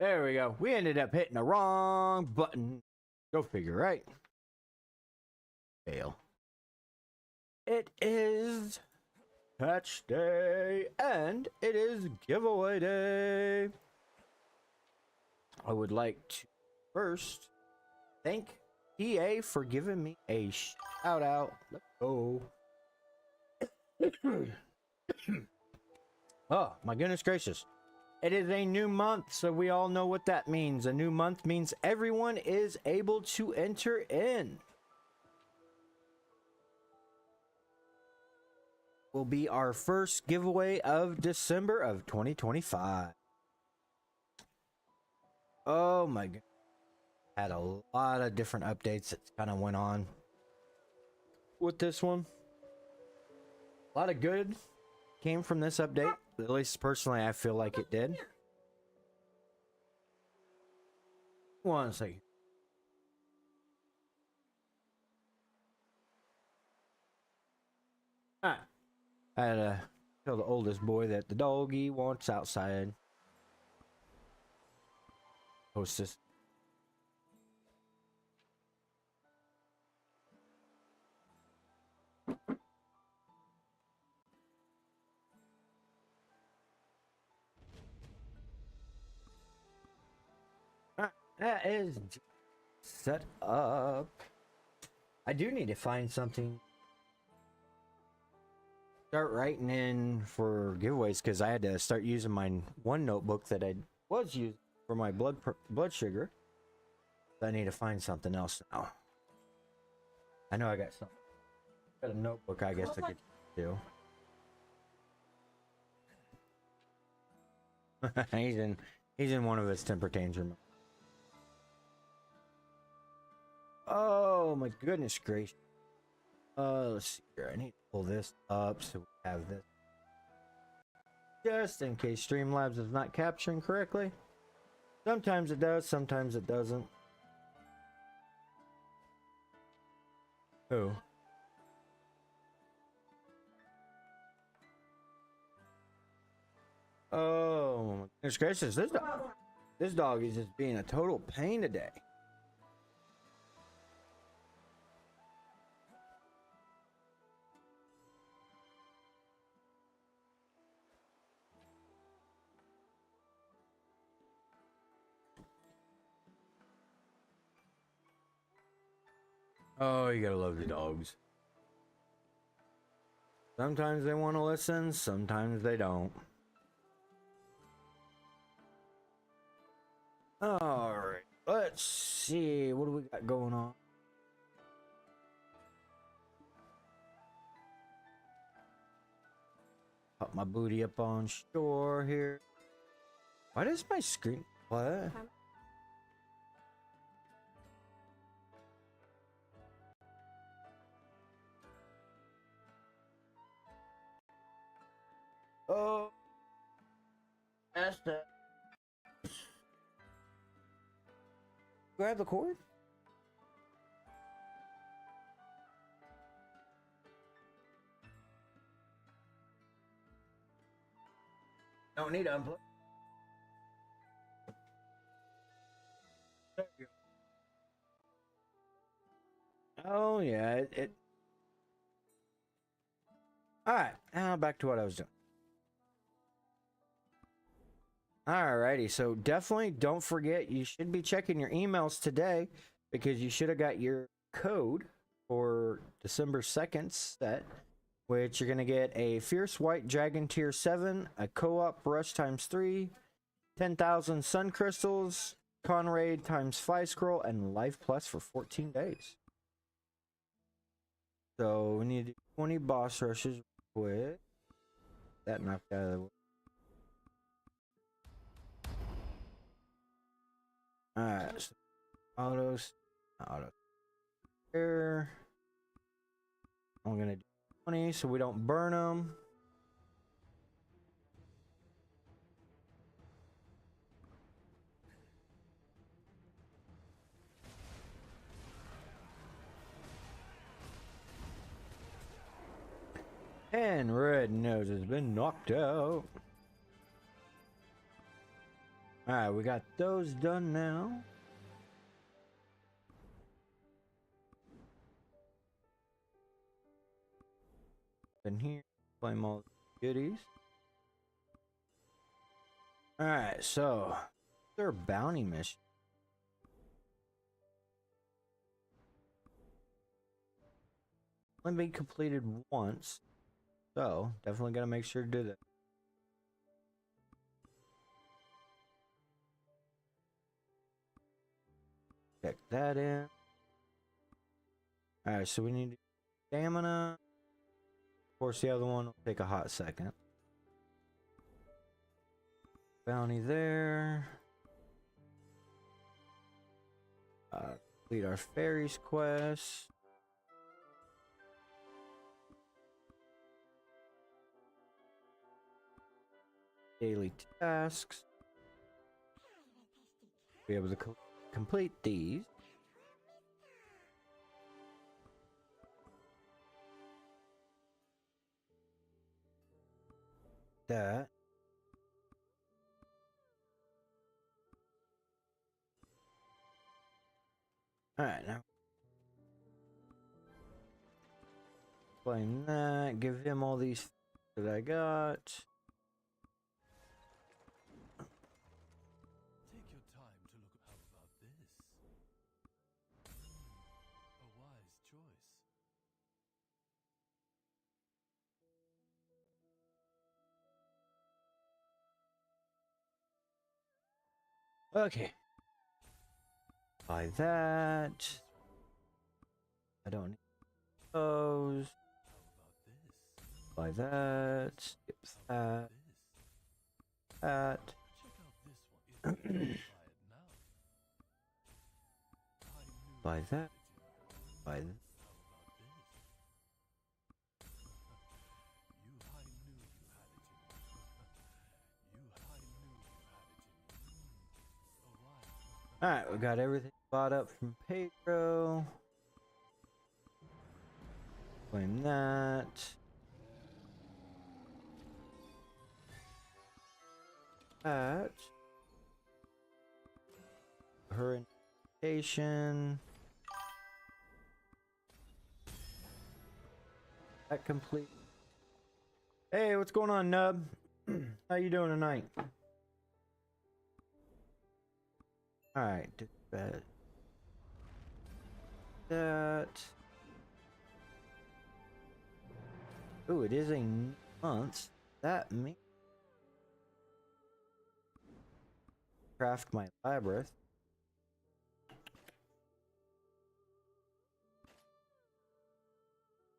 There we go. We ended up hitting the wrong button. Go figure, right? Fail. It is patch day and it is giveaway day. I would like to first thank EA for giving me a shout out. Let's go. Oh my goodness gracious. It is a new month, so we all know what that means. A new month means everyone is able to enter in. Will be our first giveaway of December of 2025. Oh my god. Had a lot of different updates that kind of went on with this one. A lot of good came from this update. At least personally, I feel like it did. One second. Alright. I had to tell the oldest boy that the doggy wants outside. Hostess. That is set up. I do need to find something. Start writing in for giveaways because I had to start using my one notebook that I was using for my blood sugar. I need to find something else now. I know I got something. Got a notebook I guess I could do. he's in one of his temper tantrum. Oh my goodness gracious. Let's see here. I need to pull this up so we have this. Just in case Streamlabs is not capturing correctly. Sometimes it does, sometimes it doesn't. Oh. Oh my goodness gracious. This dog is just being a total pain today. Oh, you gotta love the dogs. Sometimes they want to listen, sometimes they don't. Alright, let's see. What do we got going on? Put my booty up on shore here. Why does my screen... What? Oh, that's that. Grab the cord. Don't need to unplug. There you go. Oh yeah, it. All right, now back to what I was doing. Alrighty, so definitely don't forget you should be checking your emails today because you should have got your code for December 2nd set, which you're going to get a Fierce White Dragon Tier 7, a Co-op Rush ×3, 10,000 Sun Crystals, Conraid ×5 Scroll, and Life Plus for 14 days. So we need 20 boss rushes with that knocked out of the way. Alright, so autos, here. I'm gonna do 20 so we don't burn them. And Red Nose has been knocked out. All right, we got those done now. In here, claim all the goodies. All right, so their bounty mission. Only been completed once, so definitely gotta make sure to do that. Check that in. All right, so we need stamina. Of course, the other one will take a hot second. Bounty there. Complete our fairies quest. Daily tasks. Be able to complete these. That. Alright, now explain that. Give him all these that I got. Take your time to look. How about this? A wise choice. Okay. Buy that. I don't need those. How about this? Buy that. Skip that. That. Check out this one. It's buy it now. Buy that. Buy that. Alright, we got everything bought up from Pedro. Claim that. That. Her invitation. That complete. Hey, what's going on, Nub? How you doing tonight? Alright, did that. Oh, it is a month. That means craft my labyrinth.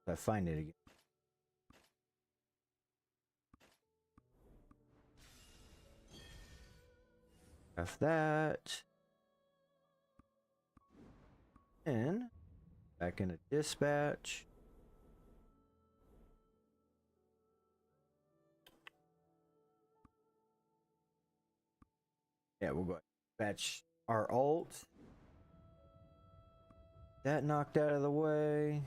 If I find it again. Craft that. And back into dispatch. Yeah, we'll go dispatch our ult. That knocked out of the way.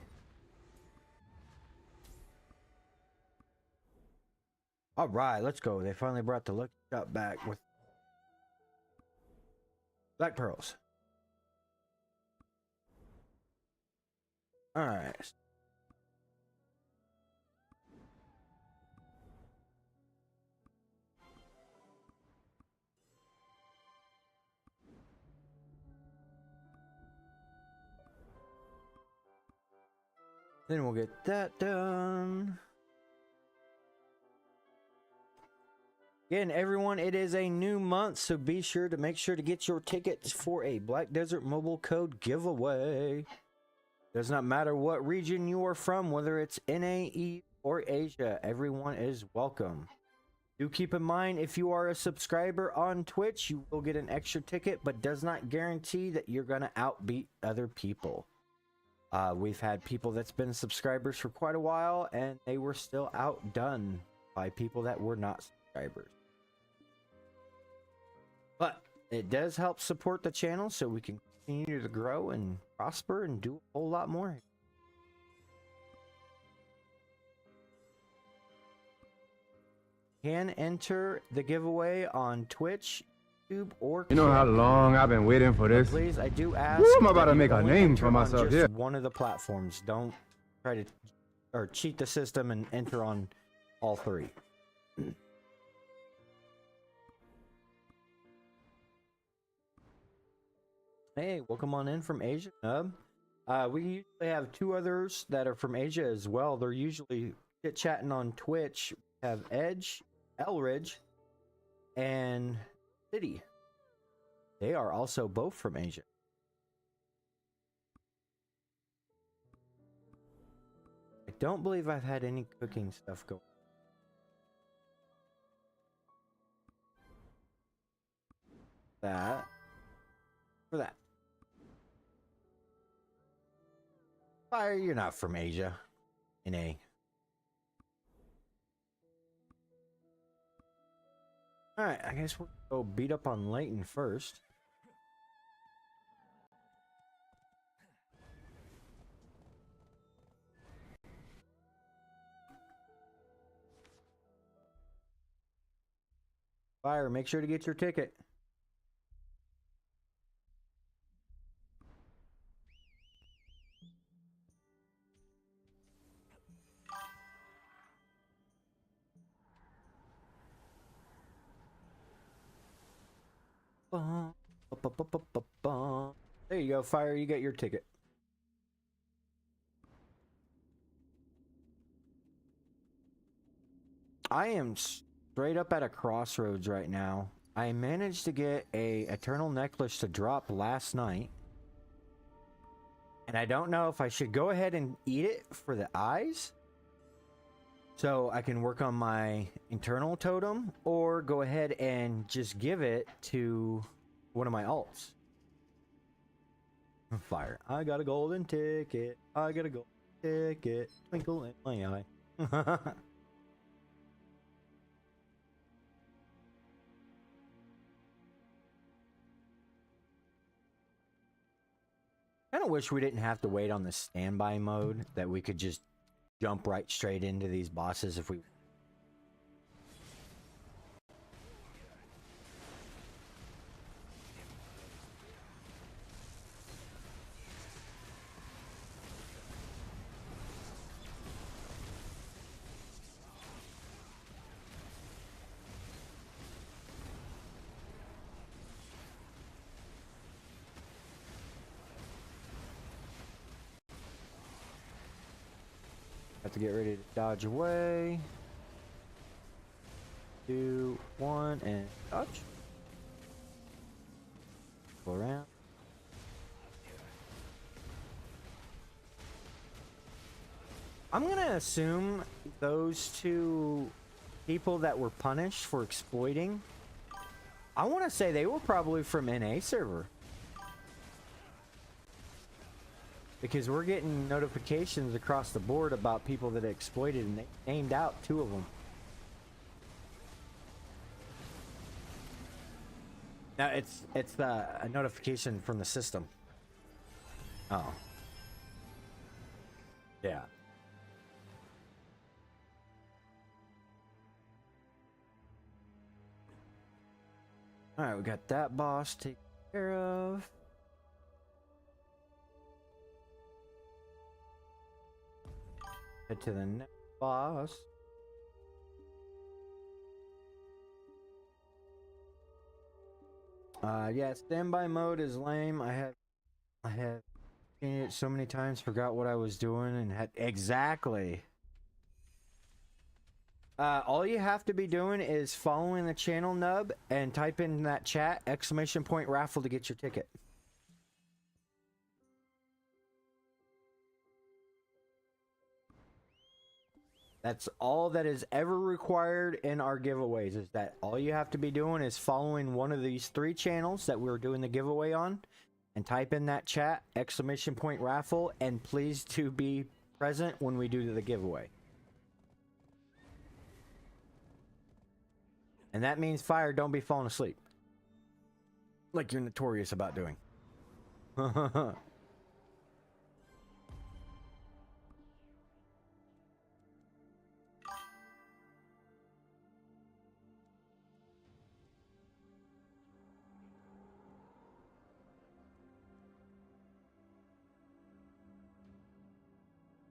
All right, let's go. They finally brought the lucky shot back with black pearls. All right. Then we'll get that done. Again, everyone, it is a new month, so be sure to make sure to get your tickets for a Black Desert Mobile Code giveaway. Does not matter what region you are from, whether it's NAE or Asia, everyone is welcome. Do keep in mind, if you are a subscriber on Twitch, you will get an extra ticket, but does not guarantee that you're going to outbeat other people. We've had people that's been subscribers for quite a while, and they were still outdone by people that were not subscribers. But it does help support the channel so we can continue to grow and prosper and do a whole lot more. Can enter the giveaway on Twitch YouTube or You know how Kick. long I've been waiting for But this? please, I do ask. Woo, I'm about that to you make a only name enter for on myself just here. one of the platforms. Don't try to or cheat the system and enter on all three. Hey, welcome on in from Asia, Nub. We usually have two others that are from Asia as well. They're usually chit-chatting on Twitch. We have Edge, Elridge, and City. They are also both from Asia. I don't believe I've had any cooking stuff go. That. For that. Fire, you're not from Asia. NA. Alright, I guess we'll go beat up on Leighton first. Fire, make sure to get your ticket. Bum, bum. There you go, Fire, you get your ticket. I am straight up at a crossroads right now. I managed to get a Eternal Necklace to drop last night. And I don't know if I should go ahead and eat it for the eyes, so I can work on my internal totem, or go ahead and just give it to one of my alts. Fire. I got a golden ticket. I got a golden ticket. Twinkle in my eye. I don't wish we didn't have to wait on the standby mode, that we could just jump right straight into these bosses if we... Have to get ready to dodge away. 2, 1, and dodge. Go around. I'm gonna assume those two people that were punished for exploiting, I want to say they were probably from NA server. Because we're getting notifications across the board about people that exploited, and they named out 2 of them. Now it's a notification from the system. Oh. Yeah. Alright, we got that boss taken care of. Head to the next boss. Yeah, standby mode is lame. I have seen it so many times, forgot what I was doing, and had exactly. All you have to be doing is following the channel nub and type in that chat !raffle to get your ticket. That's all that is ever required in our giveaways, is that all you have to be doing is following one of these 3 channels that we're doing the giveaway on, and type in that chat !raffle, and please to be present when we do the giveaway. And that means, Fire, don't be falling asleep like you're notorious about doing.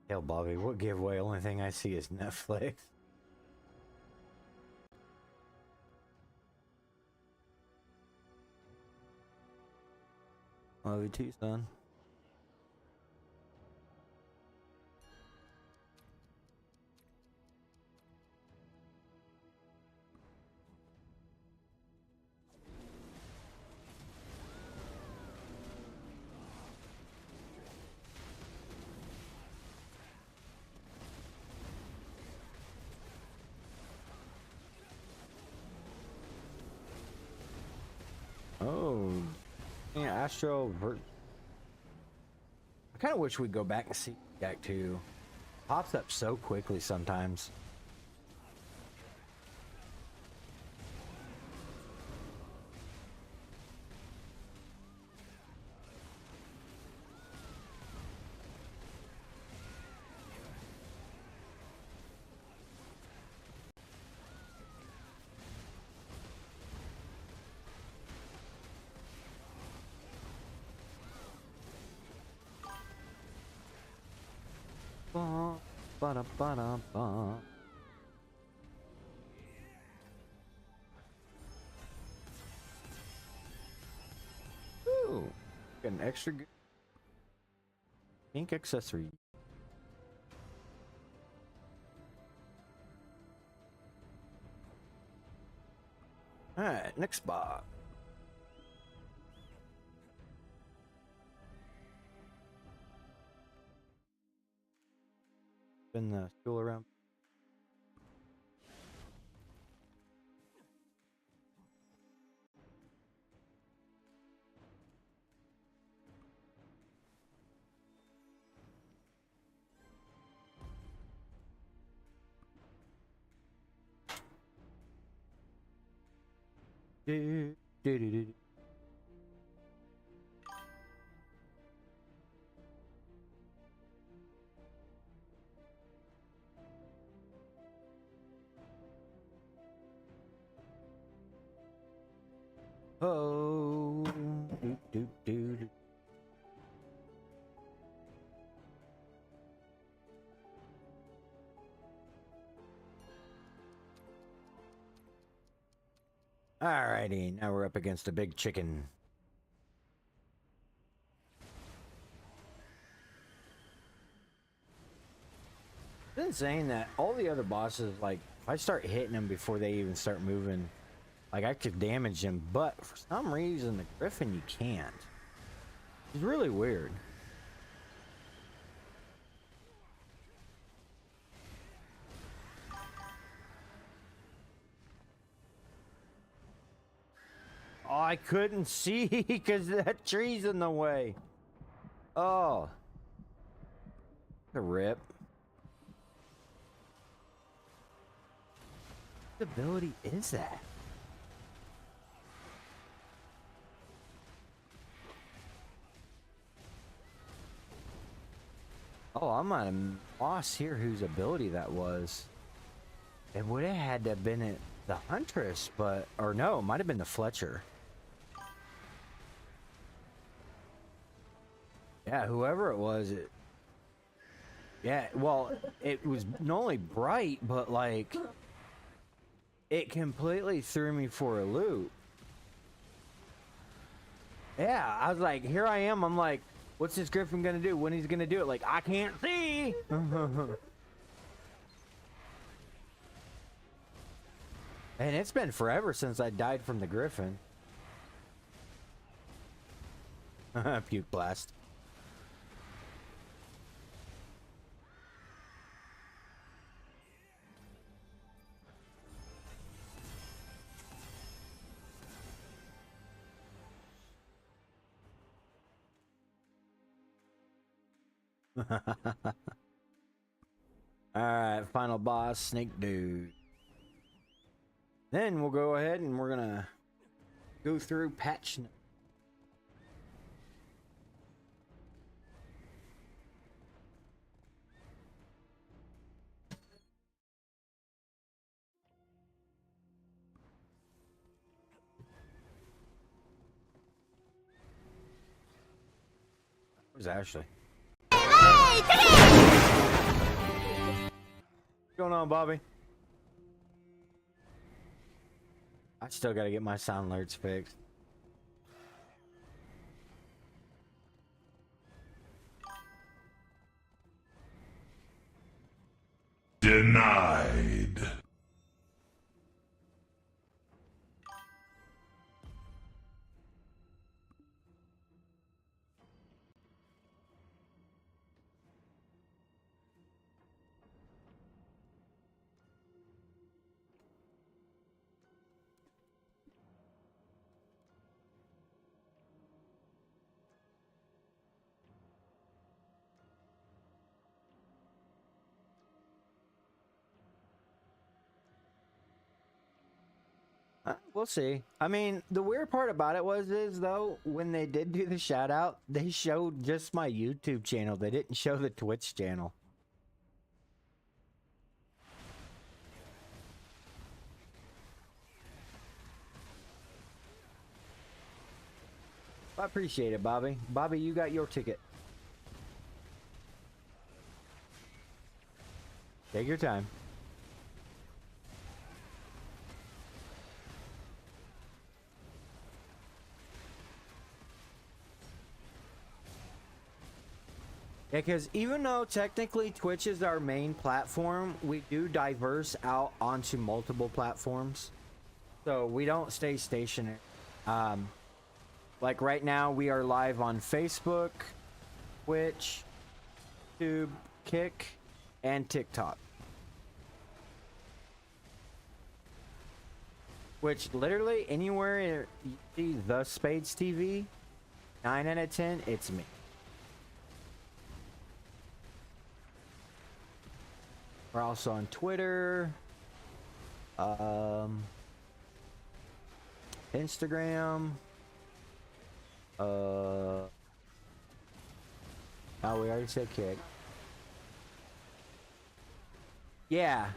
Hell, Bobby, what giveaway? Only thing I see is Netflix. Love you too, son. Oh, yeah, Astro. I kind of wish we'd go back and see Deck 2. Pops up so quickly sometimes. Ba-da-ba-da-ba. Ooh, got an extra good pink accessory. All right, next spot. Spin the stool around. Do, do, do, do. Oh, do, do, do, do. Alrighty, now we're up against a big chicken. Been saying that all the other bosses, like, if I start hitting them before they even start moving, like, I could damage them, but for some reason the Griffin you can't. It's really weird. Oh, I couldn't see because that tree's in the way. Oh. The rip. What ability is that? Oh, I might have lost here whose ability that was. It would have had to have been the Huntress, but... Or no, it might have been the Fletcher. Yeah, whoever it was, yeah, well, it was not only bright, but, like... It completely threw me for a loop. Yeah, I was like, here I am, I'm like... What's this Griffin gonna do? When he's gonna do it? Like, I can't see! And it's been forever since I died from the Griffin. Puke blast. Alright, final boss, Snake Dude. Then we'll go ahead and we're gonna go through patch. Where's Ashley? Hey! going on, Bobby? I still gotta get my sound alerts fixed. Denied. We'll see. I mean, the weird part about it is though, when they did do the shout out, they showed just my YouTube channel. They didn't show the Twitch channel. I appreciate it, Bobby. Bobby, you got your ticket. Take your time. Yeah, because even though technically Twitch is our main platform, we do diverse out onto multiple platforms. So we don't stay stationary. Like right now, we are live on Facebook, Twitch, YouTube, Kick, and TikTok. Which literally anywhere you see the Spades TV, 9 out of 10, it's me. We're also on Twitter, Instagram. Oh, we already said Kick. Yeah.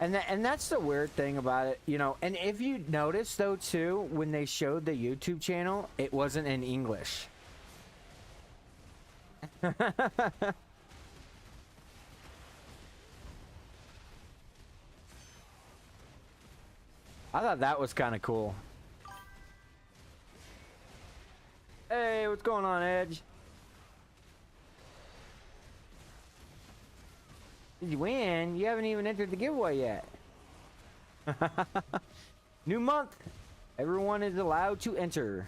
And that's the weird thing about it, you know. And if you notice though too, when they showed the YouTube channel, it wasn't in English. I thought that was kind of cool. Hey, what's going on, Edge? Did you win? You haven't even entered the giveaway yet. New month. Everyone is allowed to enter.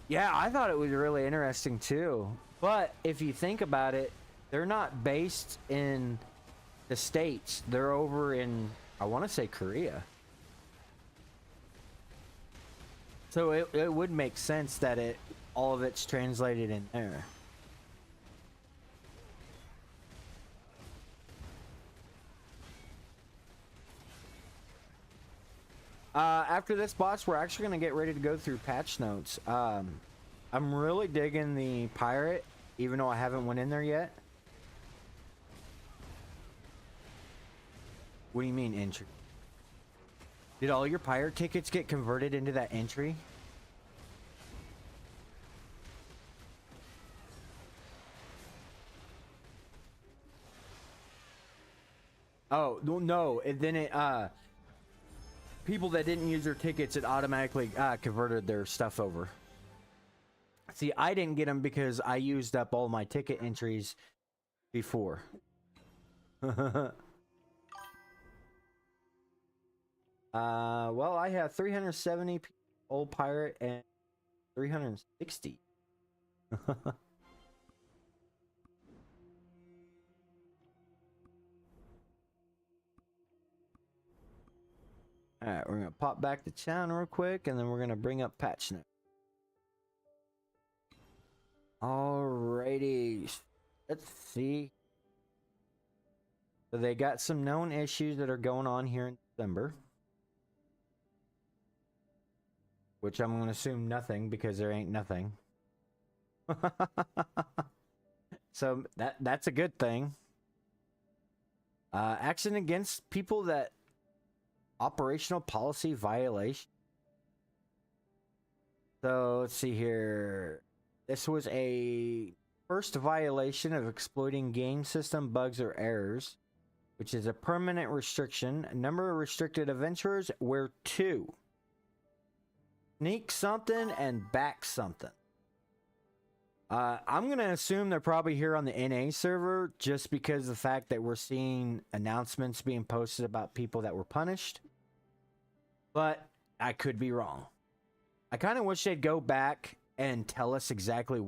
Yeah, I thought it was really interesting too. But if you think about it, they're not based in the States. They're over in, I want to say, Korea. So it would make sense that all of it's translated in there. After this boss, we're actually going to get ready to go through patch notes. I'm really digging the pirate, even though I haven't went in there yet. What do you mean entry? Did all your pirate tickets get converted into that entry? Oh, no, and then people that didn't use their tickets, it automatically converted their stuff over. See, I didn't get them because I used up all my ticket entries before. Well, I have 370 old pirate and 360. Alright, we're gonna pop back to town real quick, and then we're gonna bring up patch notes. Alrighty, let's see. So they got some known issues that are going on here in December. Which I'm gonna assume nothing, because there ain't nothing. So that's a good thing. Action against people that operational policy violation. So let's see here. This was a first violation of exploiting game system bugs or errors, which is a permanent restriction. Number of restricted adventurers were 2. Sneak something and back something. I'm going to assume they're probably here on the NA server just because of the fact that we're seeing announcements being posted about people that were punished. But I could be wrong. I kind of wish they'd go back and tell us exactly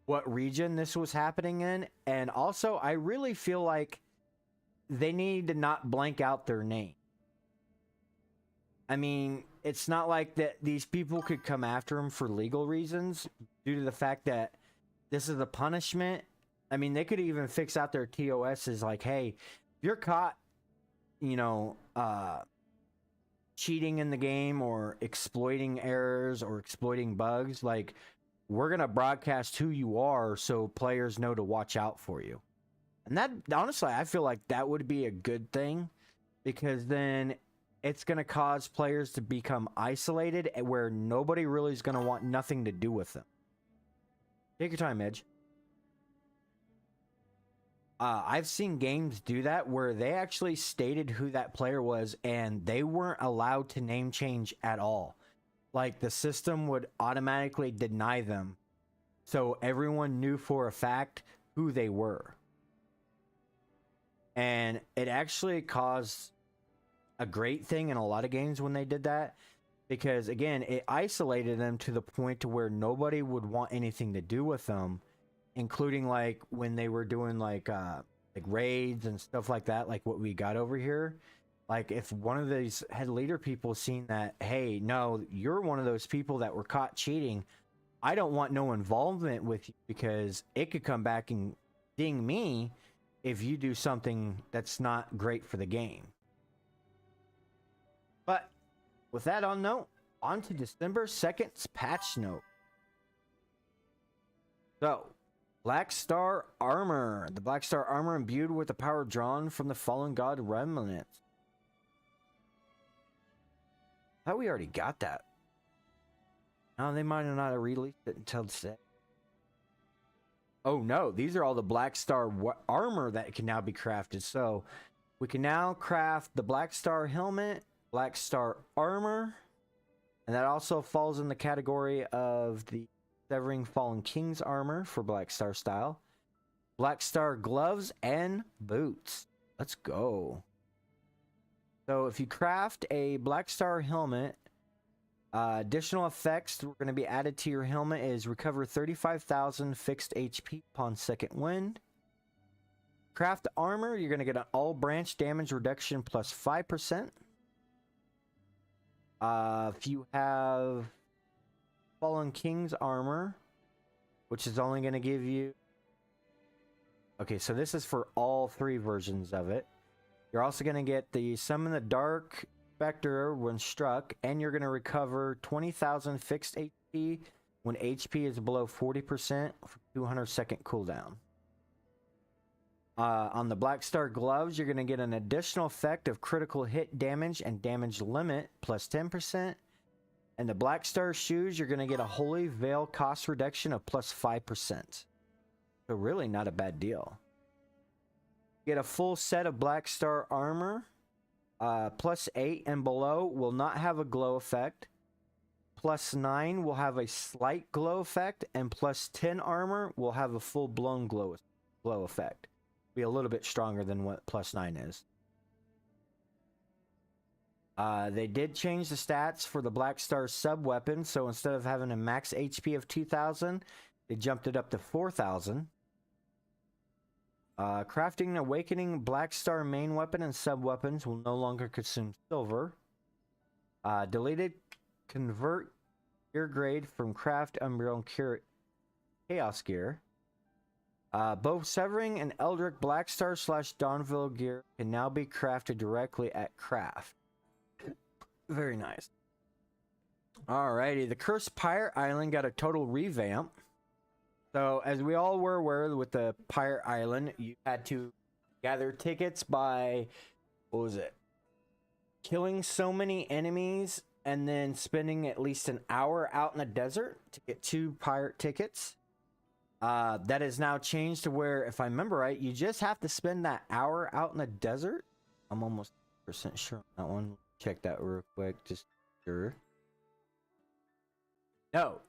what region this was happening in. And also, I really feel like they need to not blank out their name. I mean, it's not like that these people could come after him for legal reasons due to the fact that this is a punishment. I mean, they could even fix out their TOSs like, hey, if you're caught, you know, cheating in the game or exploiting errors or exploiting bugs, like, we're going to broadcast who you are so players know to watch out for you. And that, honestly, I feel like that would be a good thing, because then it's going to cause players to become isolated where nobody really is going to want nothing to do with them. Take your time, Edge. I've seen games do that where they actually stated who that player was and they weren't allowed to name change at all. Like, the system would automatically deny them, so everyone knew for a fact who they were. And it actually caused a great thing in a lot of games when they did that, because again, it isolated them to the point to where nobody would want anything to do with them, including like when they were doing like raids and stuff like that, like what we got over here. Like, if one of these head leader people seen that, hey, no, you're one of those people that were caught cheating, I don't want no involvement with you because it could come back and ding me if you do something that's not great for the game. But with that on note, on to December 2nd's patch note. So, Black Star Armor. The Black Star Armor imbued with the power drawn from the Fallen God Remnants. I thought we already got that. No, they might have not released it until today. Oh no, these are all the Black Star armor that can now be crafted. So we can now craft the Black Star helmet, Black Star armor, and that also falls in the category of the Severing Fallen King's armor for Black Star style, Black Star gloves, and boots. Let's go. So if you craft a Black Star helmet, additional effects that are going to be added to your helmet is recover 35,000 fixed HP upon second wind. Craft armor, you're going to get an all branch damage reduction plus 5%. If you have Fallen King's armor, which is only going to give you... Okay, so this is for all 3 versions of it. You're also going to get the Summon the Dark Spectre when struck, and you're going to recover 20,000 fixed HP when HP is below 40% for 200-second cooldown. On the Black Star gloves, you're going to get an additional effect of critical hit damage and damage limit plus 10%. And the Black Star shoes, you're going to get a Holy Veil cost reduction of plus 5%. So really not a bad deal. Get a full set of Black Star armor. Plus 8 and below will not have a glow effect. Plus 9 will have a slight glow effect. And plus 10 armor will have a full-blown glow effect. Be a little bit stronger than what plus 9 is. They did change the stats for the Black Star sub-weapon. So instead of having a max HP of 2,000, they jumped it up to 4,000. Crafting Awakening Black Star main weapon and sub-weapons will no longer consume silver. Deleted Convert Gear Grade from Craft Umbreon Chaos Gear. Both Severing and Eldritch Black Star / Dawnville gear can now be crafted directly at Craft. Very nice. Alrighty, the Cursed Pirate Island got a total revamp. So, as we all were aware with the Pirate Island, you had to gather tickets by, what was it? Killing so many enemies and then spending at least an hour out in the desert to get 2 pirate tickets. That is now changed to where, if I remember right, you just have to spend that hour out in the desert. I'm almost % sure on that one. Check that real quick, just sure. No,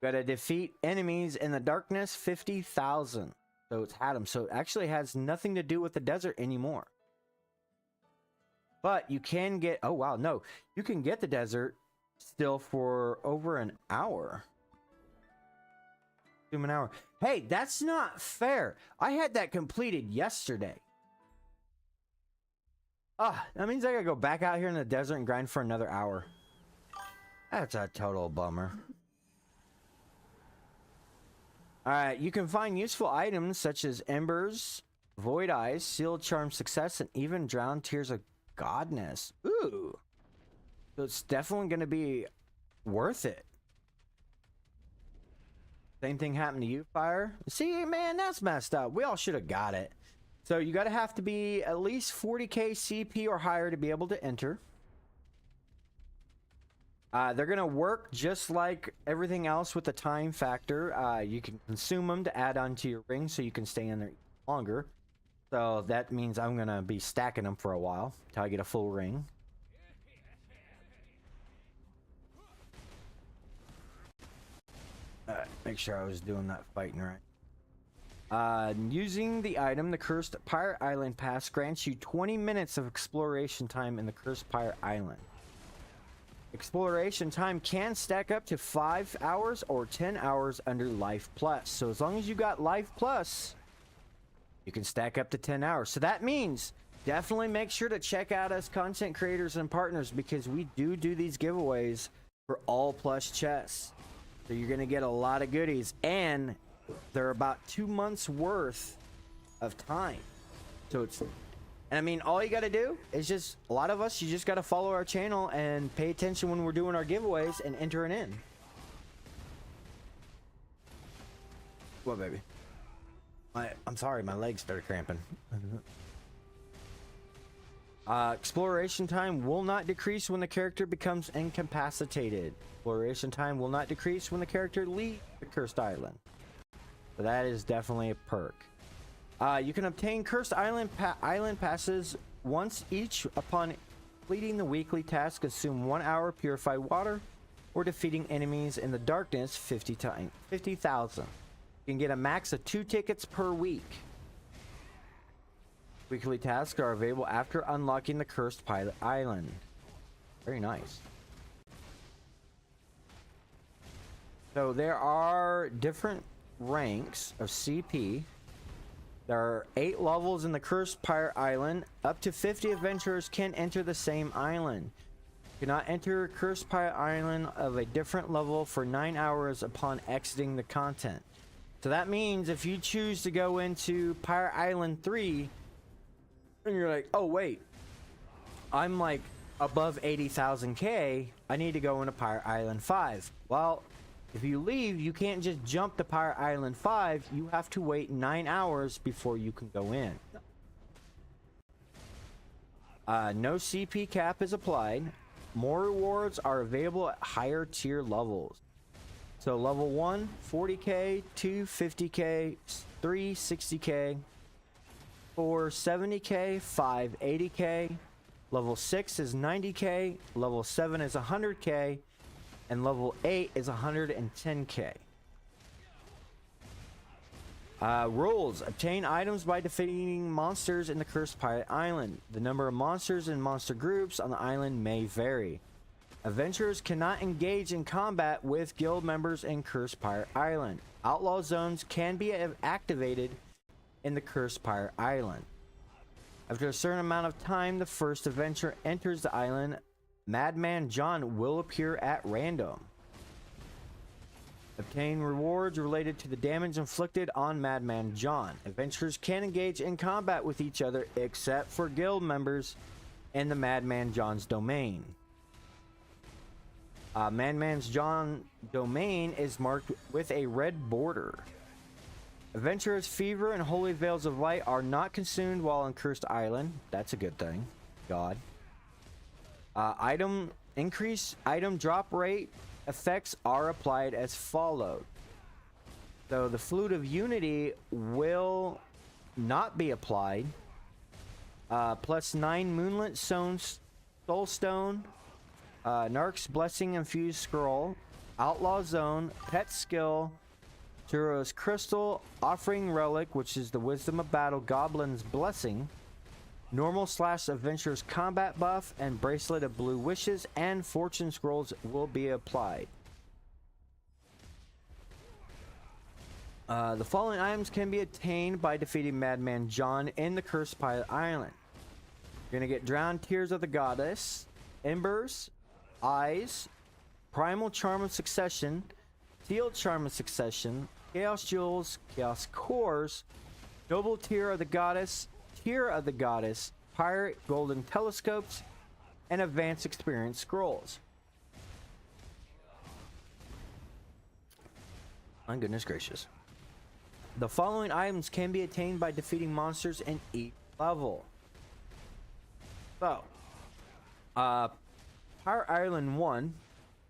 gotta defeat enemies in the darkness 50,000. So it's had them. So it actually has nothing to do with the desert anymore. But you can get, oh wow, no, you can get the desert still for over an hour. An hour. Hey, that's not fair. I had that completed yesterday. That means I gotta go back out here in the desert and grind for another hour. That's a total bummer. Alright, you can find useful items such as embers, void eyes, sealed charm success, and even drowned tears of godness. Ooh. So it's definitely gonna be worth it. Same thing happened to you, Fire. See, man, that's messed up. We all should have got it. So you gotta have to be at least 40k CP or higher to be able to enter. They're gonna work just like everything else with the time factor. You can consume them to add onto your ring so you can stay in there longer. So that means I'm gonna be stacking them for a while until I get a full ring. Make sure I was doing that fighting right. Using the item, the Cursed Pirate Island Pass grants you 20 minutes of exploration time in the Cursed Pirate Island. Exploration time can stack up to 5 hours or 10 hours under Life Plus. So as long as you got Life Plus, you can stack up to 10 hours. So that means definitely make sure to check out us content creators and partners, because we do these giveaways for all plus chests. So you're going to get a lot of goodies, and they're about 2 months worth of time. So it's, and I mean, all you got to do is just, a lot of us, you just got to follow our channel and pay attention when we're doing our giveaways and enter it in. What, baby? I'm sorry, my legs started cramping. Exploration time will not decrease when the character becomes incapacitated. Exploration time will not decrease when the character leaves the Cursed Island. So that is definitely a perk. You can obtain Cursed Island passes once each upon completing the weekly task. Consume 1 hour of purified water or defeating enemies in the darkness 50,000. You can get a max of 2 tickets per week. Weekly tasks are available after unlocking the Cursed Pirate Island. Very nice. So there are different ranks of CP. There are 8 levels in the Cursed Pirate Island. Up to 50 adventurers can enter the same island. You cannot enter Cursed Pirate Island of a different level for 9 hours upon exiting the content. So that means if you choose to go into Pirate Island 3, and you're like, oh wait, I'm like above 80,000k, I need to go into Pirate Island 5. Well, if you leave, you can't just jump to Pirate Island 5. You have to wait 9 hours before you can go in. No CP cap is applied. More rewards are available at higher tier levels. So level 1, 40k, 2, 50k, 3, 60k, 4, 70k, 5, 80k, level 6 is 90k, level 7 is 100k, and level 8 is 110k. Rules: obtain items by defeating monsters in the Cursed Pirate Island. The number of monsters and monster groups on the island may vary. Adventurers cannot engage in combat with guild members in Cursed Pirate Island. Outlaw zones can be activated in the Cursed Pirate Island. After a certain amount of time, the first adventurer enters the island, Madman John will appear at random. Obtain rewards related to the damage inflicted on Madman John. Adventurers can engage in combat with each other except for guild members in the Madman John's domain. Madman John's domain is marked with a red border. Adventurers' fever and holy veils of light are not consumed while on Cursed Island. That's a good thing. God. Item drop rate effects are applied as follows. So the Flute of Unity will not be applied. +9 Moonlit Soulstone, Narc's Blessing Infused Scroll, Outlaw Zone, Pet Skill, Turo's Crystal, Offering Relic, which is the Wisdom of Battle Goblin's Blessing, Normal/Adventurer's Combat Buff, and Bracelet of Blue Wishes and Fortune Scrolls will be applied. The following items can be attained by defeating Madman John in the Cursed Pilot Island. You're going to get Drowned Tears of the Goddess, Embers, Eyes, Primal Charm of Succession, Sealed Charm of Succession, Chaos Jewels, Chaos Cores, Noble Tear of the Goddess, Tear of the Goddess, Pirate Golden Telescopes, and Advanced Experience Scrolls. My goodness gracious. The following items can be attained by defeating monsters in each level. So, Pirate Island 1,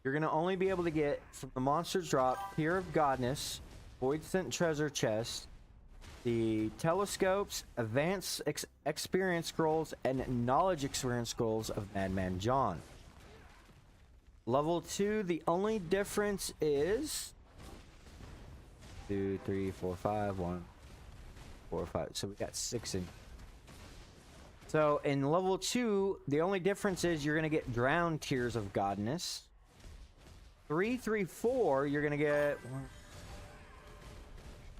you're going to only be able to get from the monster drop, Tear of Godness, Void Sent Treasure Chest, the Telescopes, Advanced Experience Scrolls, and Knowledge Experience Scrolls of Madman John. Level 2, the only difference is 2, 3, 4, 5, 1, 4, 5. So we got 6 in. So in level 2, the only difference is you're going to get Drowned Tears of Godness. 3, 3, 4, you're going to get...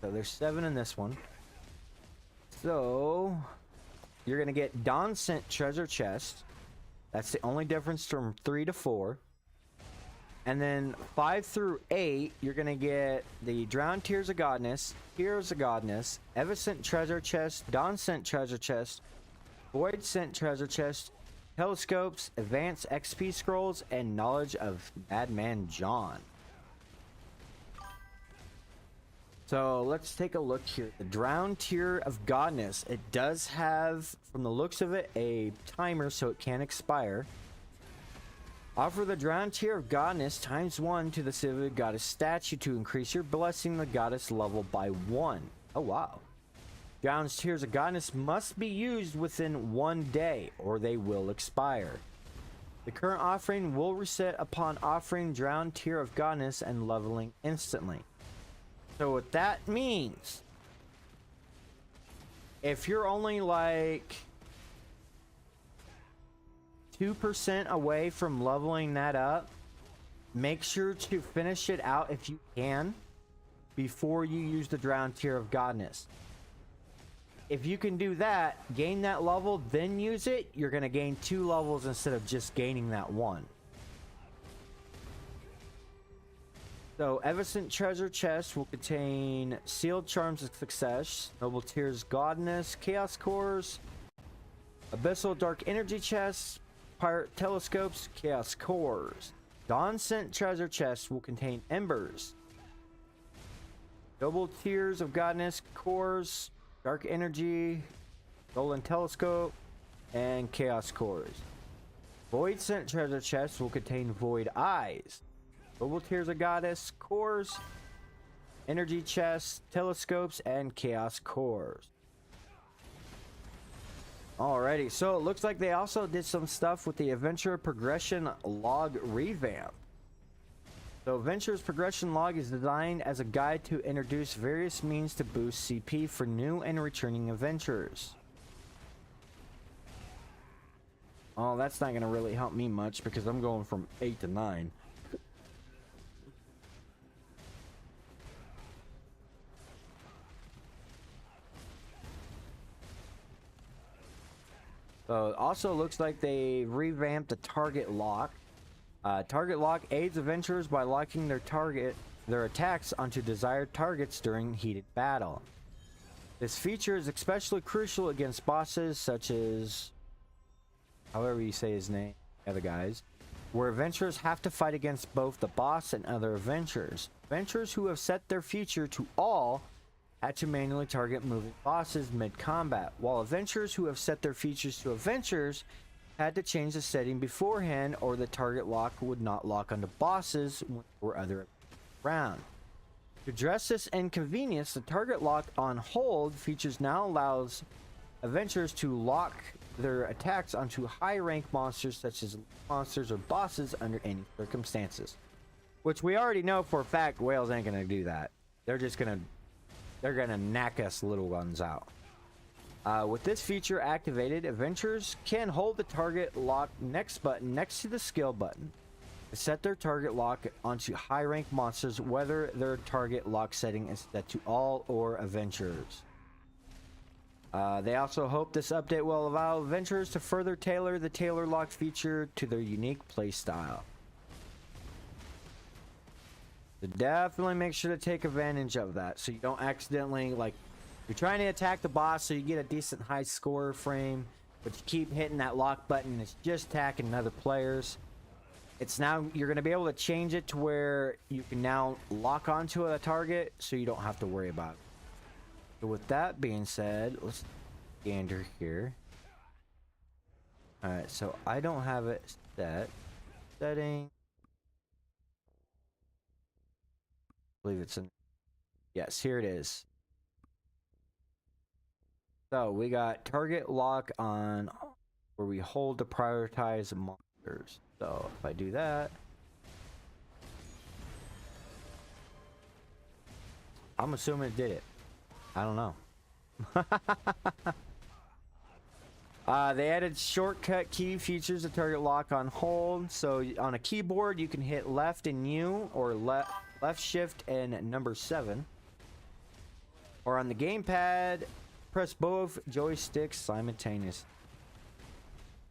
So there's 7 in this one. So you're going to get Dawn Sent Treasure Chest. That's the only difference from 3 to 4. And then 5 through 8, you're going to get the Drowned Tears of Godness, Tears of Godness, Eva Sent Treasure Chest, Dawn Sent Treasure Chest, Void Sent Treasure Chest, Telescopes, Advanced XP Scrolls, and Knowledge of Madman John. So let's take a look here. The Drowned Tear of Godness. It does have, from the looks of it, a timer so it can expire. Offer the Drowned Tear of Godness ×1 to the Civil Goddess statue to increase your blessing the goddess level by 1. Oh wow. Drowned Tears of Godness must be used within 1 day or they will expire. The current offering will reset upon offering Drowned Tear of Godness and leveling instantly. So what that means, if you're only like 2% away from leveling that up, make sure to finish it out if you can before you use the Drowned Tear of Godness. If you can do that, gain that level, then use it, you're going to gain 2 levels instead of just gaining that 1. So, Eva Sent Treasure Chest will contain Sealed Charms of Success, Noble Tears Godness, Chaos Cores, Abyssal Dark Energy Chests, Pirate Telescopes, Chaos Cores. Dawn Sent Treasure Chest will contain Embers, Noble Tears of Godness, Cores, Dark Energy, Golden Telescope, and Chaos Cores. Void Sent Treasure Chest will contain Void Eyes, Noble Tears of Goddess, Cores, Energy Chests, Telescopes, and Chaos Cores. Alrighty, so it looks like they also did some stuff with the Adventure Progression Log revamp. So Adventure's Progression Log is designed as a guide to introduce various means to boost CP for new and returning adventurers. Oh, that's not going to really help me much because I'm going from 8 to 9. So it also looks like they revamped the Target Lock. Target Lock aids adventurers by locking their attacks onto desired targets during heated battle. This feature is especially crucial against bosses such as, however you say his name, other guys, where adventurers have to fight against both the boss and other adventurers. Adventurers who have set their feature to all had to manually target moving bosses mid-combat, while adventurers who have set their features to adventurers had to change the setting beforehand or the target lock would not lock onto bosses or other around. To address this inconvenience, the target lock on hold features now allows adventurers to lock their attacks onto high rank monsters such as monsters or bosses under any circumstances. Which we already know for a fact whales ain't gonna do that. They're gonna knack us little ones out. With this feature activated, adventurers can hold the target lock next button next to the skill button to set their target lock onto high rank monsters, whether their target lock setting is set to all or adventurers. They also hope this update will allow adventurers to further tailor the tailor lock feature to their unique playstyle. So definitely make sure to take advantage of that so you don't accidentally, like, you're trying to attack the boss so you get a decent high score frame, but you keep hitting that lock button and it's just attacking other players. It's now, you're going to be able to change it to where you can now lock onto a target so you don't have to worry about it. So with that being said, let's gander here. Alright, so I don't have it set. Setting. I believe it's in. Yes, here it is. So we got target lock on where we hold to prioritize monsters. So if I do that, I'm assuming it did it. I don't know. They added shortcut key features to target lock on hold. So on a keyboard, you can hit left and U or left shift and number 7. Or on the gamepad, press both joysticks simultaneously.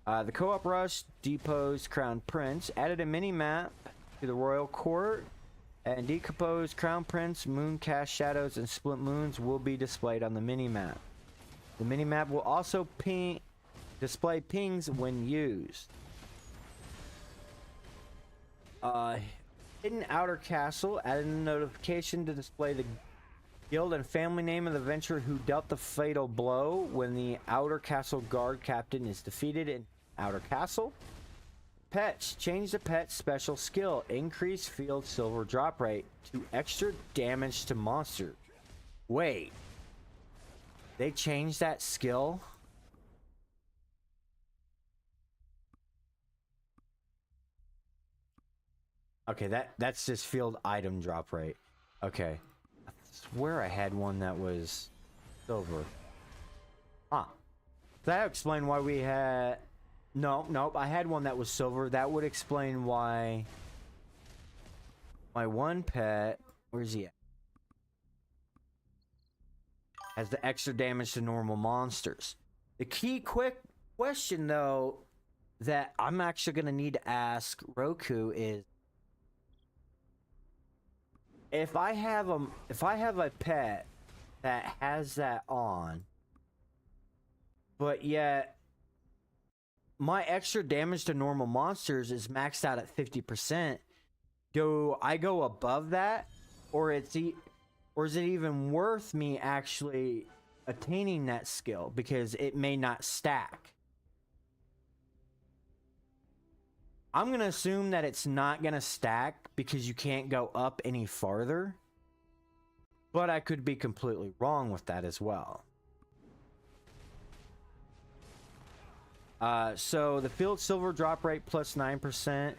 The co-op rush deposed Crown Prince, added a mini-map to the Royal Court, and decomposed Crown Prince, Mooncast Shadows, and Split Moons will be displayed on the mini-map. The mini-map will also display pings when used. Hidden Outer Castle added a notification to display the guild and family name of the adventurer who dealt the fatal blow when the Outer Castle guard captain is defeated in Outer Castle. Pets. Change the pet special skill. Increase field silver drop rate to extra damage to monsters. Wait. They changed that skill? Okay, that's just field item drop rate. Okay. I swear I had one that was silver. Huh. That explain why we had... Nope, I had one that was silver. That would explain why my one pet... Where's he at? Has the extra damage to normal monsters. The key quick question, though, that I'm actually going to need to ask Roku is... If I have a pet that has that on, but yet my extra damage to normal monsters is maxed out at 50%, do I go above that, or is it even worth me actually attaining that skill because it may not stack? I'm going to assume that it's not going to stack because you can't go up any farther. But I could be completely wrong with that as well. So the field silver drop rate plus 9%,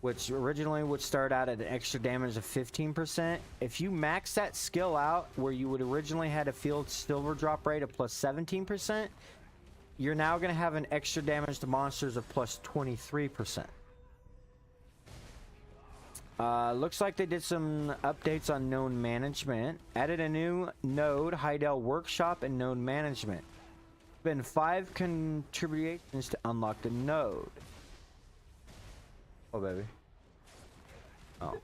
which originally would start out at an extra damage of 15%. If you max that skill out where you would originally had a field silver drop rate of plus 17%, you're now going to have an extra damage to monsters of plus 23%. Looks like they did some updates on node management. Added a new node, Heidel Workshop, and node management. Been 5 contributions to unlock the node. Oh, baby. Oh.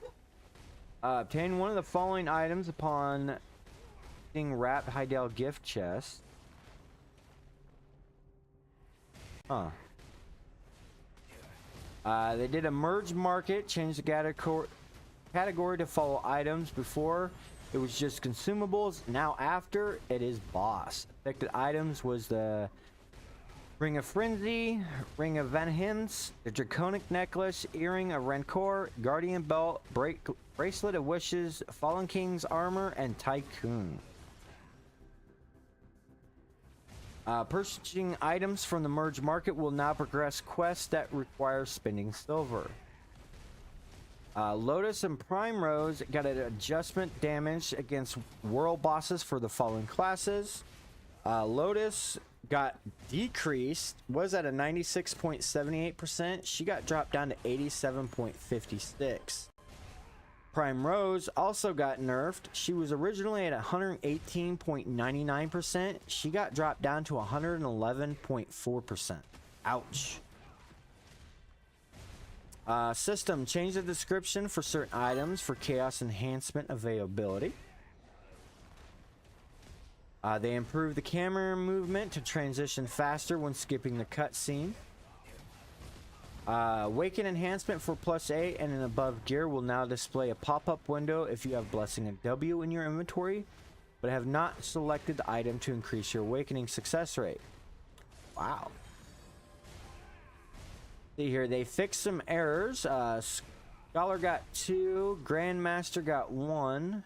Obtain one of the following items upon being wrapped Heidel gift chest. Huh. They did a merge market, changed the category to follow items. Before, it was just consumables. Now, after, it is boss. Affected items was the Ring of Frenzy, Ring of Vengeance, the Draconic Necklace, Earring of Rancor, Guardian Belt, Bracelet of Wishes, Fallen King's Armor, and Tycoon. Purchasing items from the merge market will now progress quests that require spending silver. Lotus and Prime Rose got an adjustment damage against world bosses for the following classes. Lotus got decreased, was at a 96.78%. She got dropped down to 87.56. Prime Rose also got nerfed. She was originally at 118.99%. She got dropped down to 111.4%. Ouch. System, change the description for certain items for chaos enhancement availability. They improved the camera movement to transition faster when skipping the cutscene. Awaken enhancement for +8 and an above gear will now display a pop-up window if you have Blessing of W in your inventory, but have not selected the item to increase your awakening success rate. Wow. See here, they fixed some errors. Scholar got 2, Grandmaster got 1,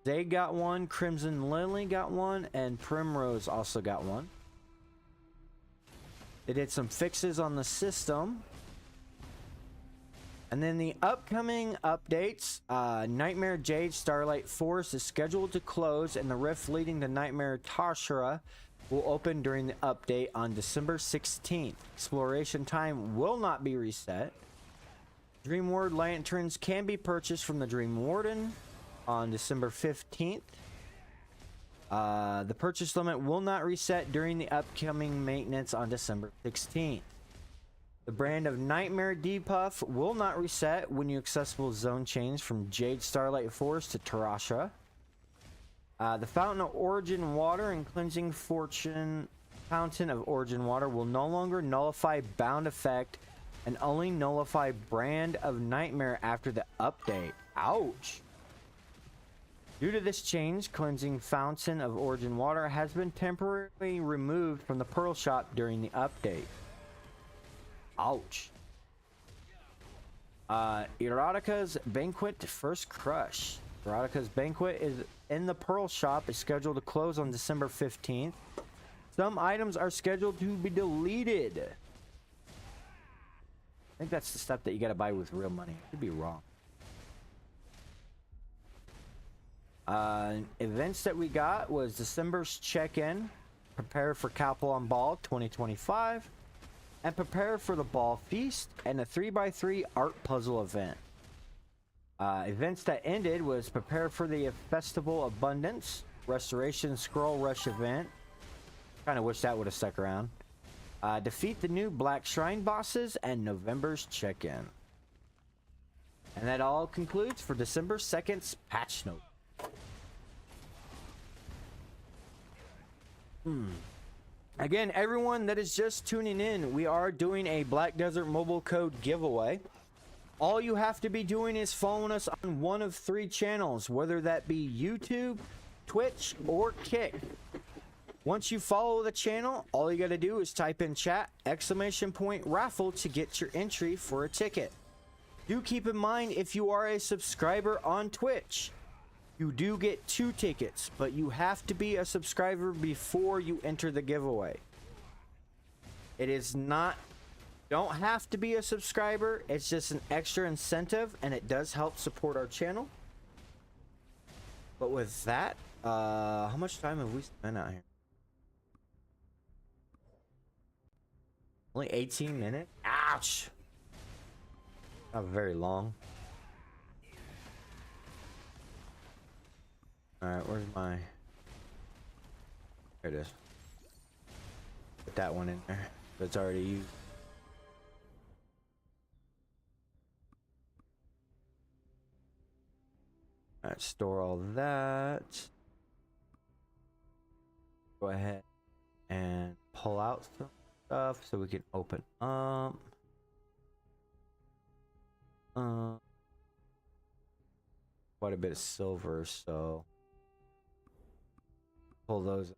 they got 1, Crimson Lily got 1, and Primrose also got 1. They did some fixes on the system. And then the upcoming updates, Nightmare Jade Starlight Forest is scheduled to close, and the rift leading to Nightmare Tashara will open during the update on December 16th. Exploration time will not be reset. Dream Ward lanterns can be purchased from the Dream Warden on December 15th. The purchase limit will not reset during the upcoming maintenance on December 16th. The brand of Nightmare Depuff will not reset when you accessible zone change from Jade Starlight Forest to Tarasha. The Fountain of Origin Water and Cleansing Fortune Fountain of Origin Water will no longer nullify Bound Effect and only nullify Brand of Nightmare after the update. Ouch! Due to this change, Cleansing Fountain of Origin Water has been temporarily removed from the Pearl Shop during the update. Ouch. Erotica's Banquet First Crush. Erotica's Banquet is in the Pearl Shop, is scheduled to close on December 15th. Some items are scheduled to be deleted. I think that's the stuff that you gotta buy with real money. I could be wrong. Events that we got was December's check-in, prepare for Calpalon Ball 2025, and prepare for the Ball Feast and a 3x3 art puzzle event. Events that ended was prepare for the Festival Abundance, Restoration Scroll Rush event. Kind of wish that would have stuck around. Defeat the new Black Shrine bosses and November's check-in. And that all concludes for December 2nd's patch note. Again, everyone that is just tuning in, we are doing a Black Desert mobile code giveaway. All you have to be doing is following us on one of 3 channels, whether that be YouTube, Twitch, or Kick. Once you follow the channel, all you got to do is type in chat !raffle to get your entry for a ticket. Do keep in mind, if you are a subscriber on Twitch, you do get 2 tickets, but you have to be a subscriber before you enter the giveaway. It is not, don't have to be a subscriber, it's just an extra incentive, and it does help support our channel. But with that, how much time have we spent out here? Only 18 minutes? Ouch! Not very long. Alright, where's my... There it is. Put that one in there. That's already used. Alright, store all that. Go ahead and pull out some stuff so we can open up. Quite a bit of silver, so pull those.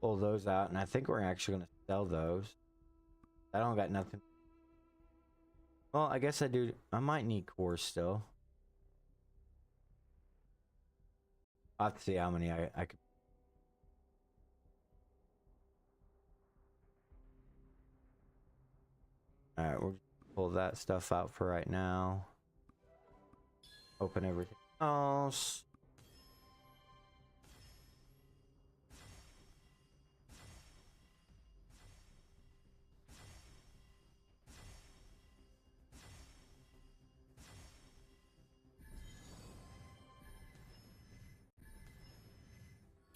pull those out, and I think we're actually gonna sell those. I don't got nothing. Well, I guess I do. I might need cores still. I'll have to see how many I could. All right, we'll pull that stuff out for right now. Open everything else.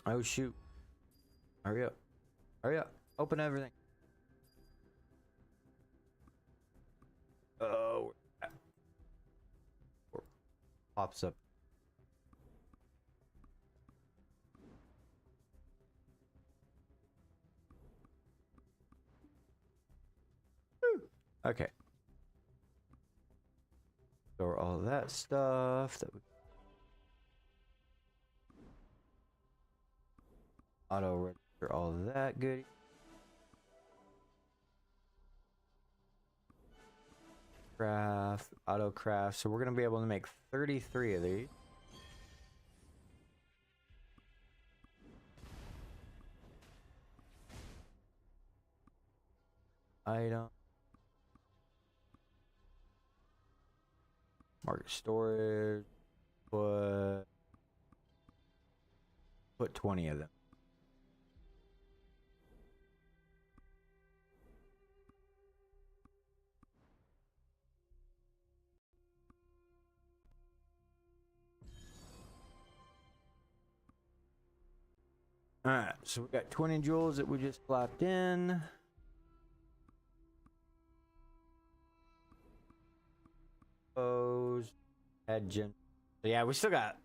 Oh shoot. Hurry up. Hurry up. Open everything. Oh. Pops up. Woo. Okay. Store all that stuff that we auto register all of that goodie. Craft, auto craft. So we're gonna be able to make 33 of these. Item. Market storage. Put 20 of them. Alright, so we got 20 jewels that we just slapped in. Those head gem. So yeah,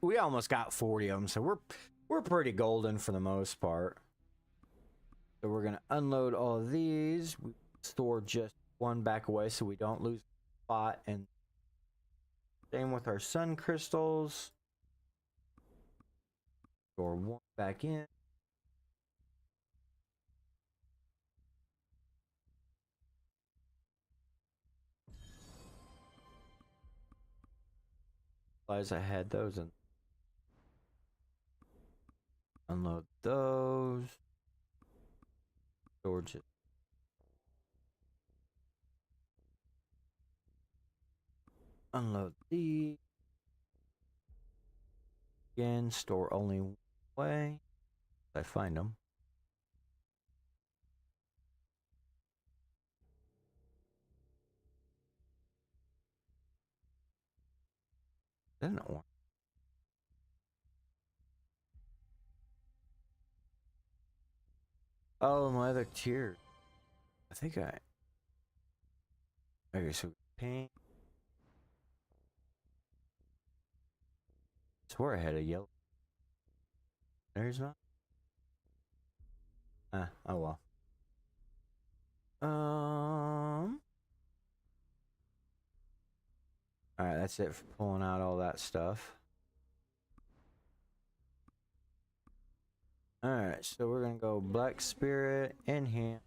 we almost got 40 of them, so we're pretty golden for the most part. So we're gonna unload all of these. We store just one back away so we don't lose the spot, and same with our sun crystals. Store one back in. Realize I had those and unload those. Storage it. Unload these. Again, store only one way. I find them. Doesn't work. Oh, my other tier. I think I. Okay, so pink. I swear I had a yellow. There's not. Ah, oh well. Alright, that's it for pulling out all that stuff. Alright, so we're gonna go Black Spirit in here.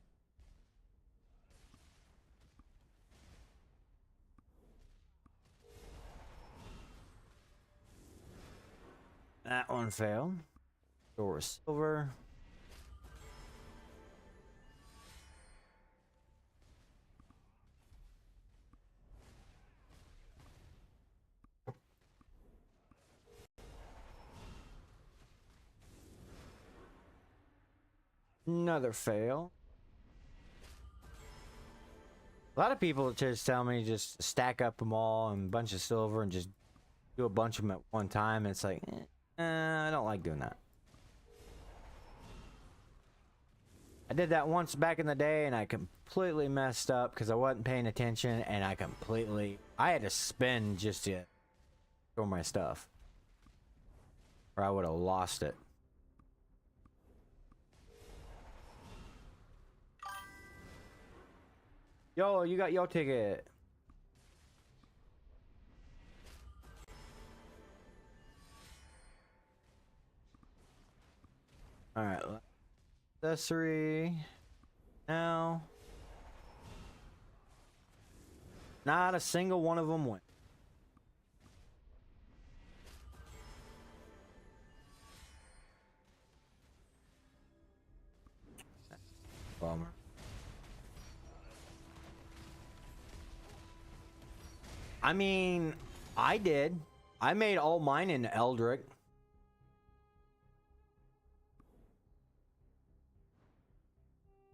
That one failed. Store silver. Another fail. A lot of people just tell me just stack up them all and a bunch of silver and just do a bunch of them at one time. And it's like, I don't like doing that. I did that once back in the day and I completely messed up because I wasn't paying attention, and I had to spend just to store my stuff, or I would have lost it. Yo, you got your ticket. All right, accessory. Now. Not a single one of them went. Bummer. I mean, I did. I made all mine in Eldrick.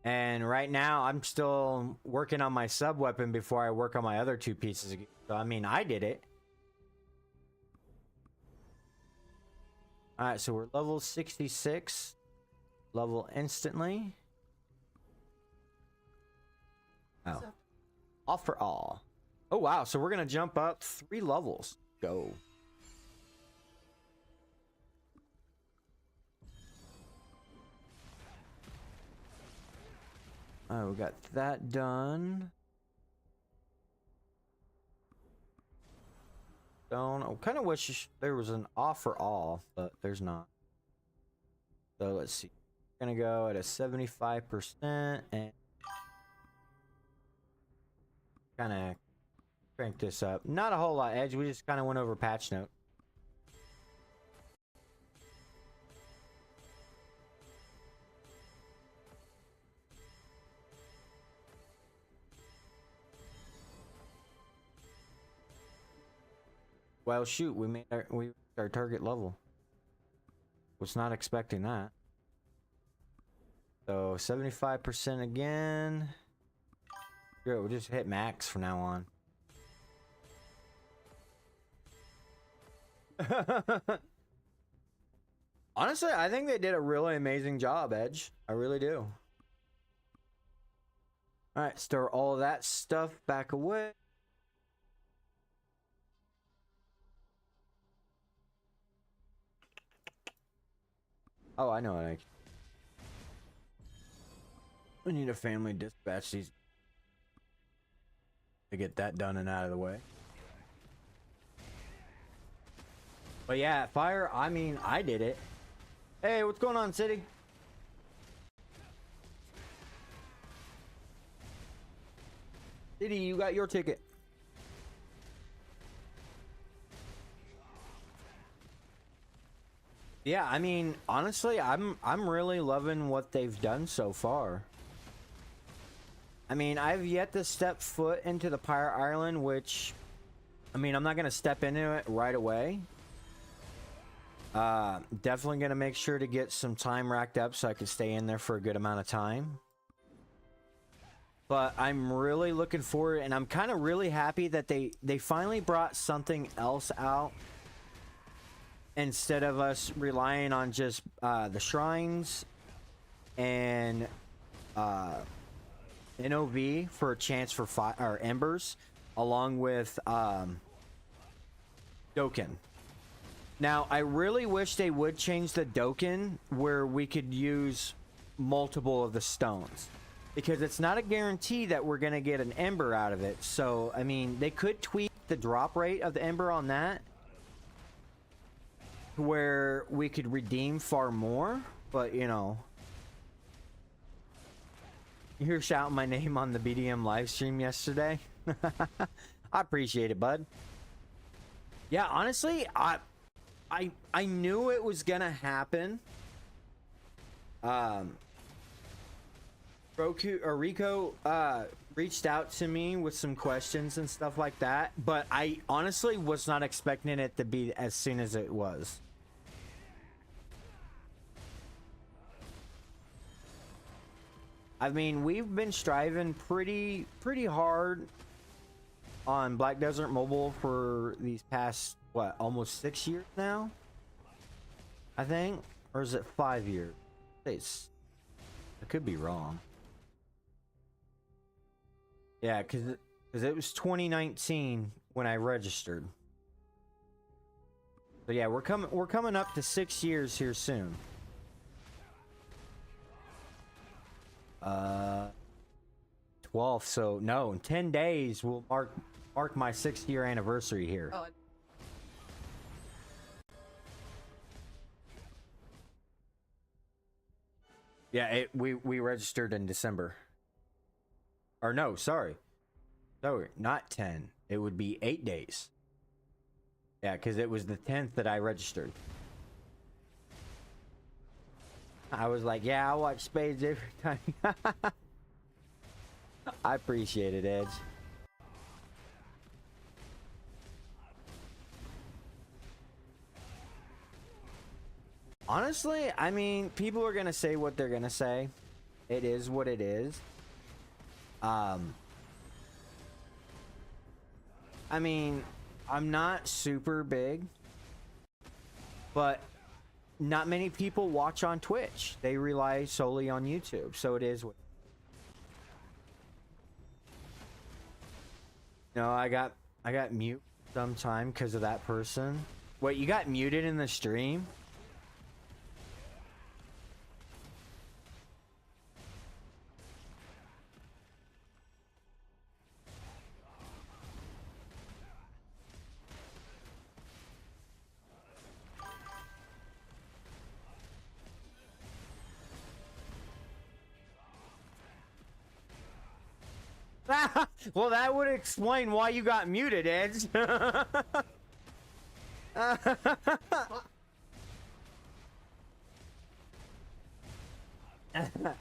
And right now, I'm still working on my sub weapon before I work on my other two pieces. So, I mean, I did it. Alright, so we're level 66. Level instantly. Oh. Off for all. Oh, wow. So we're going to jump up 3 levels. Go. Oh, we got that done. Don't. I kind of wish there was an off for all, but there's not. So let's see. We're going to go at a 75% and kind of crank this up. Not a whole lot, Edge. We just kind of went over patch note. Well, shoot, we made our target level. Was not expecting that. So 75% again. Good, we'll just hit max from now on. Honestly, I think they did a really amazing job, Edge. I really do. Alright, store all of that stuff back away. Oh, I know it. We need a family dispatch these to get that done and out of the way. But yeah, fire, I mean, I did it. Hey, what's going on, City? City, you got your ticket. Yeah, I mean, honestly, I'm really loving what they've done so far. I mean, I've yet to step foot into the Pirate Island, which, I mean, I'm not going to step into it right away. Definitely going to make sure to get some time racked up so I can stay in there for a good amount of time. But I'm really looking forward, and I'm kind of really happy that they finally brought something else out. Instead of us relying on just the shrines and NOV for a chance for fire or embers, along with Doken. Now, I really wish they would change the Doken where we could use multiple of the stones, because it's not a guarantee that we're gonna get an ember out of it. So, I mean, they could tweak the drop rate of the ember on that, where we could redeem far more, but you know, you're shouting my name on the BDM live stream yesterday. I appreciate it, bud. Yeah, honestly, I knew it was gonna happen. Rico reached out to me with some questions and stuff like that, but I honestly was not expecting it to be as soon as it was. I mean, we've been striving pretty hard on Black Desert Mobile for these past, what, almost 6 years now? I think? Or is it 5 years? I could be wrong. Yeah, because it was 2019 when I registered. But yeah, we're coming up to 6 years here soon. 12th, so no, in 10 days will mark my 6th year anniversary here. Oh. Yeah, we registered in December. Or no, sorry. No, not 10. It would be 8 days. Yeah, because it was the 10th that I registered. I was like, yeah, I watch Spades every time. I appreciate it, Edge. Honestly, I mean, people are gonna say what they're gonna say. It is what it is. I mean, I'm not super big, but not many people watch on Twitch. They rely solely on YouTube, so it is what. No, I got mute sometime because of that person. Wait, you got muted in the stream? Well, that would explain why you got muted, Edge.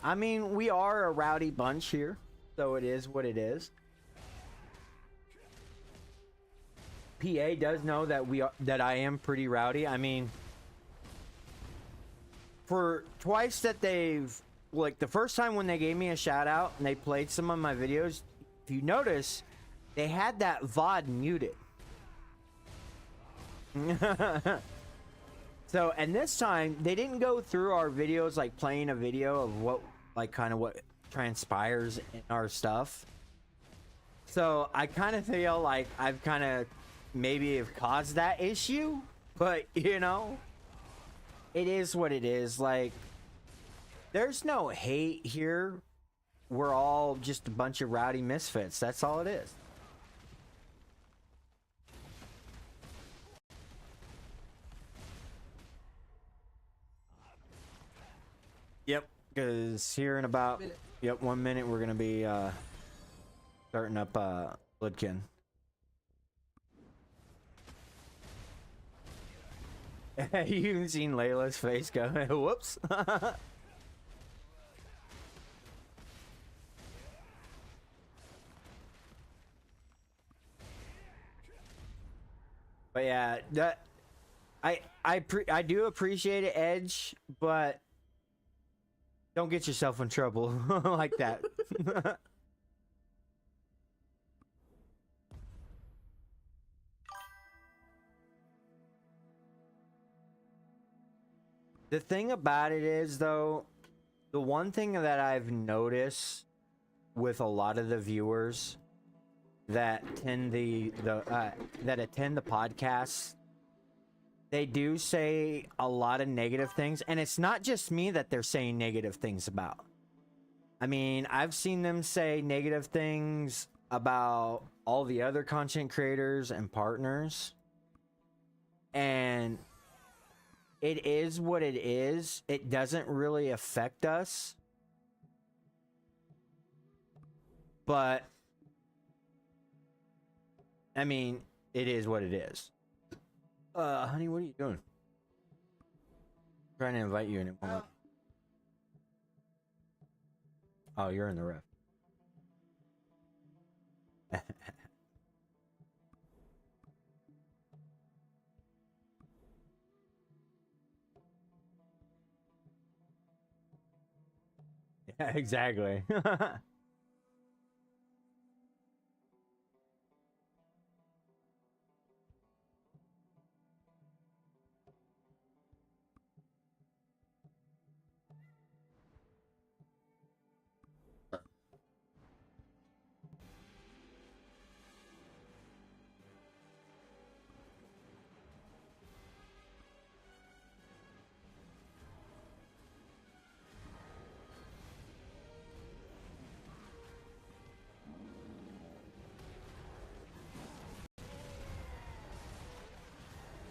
I mean, we are a rowdy bunch here, so it is what it is. PA does know that I am pretty rowdy. I mean, for twice that they've, like, the first time when they gave me a shout out and they played some of my videos, if you notice, they had that VOD muted. So, and this time they didn't go through our videos like playing a video of what, like, kind of what transpires in our stuff. So I kind of feel like I've kind of maybe have caused that issue, but you know, it is what it is. Like, there's no hate here. We're all just a bunch of rowdy misfits. That's all it is. Yep, because here in about 1 minute we're gonna be starting up Bloodkin. You even seen Layla's face go, whoops. But yeah, that I do appreciate it, Edge, but don't get yourself in trouble like that. The thing about it is, though, the one thing that I've noticed with a lot of the viewers that attend that attend the podcast, they do say a lot of negative things, and it's not just me that they're saying negative things about. I mean, I've seen them say negative things about all the other content creators and partners, and it is what it is. It doesn't really affect us, but I mean, it is what it is. Honey, what are you doing? I'm trying to invite you in it. Oh, you're in the ref. Yeah, exactly.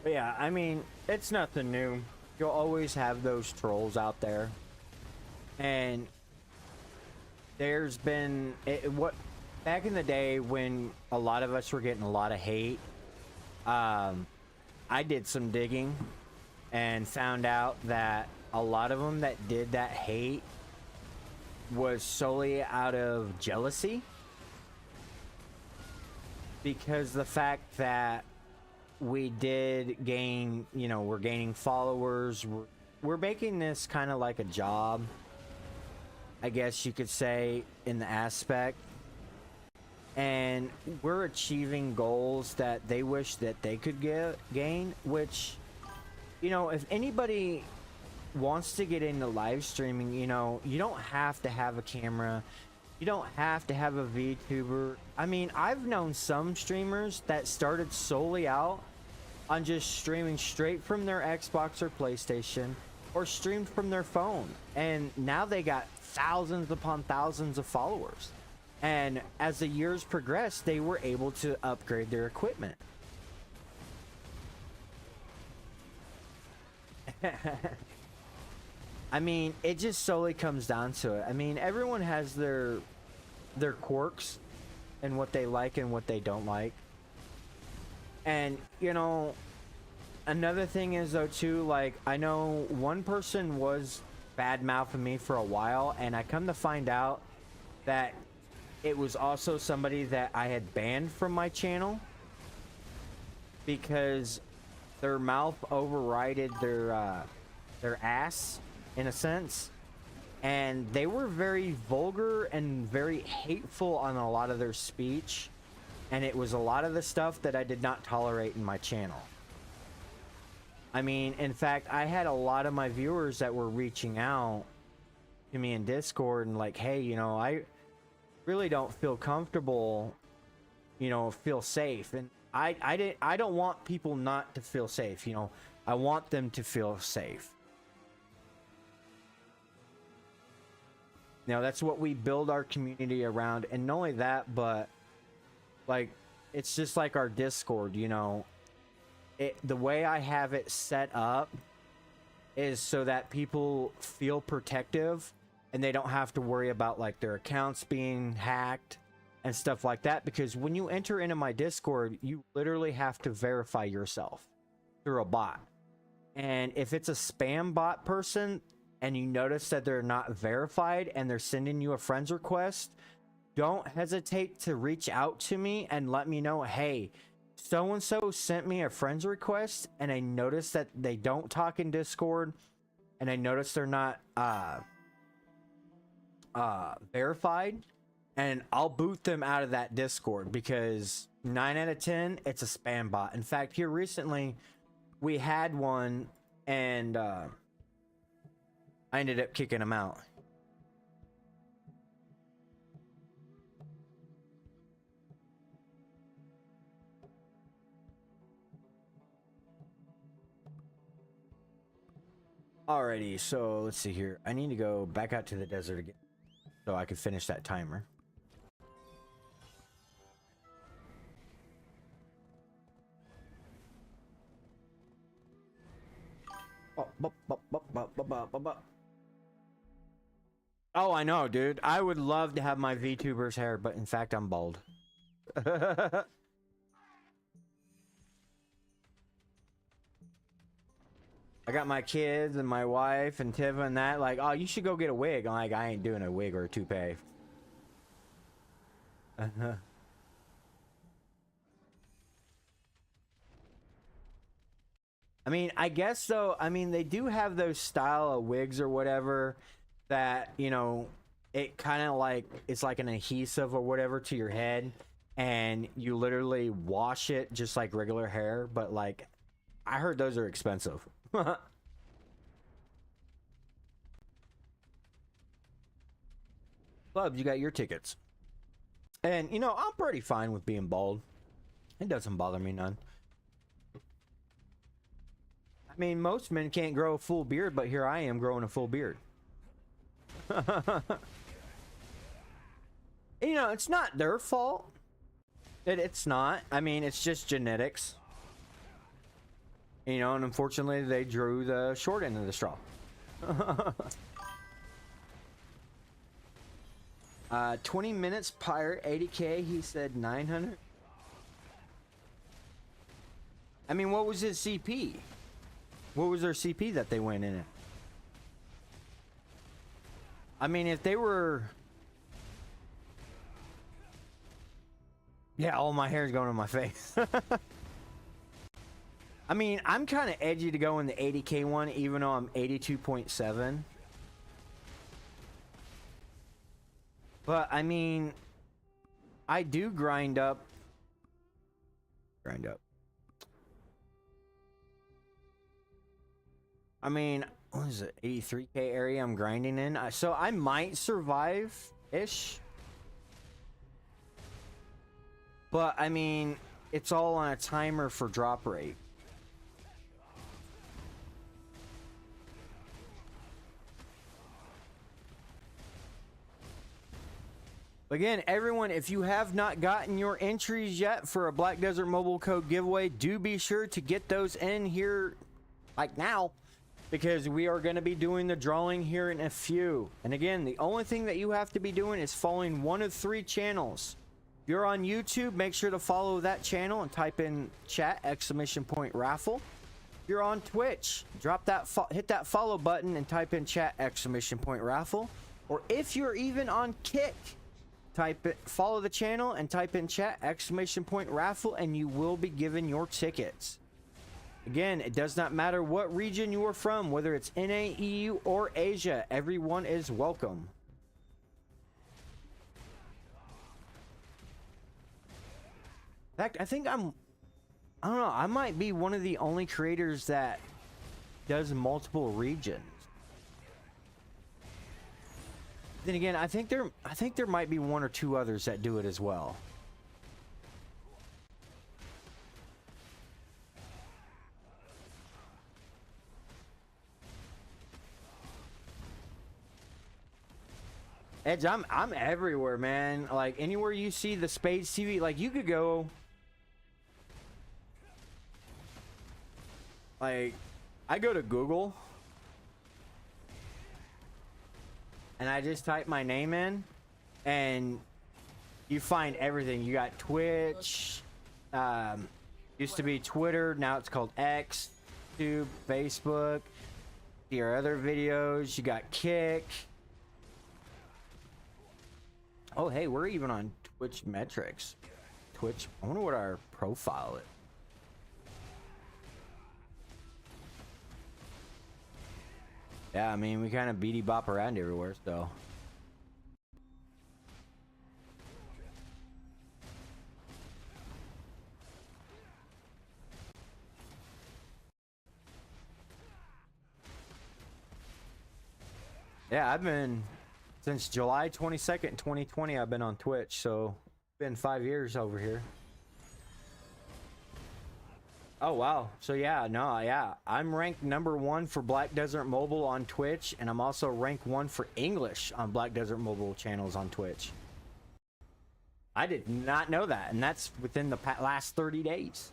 But yeah, I mean, it's nothing new. You'll always have those trolls out there. And there's been what back in the day when a lot of us were getting a lot of hate. I did some digging and found out that a lot of them that did that hate was solely out of jealousy, because the fact that we did gain, you know, we're gaining followers, we're making this kind of like a job, I guess you could say, in the aspect, and we're achieving goals that they wish that they could gain, which, you know, if anybody wants to get into live streaming, you know, you don't have to have a camera, you don't have to have a VTuber. I mean, I've known some streamers that started solely out on just streaming straight from their Xbox or PlayStation, or streamed from their phone, and now they got thousands upon thousands of followers. And as the years progressed, they were able to upgrade their equipment. I mean, it just solely comes down to it. I mean, everyone has their quirks and what they like and what they don't like. And, you know, another thing is, though, too, like, I know one person was bad-mouthing me for a while, and I come to find out that it was also somebody that I had banned from my channel because their mouth overrided their ass, in a sense, and they were very vulgar and very hateful on a lot of their speech, and it was a lot of the stuff that I did not tolerate in my channel. I mean, in fact, I had a lot of my viewers that were reaching out to me in Discord and like, hey, you know, I really don't feel comfortable, you know, feel safe. And I don't want people not to feel safe, you know. I want them to feel safe. Now, that's what we build our community around. And not only that, but like, it's just like our Discord, you know. The way I have it set up is so that people feel protective and they don't have to worry about like their accounts being hacked and stuff like that, because when you enter into my Discord, you literally have to verify yourself through a bot. And if it's a spam bot person and you notice that they're not verified and they're sending you a friends request, don't hesitate to reach out to me and let me know, hey, so and so sent me a friends request and I noticed that they don't talk in Discord and I noticed they're not verified, and I'll boot them out of that Discord, because 9 out of 10 it's a spam bot. In fact, here recently we had one and I ended up kicking him out. Alrighty, so let's see here. I need to go back out to the desert again so I can finish that timer. Oh, I know, dude. I would love to have my VTuber's hair, but in fact, I'm bald. I got my kids and my wife and Tiva and that, like, oh, you should go get a wig. I'm like, I ain't doing a wig or a toupee. I mean, I guess though, I mean, they do have those style of wigs or whatever that, you know, it kind of like, it's like an adhesive or whatever to your head, and you literally wash it just like regular hair, but like, I heard those are expensive. Club, you got your tickets. And, you know, I'm pretty fine with being bald. It doesn't bother me none. I mean, most men can't grow a full beard, but here I am growing a full beard. You know, it's not their fault. It's not. I mean, it's just genetics. You know, and unfortunately, they drew the short end of the straw. 20 minutes pirate 80k. He said 900. I mean, what was his CP? What was their CP that they went in at? I mean, if they were... Yeah, all my hair is going on my face. I mean, I'm kind of edgy to go in the 80k one, even though I'm 82.7. But, I mean, I do grind up. I mean, what is it? 83k area I'm grinding in. So I might survive-ish. But, I mean, it's all on a timer for drop rate. Again, everyone, if you have not gotten your entries yet for a Black Desert Mobile Code giveaway, do be sure to get those in here, like now, because we are going to be doing the drawing here in a few. And again, the only thing that you have to be doing is following one of 3 channels. If you're on YouTube, make sure to follow that channel and type in chat !raffle. If you're on Twitch, hit that follow button and type in chat !raffle. Or if you're even on Kick, follow the channel and type in chat !raffle, and you will be given your tickets. Again, it does not matter what region you are from, whether it's NA, EU, or Asia. Everyone is welcome. In fact, I think I don't know, I might be one of the only creators that does multiple regions. Then again, I think there might be 1 or 2 others that do it as well. Edge, I'm everywhere, man. Like anywhere you see the Spades TV, like you could go. Like, I go to Google and I just type my name in, and you find everything. You got Twitch, used to be Twitter, now it's called X, YouTube, Facebook. Your other videos, you got Kick. Oh, hey, we're even on Twitch metrics. Twitch, I wonder what our profile is. Yeah, I mean, we kind of beady bop around everywhere, so. Yeah, I've been, since July 22nd, 2020, I've been on Twitch, so it's been 5 years over here. Oh, wow. So yeah, no, yeah. I'm ranked #1 for Black Desert Mobile on Twitch, and I'm also ranked 1 for English on Black Desert Mobile channels on Twitch. I did not know that, and that's within the last 30 days.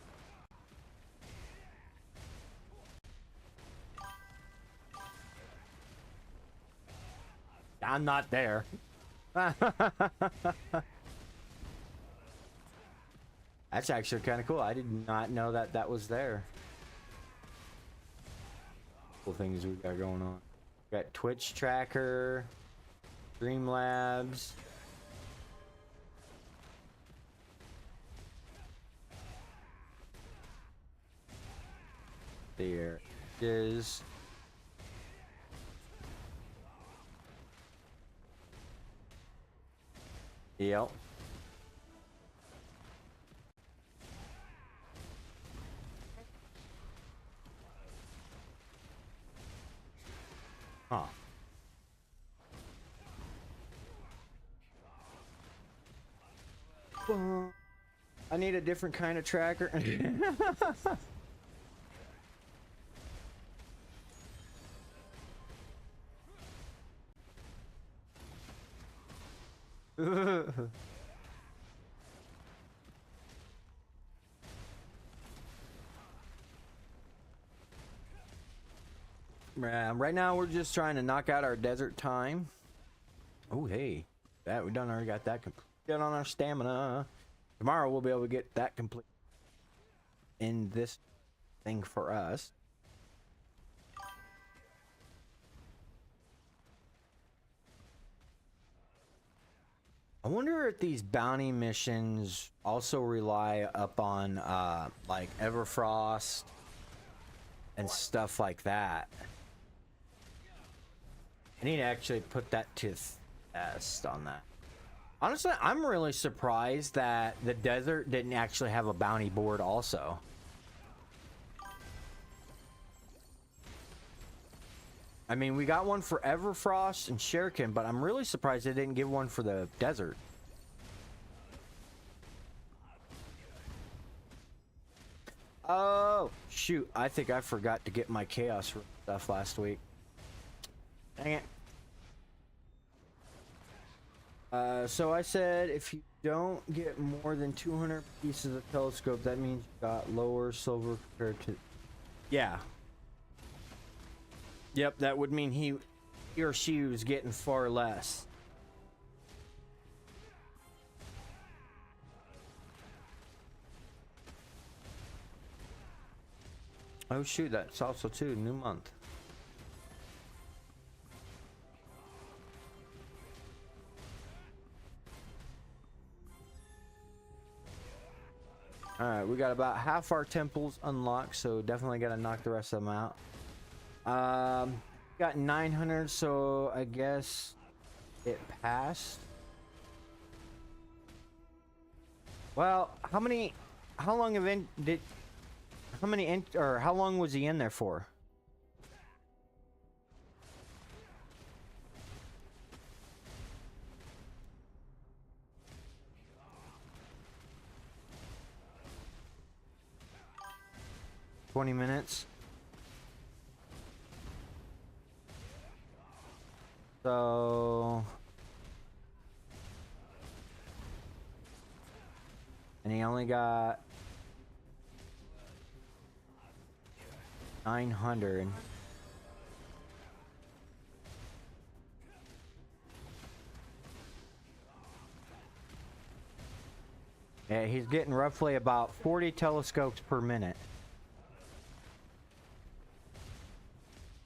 I'm not there. That's actually kind of cool. I did not know that that was there. Cool things we got going on. We got Twitch tracker, Streamlabs. There it is. Yep. Huh. I need a different kind of tracker. Right now we're just trying to knock out our desert time. Oh, hey. That we done already got that complete on our stamina. Tomorrow we'll be able to get that complete in this thing for us. I wonder if these bounty missions also rely upon like Everfrost and stuff like that. I need to actually put that to test on that. Honestly, I'm really surprised that the desert didn't actually have a bounty board also. I mean, we got one for Everfrost and Shuriken, but I'm really surprised they didn't give one for the desert. Oh, shoot. I think I forgot to get my Chaos stuff last week. Dang it. So I said if you don't get more than 200 pieces of telescope, that means you got lower silver compared to... Yeah. Yep, that would mean he or she was getting far less. Oh shoot, that's also too, new month. Alright, we got about half our temples unlocked, so definitely got to knock the rest of them out. Got 900, so I guess it passed. Well, how long was he in there for? $20 minutes. So, and he only got 900. Yeah, he's getting roughly about 40 telescopes per minute.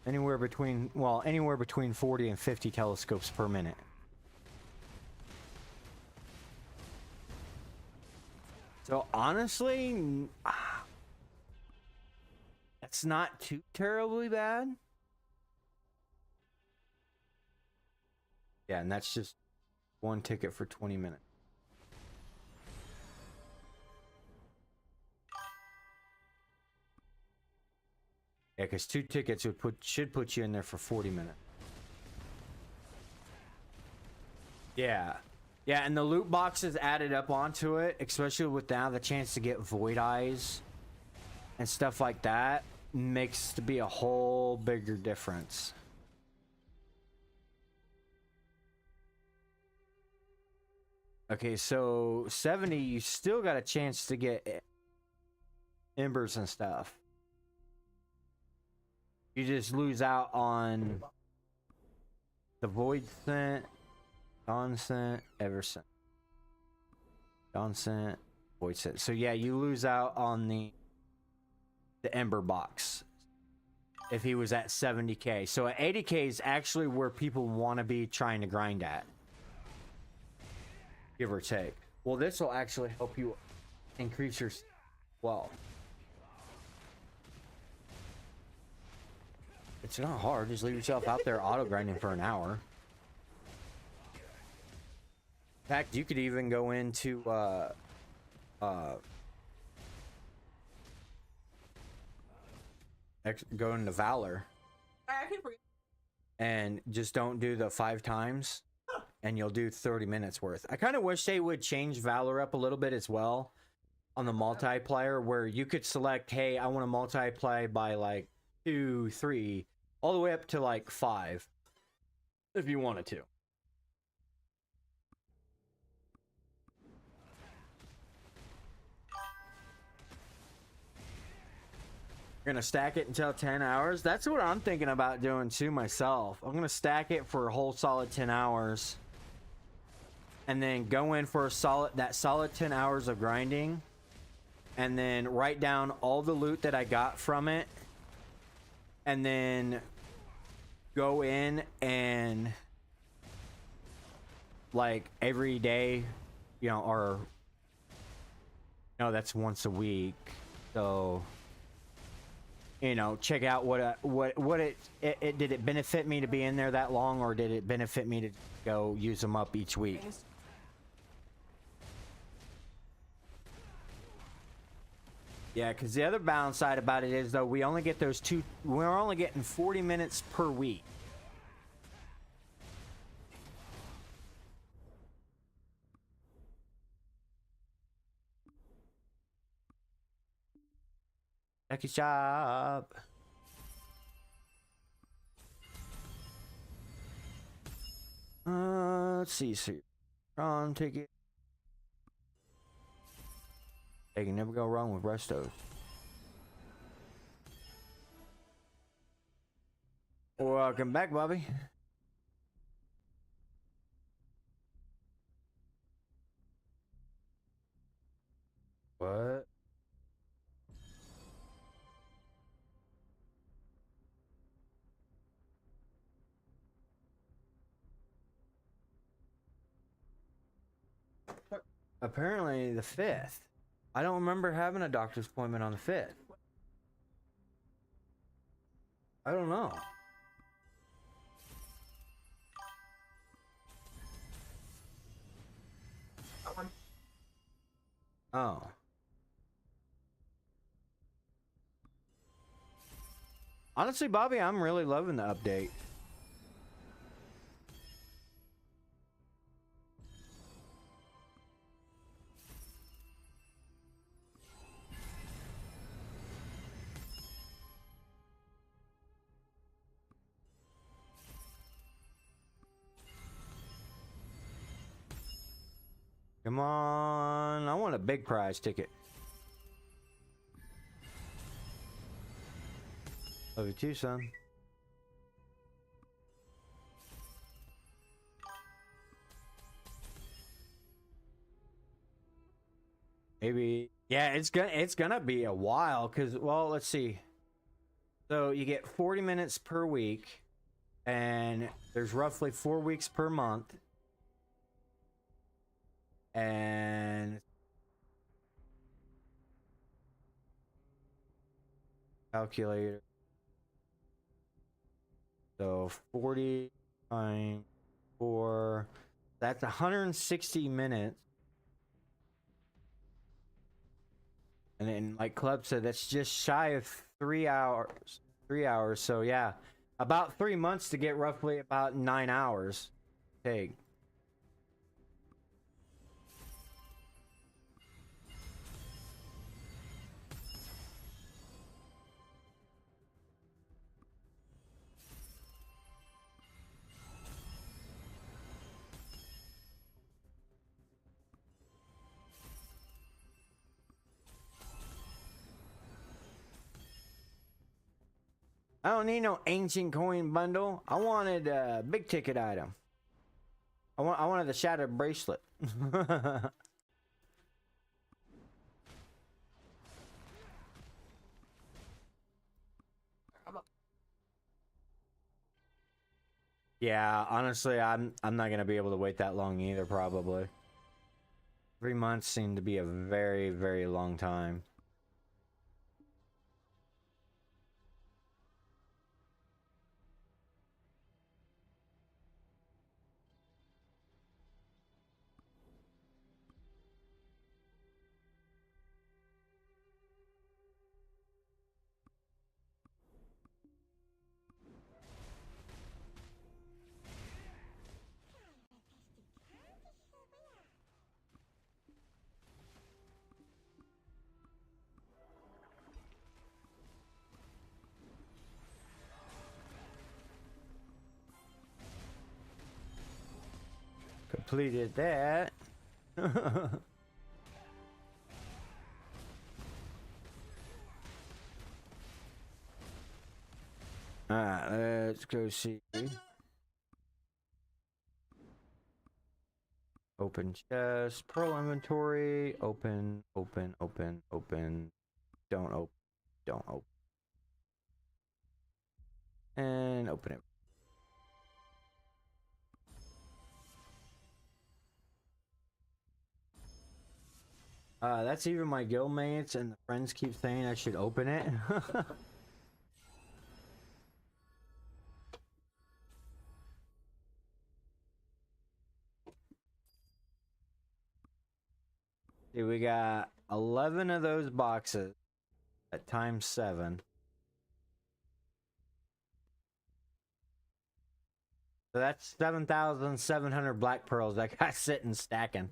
Anywhere between 40 and 50 telescopes per minute. So honestly, that's not too terribly bad. Yeah, and that's just one ticket for 20 minutes. Yeah, because 2 tickets should put you in there for 40 minutes. Yeah. Yeah, and the loot boxes added up onto it, especially with now the chance to get Void Eyes and stuff like that, makes to be a whole bigger difference. Okay, so 70, you still got a chance to get embers and stuff. You just lose out on the Void Scent, Dawn Scent, Ever Scent. Dawn Scent, Void Scent. So yeah, you lose out on the Ember box if he was at 70k. So at 80k is actually where people want to be trying to grind at. Give or take. Well, this will actually help you increase your... Well... It's not hard. Just leave yourself out there auto grinding for an hour. In fact, you could even go into go into Valor and just don't do the 5 times, and you'll do 30 minutes worth. I kind of wish they would change Valor up a little bit as well on the multiplier, where you could select, hey, I want to multiply by like 2, 3, all the way up to like 5 if you wanted to. You're gonna stack it until 10 hours. That's what I'm thinking about doing too myself. I'm gonna stack it for a whole solid 10 hours. and then go in for a solid 10 hours of grinding, and then write down all the loot that I got from it, and then go in and like every day, you know, or no, that's once a week. So, you know, check out what it did it benefit me to be in there that long, or did it benefit me to go use them up each week? Yeah, because the other balance side about it is, though, we only get those we're only getting 40 minutes per week. Lucky shop. Let's see, ticket. They can never go wrong with restos. Welcome back, Bobby. What? Apparently the 5th. I don't remember having a doctor's appointment on the 5th. I don't know. Oh. Honestly, Bobby, I'm really loving the update. Come on, I want a big prize ticket. Love you too, son. Maybe, yeah, it's gonna be a while, cause, well, let's see. So you get 40 minutes per week, and there's roughly 4 weeks per month. And calculator. So 40 times 4, that's 160 minutes. And then, like Club said, that's just shy of 3 hours. 3 hours. So yeah, about 3 months to get roughly about 9 hours. Take. I don't need no ancient coin bundle. I wanted a big ticket item. I wanted the shattered bracelet. Yeah, honestly, I'm not gonna be able to wait that long either. Probably 3 months seemed to be a very, very long time. Completed that. Alright, let's go see. Open chest, pearl inventory, open, open, open, open, don't open, don't open, and open it. That's even my guildmates and the friends keep saying I should open it. See, we got 11 of those boxes at times 7. So that's 7,700 black pearls that got sitting stacking.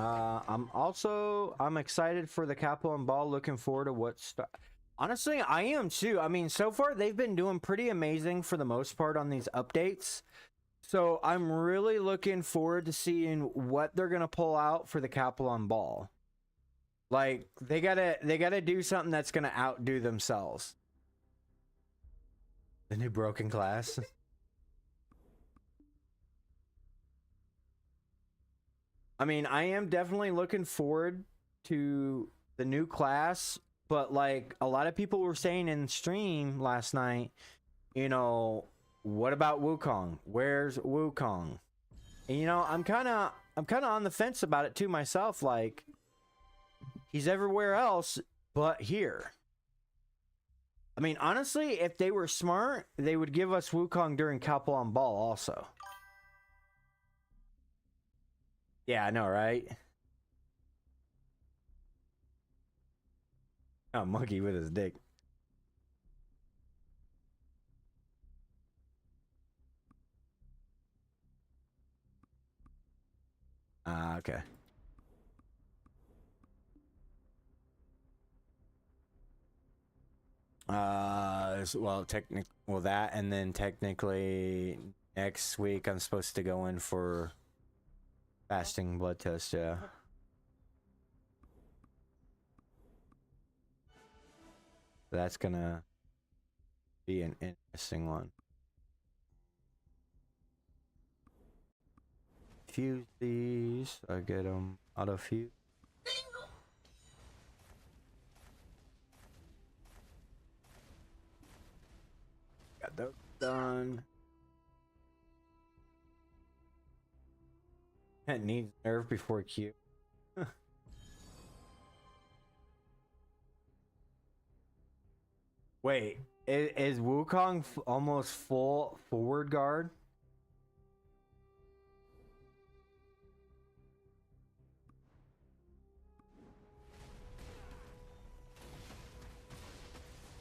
I'm excited for the Capelon Ball. Looking forward to what's. Honestly, I am too. I mean, so far they've been doing pretty amazing for the most part on these updates. So I'm really looking forward to seeing what they're gonna pull out for the Capelon Ball. Like they gotta do something that's gonna outdo themselves. The new broken class. I mean, I am definitely looking forward to the new class, but like a lot of people were saying in stream last night, you know, what about Wukong? Where's Wukong? And you know, I'm kind of on the fence about it too myself. Like, he's everywhere else but here. I mean, honestly, if they were smart, they would give us Wukong during Capelon Ball also. Yeah, I know, right? A monkey with his dick. Okay. Well, that, and then technically next week I'm supposed to go in for fasting blood test, yeah. That's gonna be an interesting one. Fuse these. I get them auto fuse. Got those done. That needs nerve before Q. Wait, is Wukong almost full forward guard?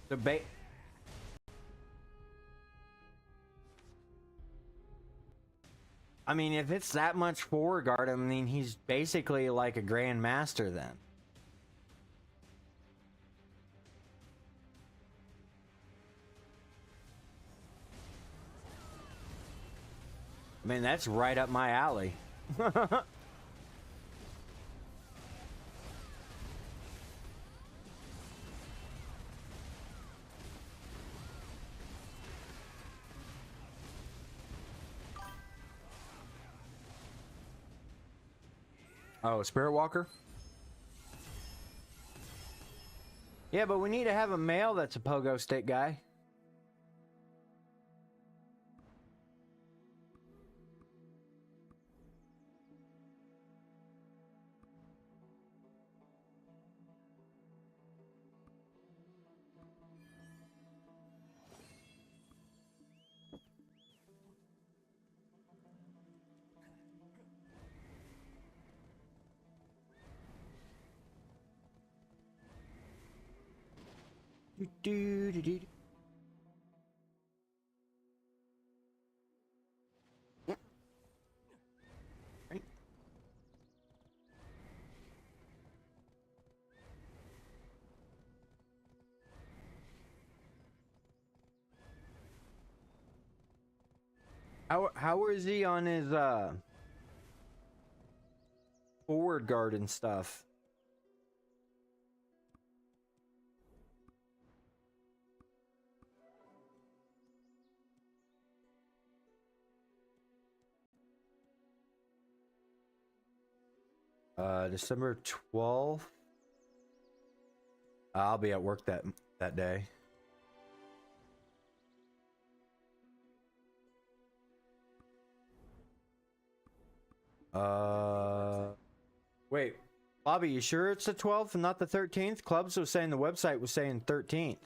The I mean, if it's that much forward guard, I mean, he's basically like a grandmaster then. I mean, that's right up my alley. Oh, Spirit Walker? Yeah, but we need to have a male that's a pogo stick guy. Do, do, do, do. Right. How is he on his forward guard and stuff? December 12th. I'll be at work that day. Wait, Bobby, you sure it's the 12th and not the 13th? Clubs was saying the website was saying 13th.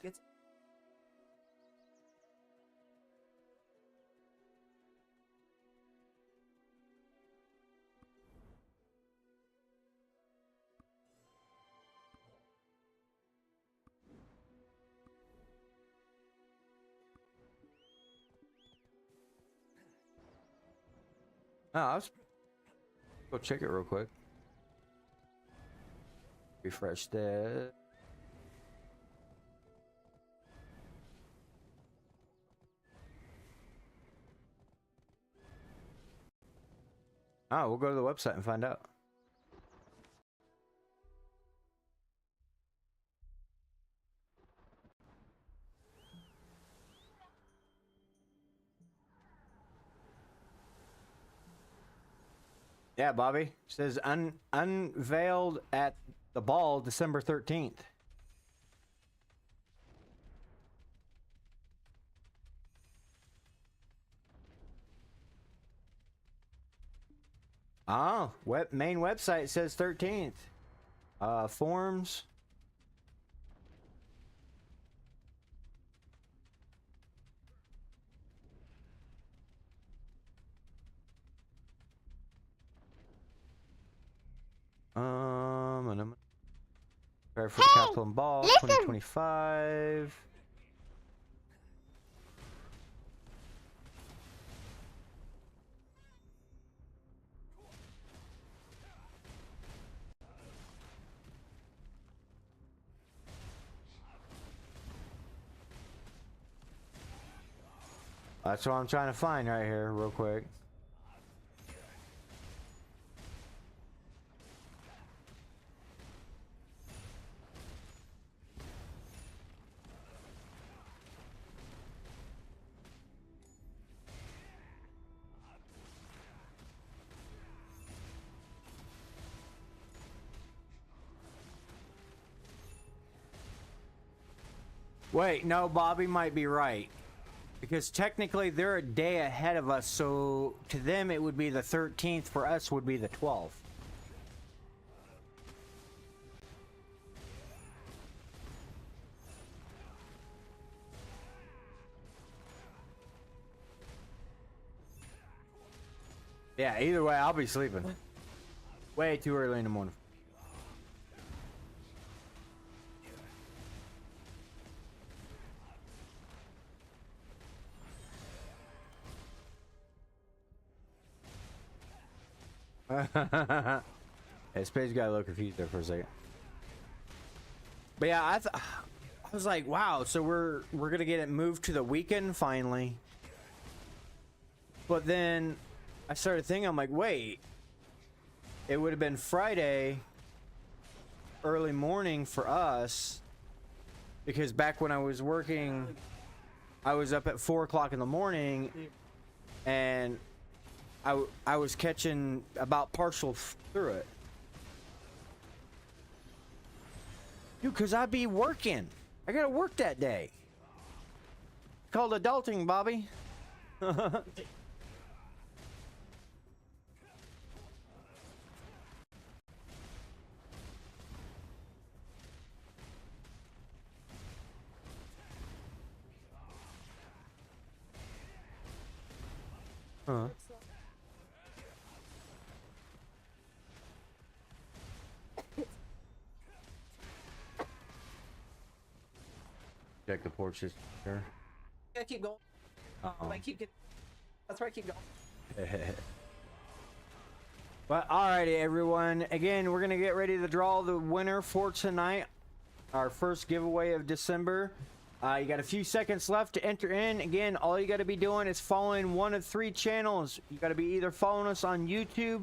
Let's go check it real quick. Refresh that. We'll go to the website and find out. Yeah, Bobby. It says unveiled at the ball December 13th. Main website says 13th. Forms. And I'm prepare for the Kaplan Ball 2025. That's what I'm trying to find right here, real quick. Wait, no, Bobby might be right. Because technically they're a day ahead of us, so to them it would be the 13th, for us would be the 12th. Yeah, either way, I'll be sleeping. Way too early in the morning. Hey, Space got a little confused there for a second. But yeah, I was like, wow, so we're gonna get it moved to the weekend finally. But then I started thinking, I'm like, wait, it would have been Friday early morning for us, because back when I was working, I was up at 4 o'clock in the morning, and I was catching about partial through it. Dude, because I be working. I gotta work that day. It's called adulting, Bobby. Huh. Check the porches here. I keep going. I keep getting. That's where I keep going. But alrighty, everyone. Again, we're gonna get ready to draw the winner for tonight. Our first giveaway of December. You got a few seconds left to enter in. Again, all you got to be doing is following one of 3 channels. You got to be either following us on YouTube,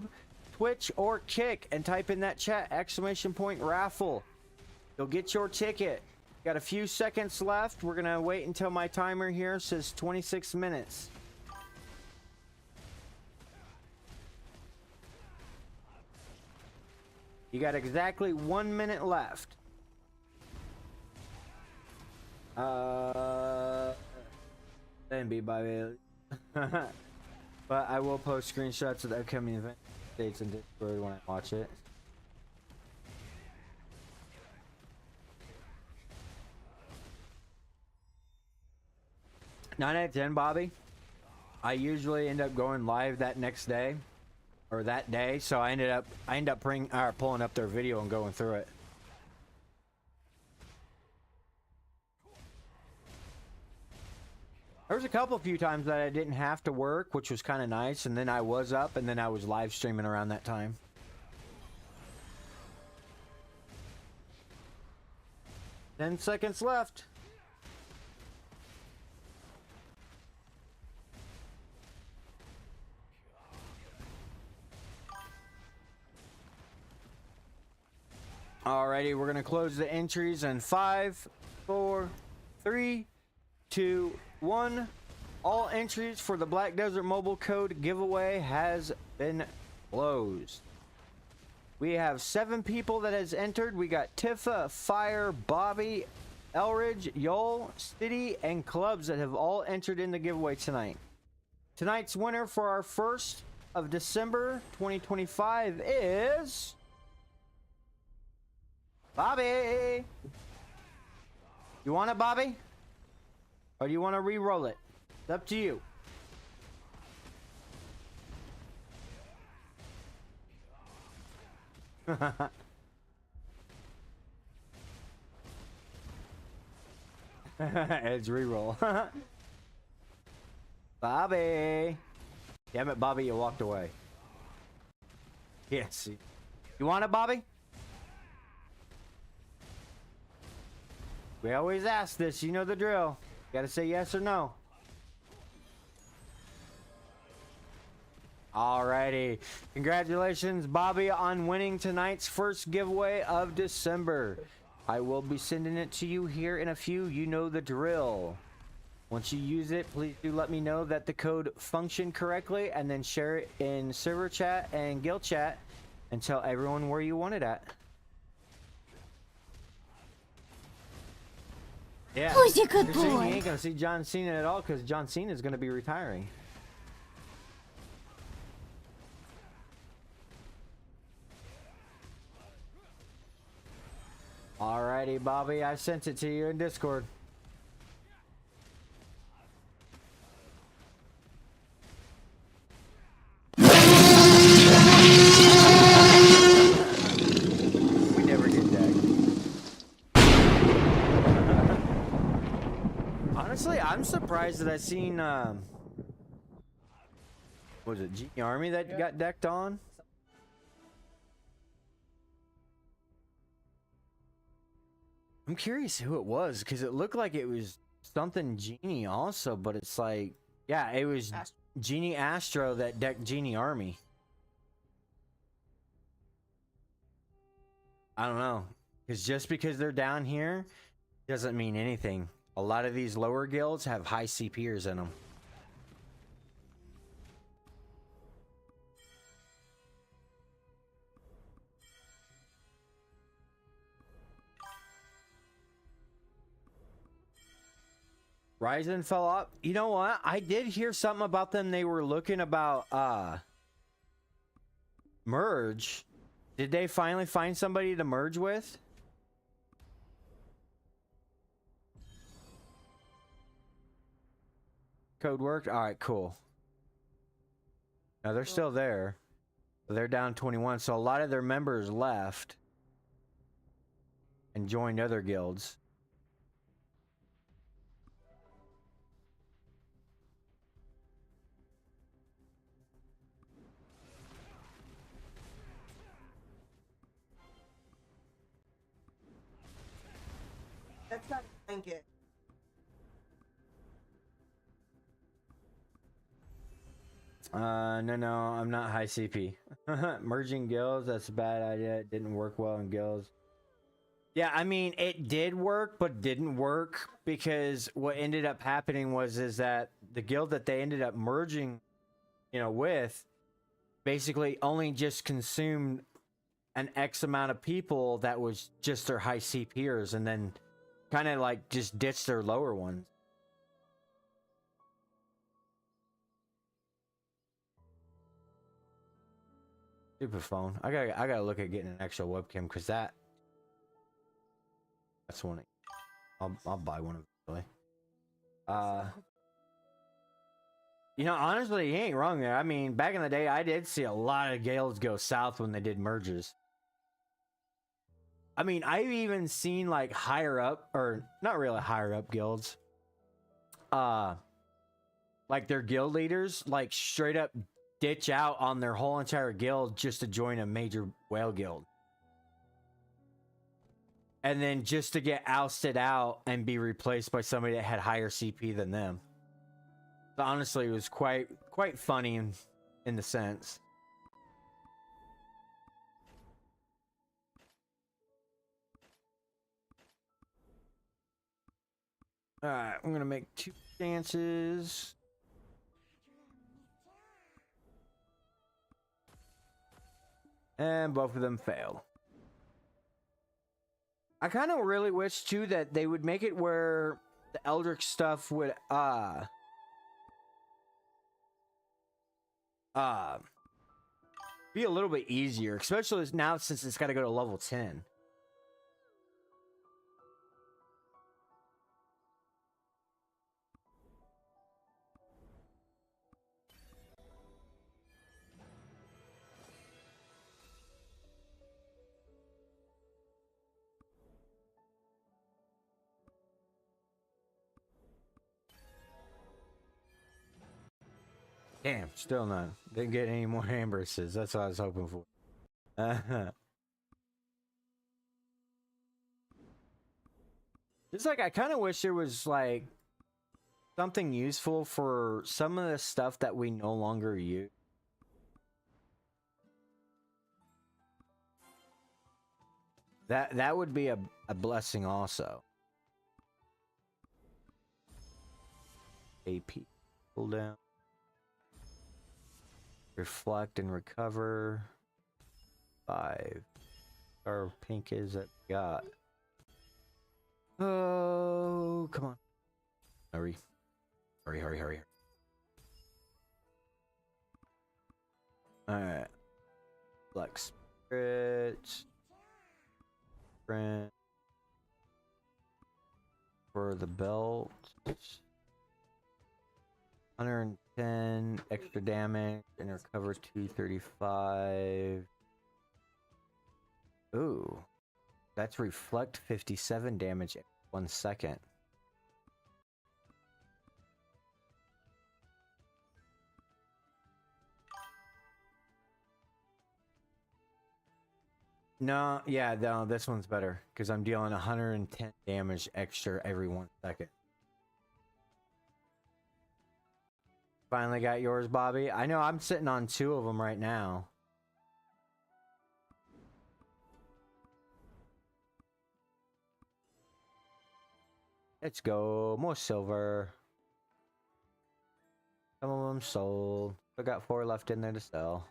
Twitch, or Kick, and type in that chat !raffle. You'll get your ticket. Got a few seconds left. We're gonna wait until my timer here says 26 minutes. You got exactly 1 minute left. Then be by but I will post screenshots of the upcoming event dates in Discord when I watch it. Nine out of 10, Bobby. I usually end up going live that next day, or that day. So I end up pulling up their video and going through it. There was a few times that I didn't have to work, which was kind of nice, and then I was up, and then I was live streaming around that time. Ten seconds left. Alrighty, we're gonna close the entries in 5, 4, 3, 2, 1. All entries for the Black Desert Mobile Code giveaway has been closed. We have 7 people that has entered. We got Tifa, Fire, Bobby, Elridge, Yol, City, and Clubs that have all entered in the giveaway tonight. Tonight's winner for our 1st of December 2025 is Bobby. You want it, Bobby? Or do you want to re-roll it? It's up to you. It's re-roll. Bobby. Damn it, Bobby, you walked away. Yes. You want it, Bobby? We always ask this. You know the drill. You gotta say yes or no. Alrighty. Congratulations, Bobby, on winning tonight's first giveaway of December. I will be sending it to you here in a few. You know the drill. Once you use it, please do let me know that the code functioned correctly, and then share it in server chat and guild chat and tell everyone where you want it at. Yeah. Who's your good You're saying boy? you ain't gonna see John Cena at all because John Cena is gonna be retiring. Alrighty, Bobby, I sent it to you in Discord. We never get that. Honestly, I'm surprised that I seen was it Genie Army that got decked on? I'm curious who it was because it looked like it was something Genie also, but it's like, yeah, it was Genie Astro that decked Genie Army. I don't know, because just because they're down here doesn't mean anything. A lot of these lower guilds have high CPers in them. Ryzen fell off. You know what? I did hear something about them. They were looking about merge. Did they finally find somebody to merge with? Code worked? All right, cool. Now they're still there. They're down 21, so a lot of their members left and joined other guilds. That's not a blanket. No, I'm not high CP. Merging guilds, that's a bad idea. It didn't work well in guilds. Yeah, I mean, it did work, but didn't work because what ended up happening is that the guild that they ended up merging, with, basically only just consumed an X amount of people that was just their high CPers, and then kind of like just ditch their lower ones. Stupid phone. I gotta look at getting an extra webcam because that's one. I'll buy one eventually. You know, honestly, he ain't wrong there. I mean, back in the day, I did see a lot of guilds go south when they did merges. I mean, I've even seen like higher up, or not really higher up guilds. Like their guild leaders, like straight up ditch out on their whole entire guild just to join a major whale guild. And then just to get ousted out and be replaced by somebody that had higher CP than them. So honestly, it was quite funny in the sense. Alright, I'm gonna make 2 dances. And both of them fail. I kind of really wish too that they would make it where the Eldritch stuff would be a little bit easier, especially now since it's got to go to level 10. Damn, still not. Didn't get any more ambresses. That's what I was hoping for. It's like I kind of wish there was like something useful for some of the stuff that we no longer use. That would be a blessing also. AP pull down. Reflect and recover. 5. Our pink is that we got. Oh, come on. Hurry. Hurry. Alright. Flex spirit. Print. For the belt. 110 extra damage and recover 235. Ooh, that's reflect 57 damage in 1 second. No, yeah, no, this one's better because I'm dealing 110 damage extra every 1 second. Finally got yours, Bobby. I know I'm sitting on 2 of them right now. Let's go. More silver. Some of them sold. I got 4 left in there to sell.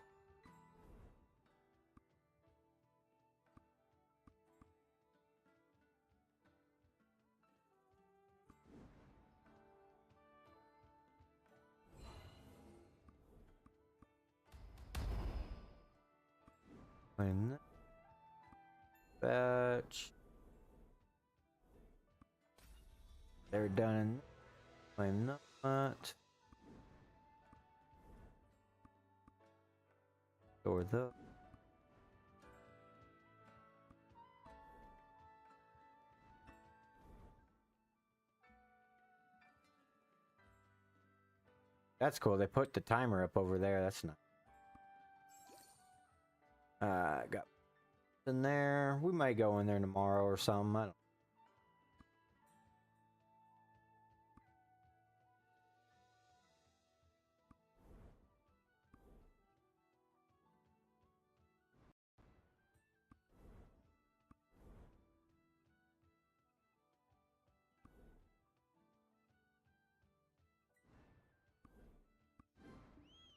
Fetch. They're done. I'm not. Or the. That's cool. They put the timer up over there. That's nice. Got in there. We might go in there tomorrow or something. I don't.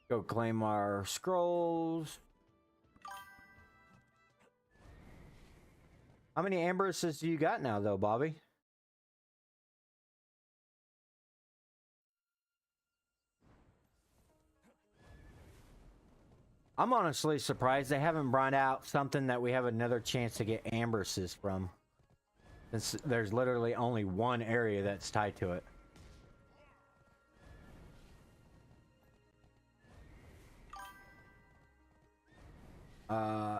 Go claim our scrolls. How many ambulances do you got now, though, Bobby? I'm honestly surprised they haven't brought out something that we have another chance to get ambulances from. Since there's literally only one area that's tied to it.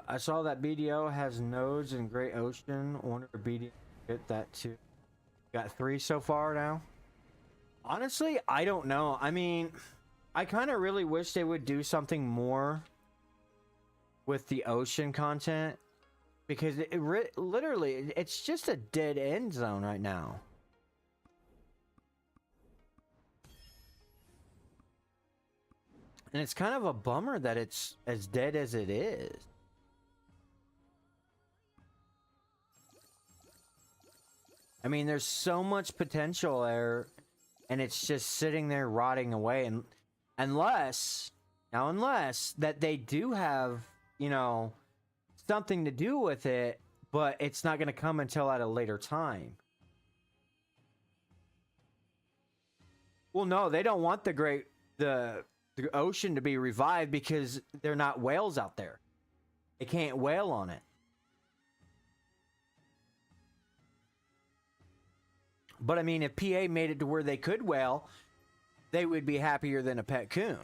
I saw that BDO has nodes in Great Ocean. Wonder if BDM get that too. Got 3 so far now. Honestly, I don't know. I mean, I kind of really wish they would do something more with the ocean content, because literally it's just a dead end zone right now. And it's kind of a bummer that it's as dead as it is. I mean, there's so much potential there, and it's just sitting there rotting away. And unless that they do have, you know, something to do with it, but it's not going to come until at a later time. Well, no, they don't want the ocean to be revived because they're not whales out there. They can't whale on it. But I mean, if PA made it to where they could whale, they would be happier than a pet coon.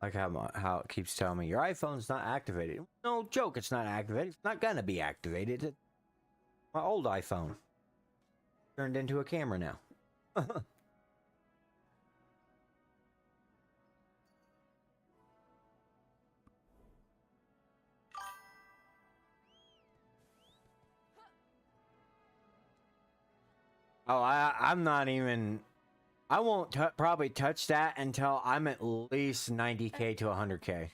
Like how it keeps telling me your iPhone's not activated. No joke, it's not activated. It's not gonna be activated. It's my old iPhone turned into a camera now. Oh, I'm not even. I won't probably touch that until I'm at least 90k to 100k.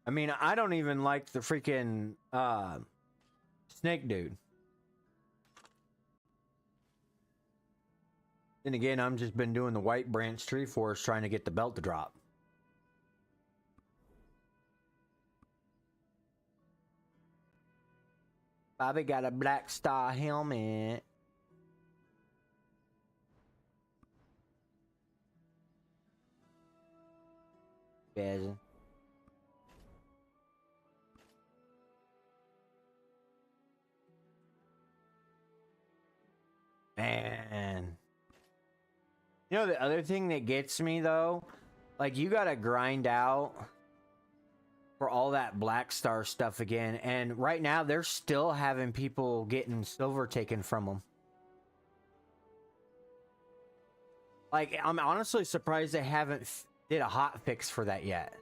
I mean, I don't even like the freaking snake dude. Then again, I'm just been doing the white branch tree forest trying to get the belt to drop. Bobby got a Black Star helmet. Bezin. Man. You know the other thing that gets me though? Like, you gotta grind out for all that Black Star stuff again. And right now, they're still having people getting silver taken from them. Like, I'm honestly surprised they haven't did a hot fix for that yet.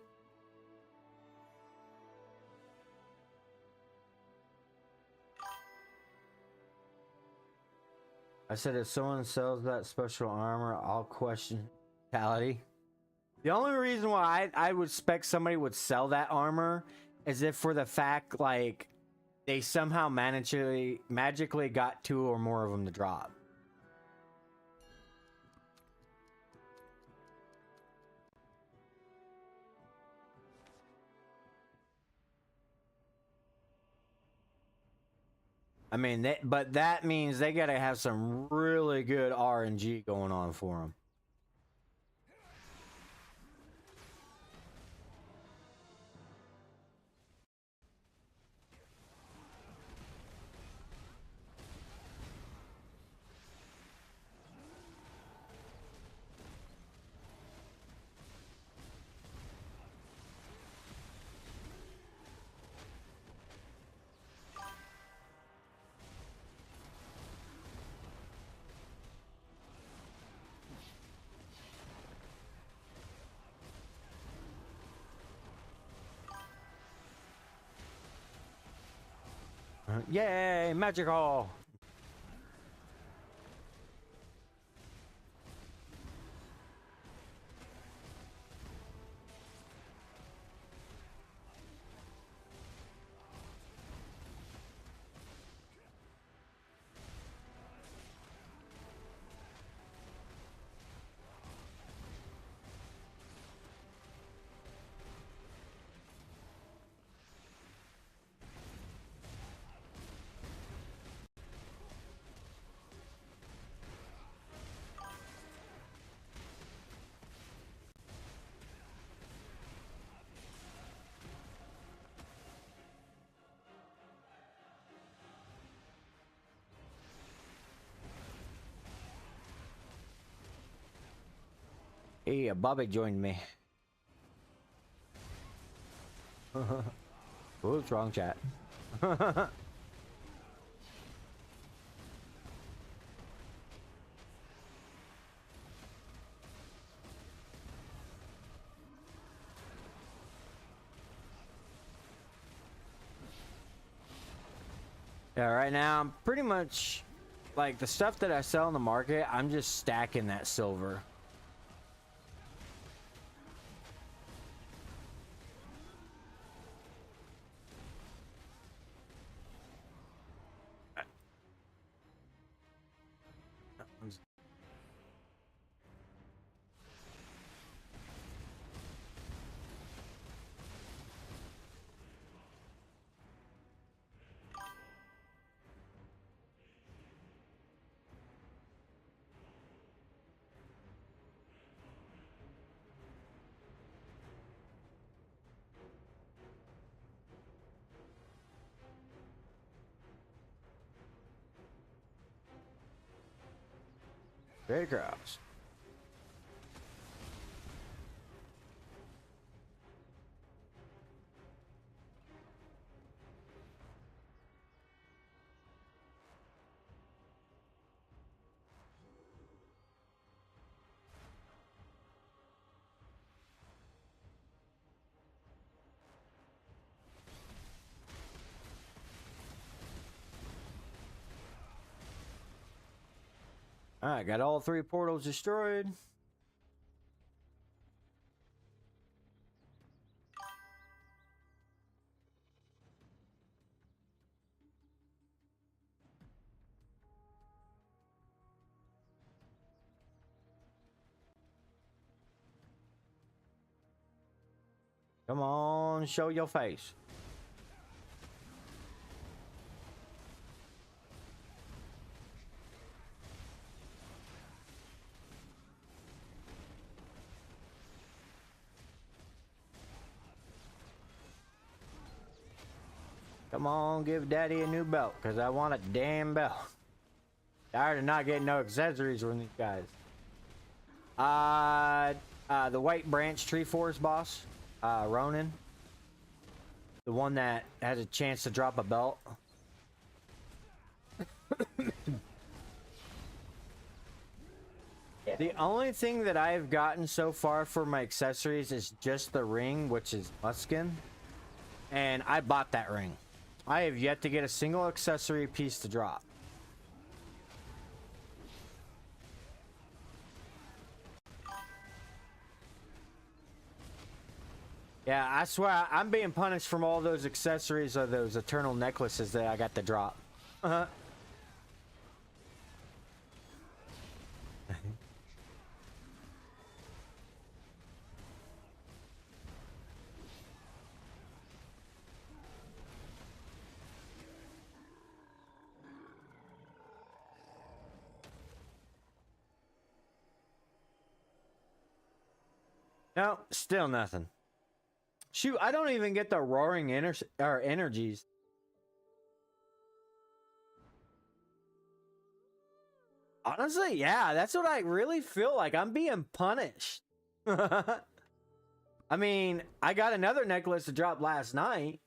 I said if someone sells that special armor, I'll question mentality. The only reason why I would expect somebody would sell that armor is if for the fact, like, they somehow magically got 2 or more of them to drop. I mean, but that means they gotta have some really good RNG going on for them. Yay, magical. Hey, Bobby joined me. What's wrong, chat? Yeah, right now I'm pretty much like the stuff that I sell in the market, I'm just stacking that silver. Very gross. Alright, got all 3 portals destroyed. Come on, show your face. Come on, give daddy a new belt, because I want a damn belt. Tired of not getting no accessories from these guys. The White Branch Tree Forest boss, Ronan. The one that has a chance to drop a belt. The only thing that I've gotten so far for my accessories is just the ring, which is Muskin. And I bought that ring. I have yet to get a single accessory piece to drop. Yeah, I swear I'm being punished from all those accessories or those eternal necklaces that I got to drop. No, still nothing. Shoot, I don't even get the roaring energies. Honestly, yeah, that's what I really feel like. I'm being punished. I mean, I got another necklace to drop last night.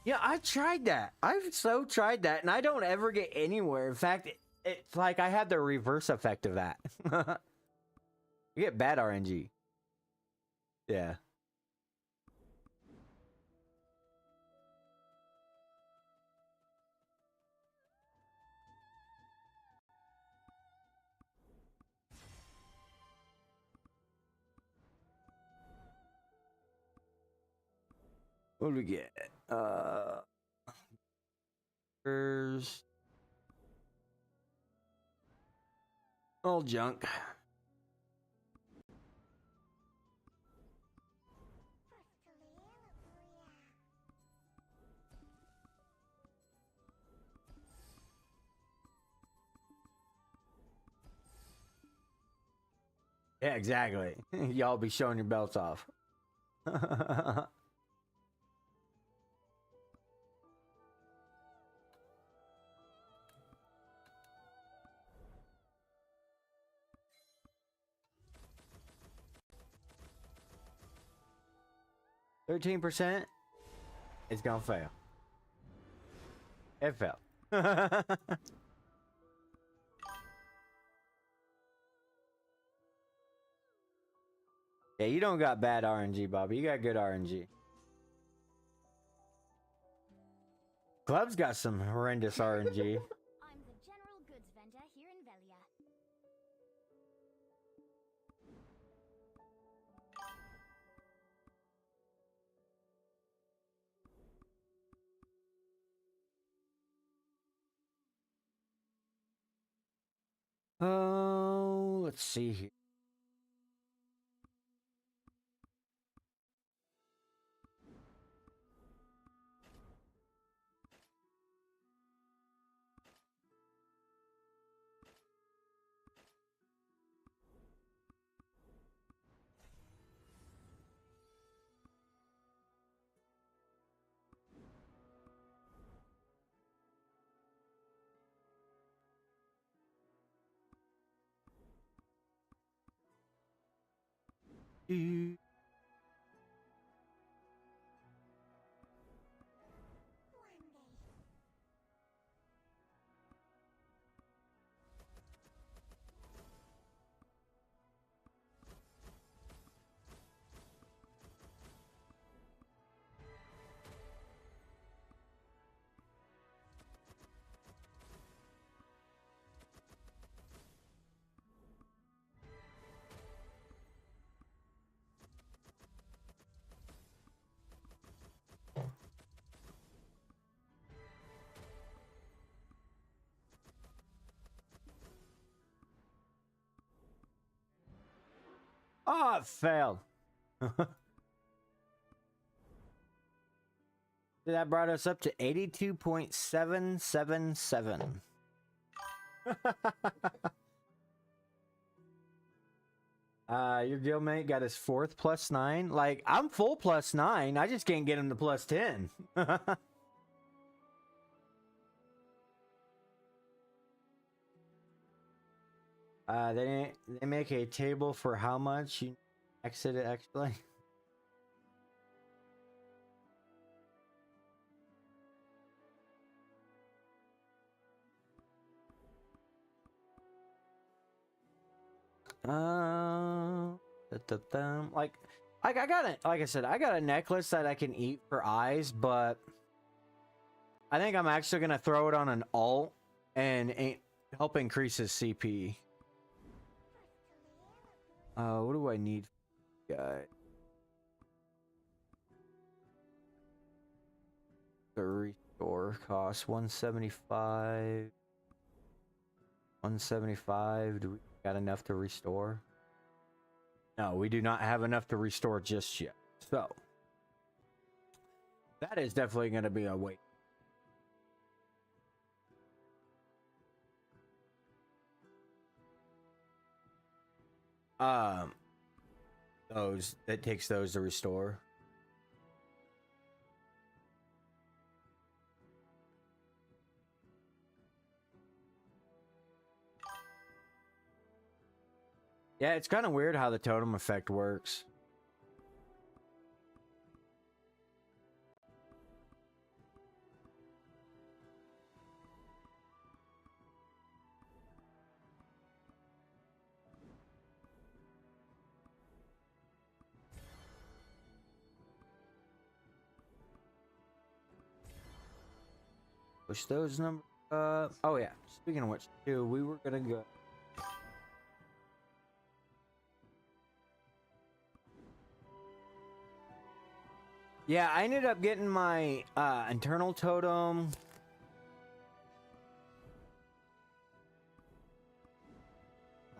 Yeah, I tried that. I've so tried that, and I don't ever get anywhere. In fact, It's like I had the reverse effect of that. You get bad RNG. Yeah. What do we get? There's all junk. Yeah, exactly. Y'all be showing your belts off. 13%. It's gonna fail. It failed. Yeah, you don't got bad RNG, Bobby. You got good RNG. Club's got some horrendous RNG. I'm the general goods vendor here in Velia. Oh, let's see here. Oh, it failed. That brought us up to 82.777. Your guildmate got his 4th +9. Like, I'm full +9. I just can't get him to +10. They make a table for how much you exit it actually. Like I got it. Like I said, I got a necklace that I can eat for eyes, but I think I'm actually gonna throw it on an alt and help increase his CP. What do I need, guy? The restore cost 175. 175. Do we got enough to restore? No, we do not have enough to restore just yet. So that is definitely going to be a wait. Those that takes those to restore. Yeah, it's kind of weird how the totem effect works. Push those numbers up. Oh yeah. Speaking of which, too, we were gonna go. Yeah, I ended up getting my internal totem.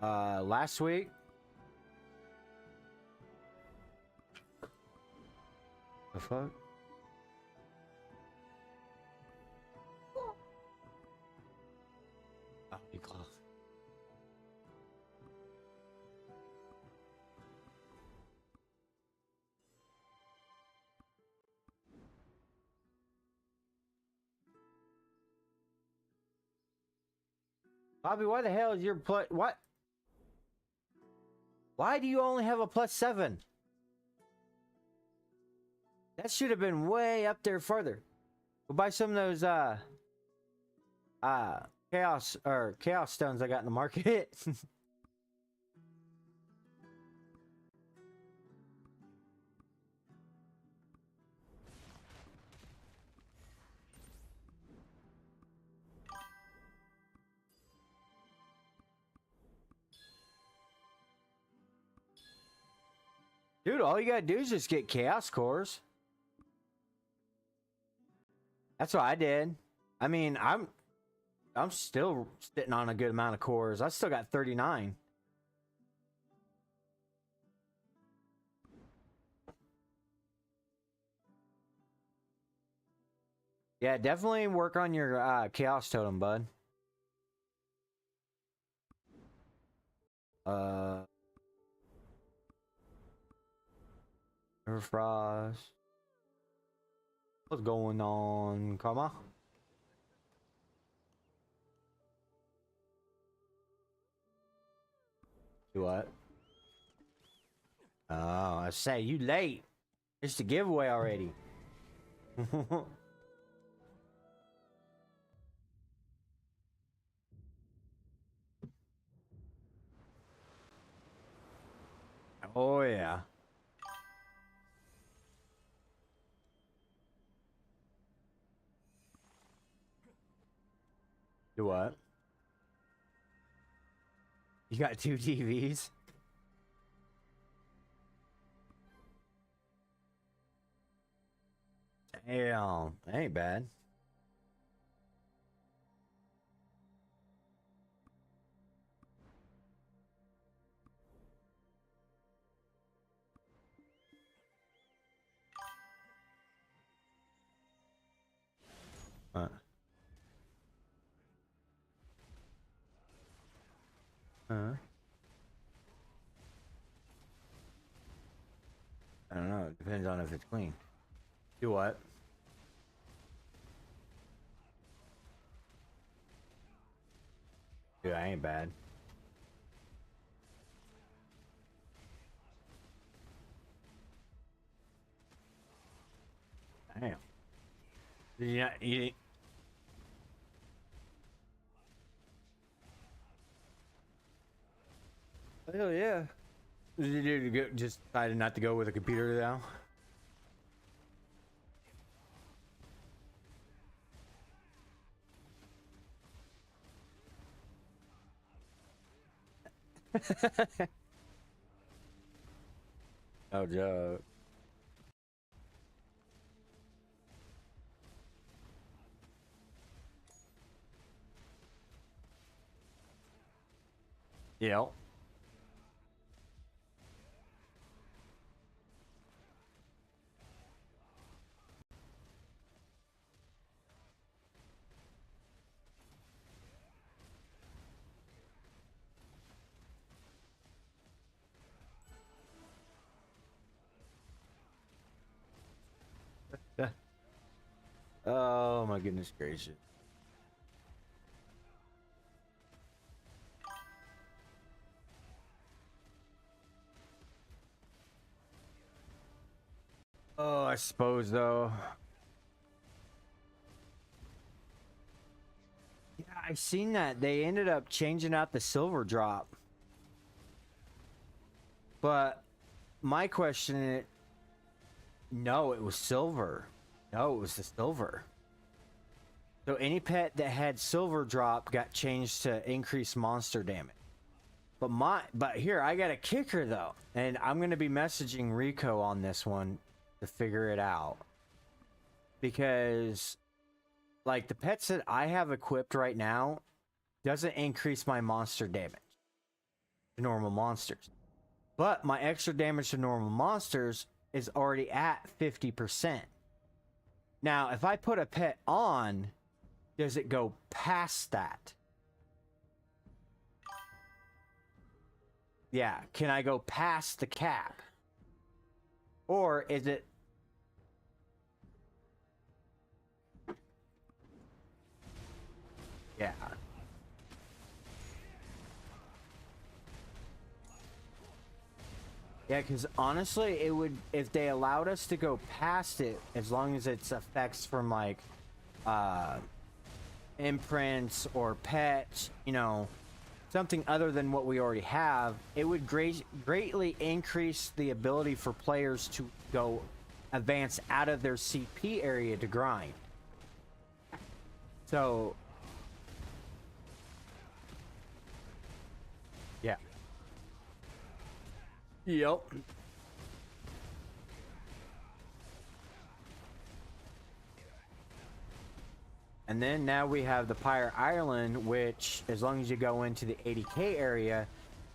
Last week. The fuck? Oh, you close. Bobby, why the hell is your plus? What? Why do you only have a +7? That should have been way up there further. Go buy some of those chaos stones I got in the market. Dude, all you gotta do is just get chaos cores. That's what I did. I mean, I'm still sitting on a good amount of cores. I still got 39. Yeah, definitely work on your chaos totem, bud. Frost. What's going on? Come on. Do what? Oh, I say you late. It's the giveaway already. Oh yeah. Do what? You got 2 TVs? Damn, that ain't bad. Huh. Huh? I don't know. It depends on if it's clean. Do what? Dude, I ain't bad. Damn. You, hell yeah. Did you just decided not to go with a computer now? No joke. Yep. Oh my goodness gracious. Oh, I suppose though. Yeah, I seen that. They ended up changing out the silver drop. But my question is, no, it was silver. No, it was the silver. So any pet that had silver drop got changed to increase monster damage. But here I got a kicker though, and I'm gonna be messaging Rico on this one to figure it out, because like the pets that I have equipped right now doesn't increase my monster damage to normal monsters, but my extra damage to normal monsters is already at 50%. Now if I put a pet on, does it go past that? Yeah, can I go past the cap? Or is it... Yeah. Yeah, because honestly, it would... If they allowed us to go past it, as long as it's effects from, like, imprints or pets, you know, something other than what we already have, it would greatly increase the ability for players to go advance out of their CP area to grind. So, yeah. Yep. And then now we have the Pyre Island, which, as long as you go into the 80k area,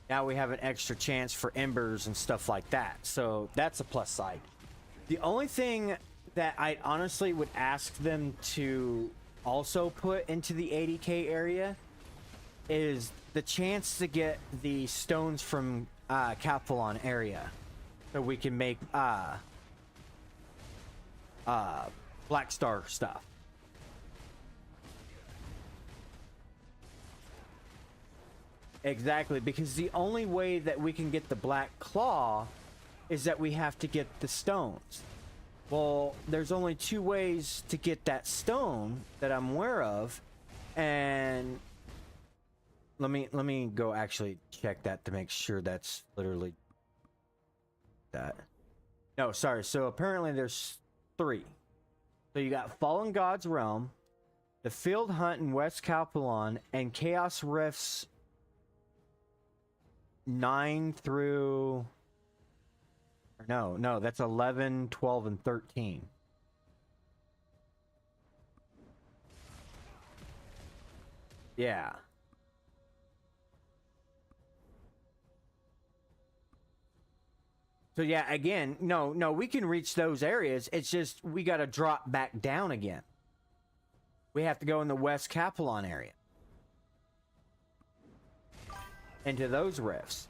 now we have an extra chance for embers and stuff like that. So that's a plus side. The only thing that I honestly would ask them to also put into the 80k area is the chance to get the stones from Capelon area, so we can make Black Star stuff. Exactly, because the only way that we can get the Black Claw is that we have to get the stones. Well, there's only 2 ways to get that stone that I'm aware of, and let me go actually check that to make sure that's literally that. No, sorry. So apparently there's 3. So you got Fallen God's Realm, the Field Hunt in West Capelon, and Chaos Rifts 9 through... No, that's 11, 12, and 13. Yeah. So yeah, again, no, we can reach those areas. It's just we got to drop back down again. We have to go in the West Capelon area. Into those rifts.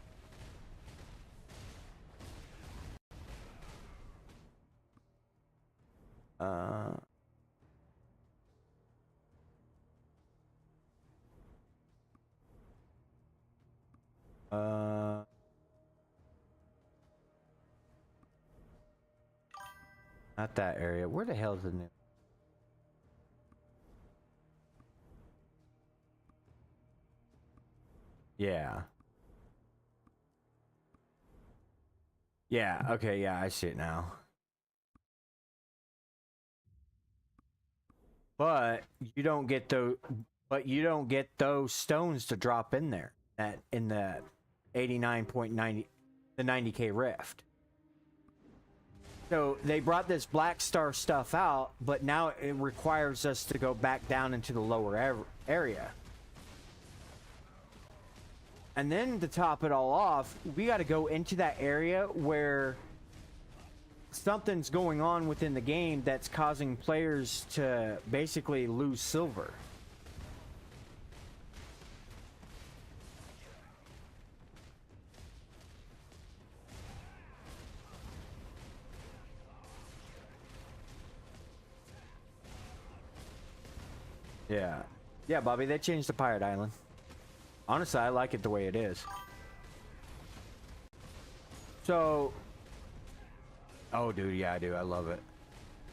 Not that area. Where the hell is the new? Yeah. Yeah, okay, yeah, I see it now. But you don't get those stones to drop in there in the 89.90 the 90k rift. So they brought this Black Star stuff out, but now it requires us to go back down into the lower area. And then to top it all off, we got to go into that area where something's going on within the game that's causing players to basically lose silver. Yeah. Yeah, Bobby, they changed the Pirate Island. Honestly, I like it the way it is. So... Oh, dude, yeah, I do. I love it.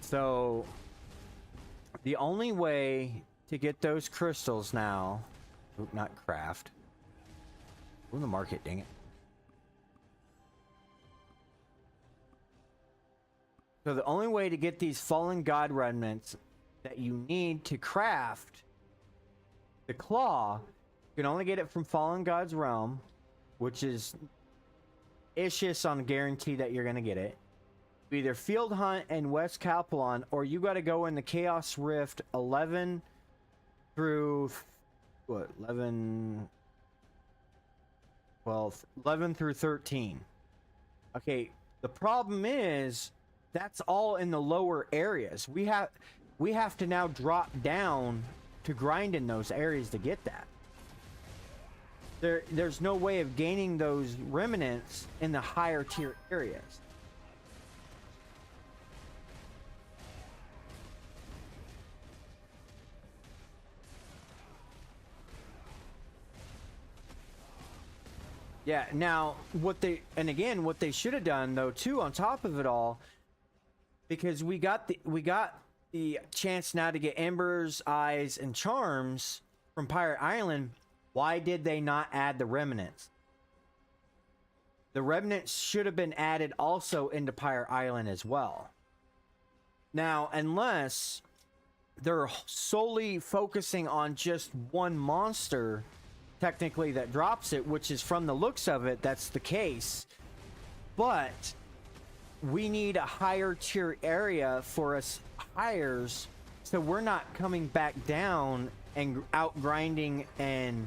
So... The only way to get those crystals now... Oop, not craft. Ooh, the market, dang it. So the only way to get these Fallen God remnants that you need to craft the claw. You can only get it from Fallen God's Realm, which is issues on guarantee that you're gonna get it. Either Field Hunt and West Capelon, or you got to go in the Chaos Rift 11 through what 11 12 11 through 13. Okay, the problem is that's all in the lower areas. We have to now drop down to grind in those areas to get that. There's no way of gaining those remnants in the higher tier areas. Yeah, now what they should have done though too on top of it all, because we got the chance now to get Embers, Eyes, and Charms from Pirate Island. Why did they not add the remnants? The remnants should have been added also into Pirate Island as well. Now, unless they're solely focusing on just one monster technically that drops it, which is from the looks of it, that's the case. But we need a higher tier area for us hires, so we're not coming back down and out grinding and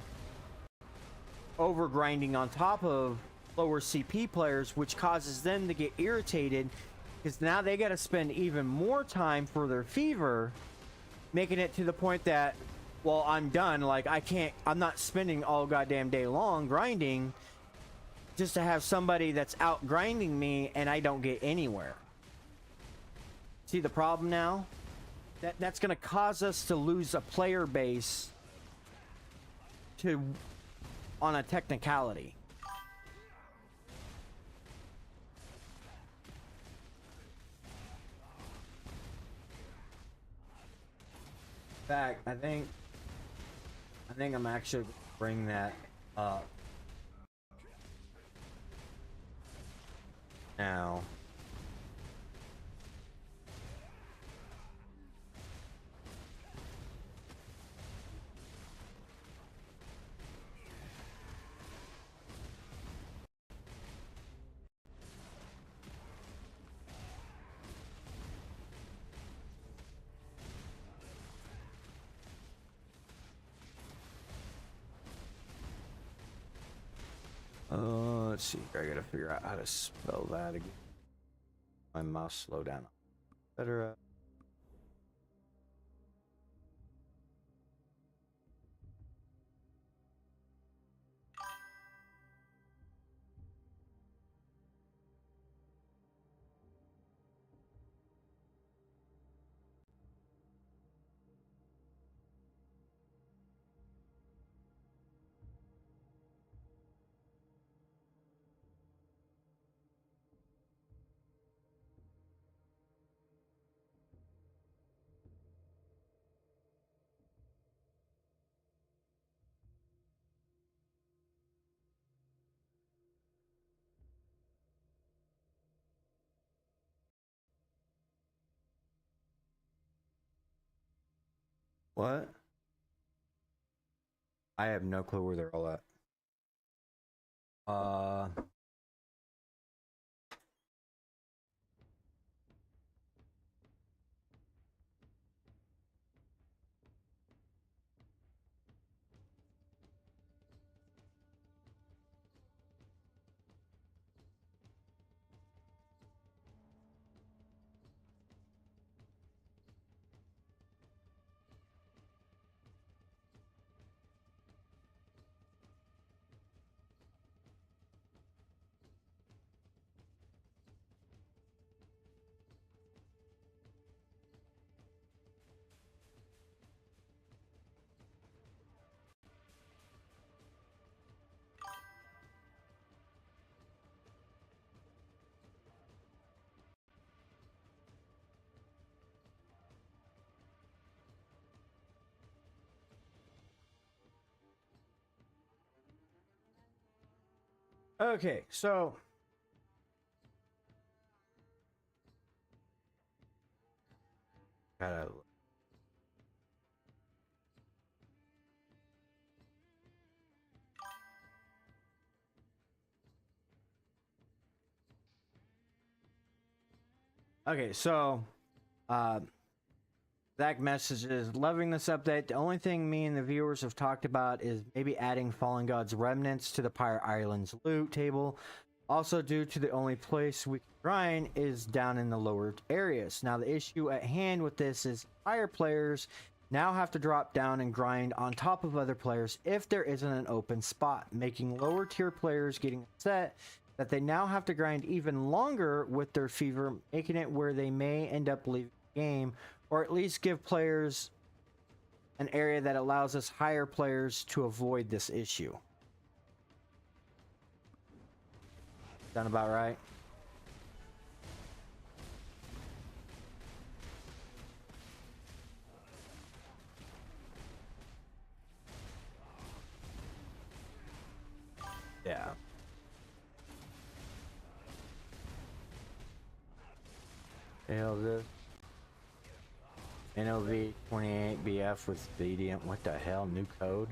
over grinding on top of lower CP players, which causes them to get irritated because now they got to spend even more time for their fever, making it to the point that, well, I'm done. Like, I'm not spending all goddamn day long grinding just to have somebody that's out grinding me and I don't get anywhere. See the problem now? That's going to cause us to lose a player base on a technicality. In fact, I think I'm actually gonna bring that up now. Let's see. I gotta figure out how to spell that again. My mouse slow down. Better. What? I have no clue where they're all at. Okay, so gotta Okay, so Zach messages, loving this update. The only thing me and the viewers have talked about is maybe adding Fallen God's remnants to the Pirate Islands loot table. Also, due to the only place we can grind is down in the lower areas. Now, the issue at hand with this is higher players now have to drop down and grind on top of other players if there isn't an open spot, making lower tier players getting upset that they now have to grind even longer with their fever, making it where they may end up leaving the game, or at least give players an area that allows us higher players to avoid this issue. Sound about right? Yeah. Hell, this NOV 28BF with BDM. What the hell? New code?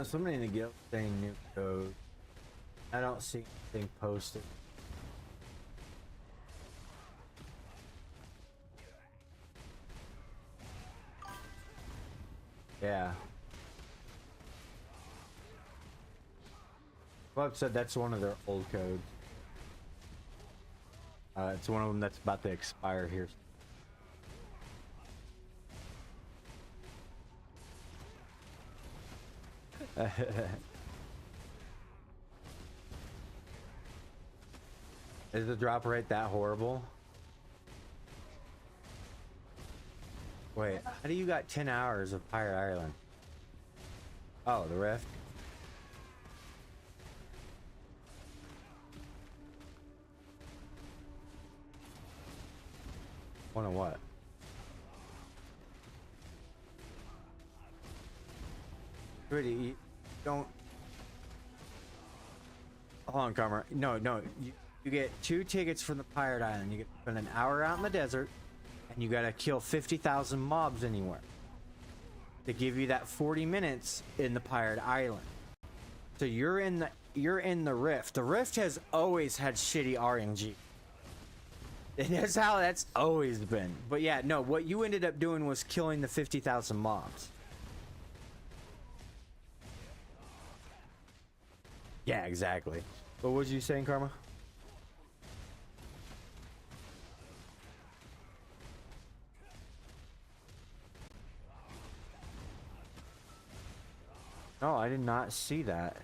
Somebody in the guild saying new code. I don't see anything posted. Yeah. Club said that's one of their old codes. It's one of them that's about to expire here. Is the drop rate that horrible? Wait, how do you got 10 hours of Pirate Island? Oh, the Rift? One of what? Really, you don't... Hold on, Carmer. No, you get 2 tickets from the Pirate Island. You get to spend an hour out in the desert, and you gotta kill 50,000 mobs anywhere to give you that 40 minutes in the Pirate Island. So you're in the Rift. The Rift has always had shitty RNG. And that's how that's always been. But yeah, no, what you ended up doing was killing the 50,000 mobs. Yeah, exactly. What was you saying, Karma? No, I did not see that.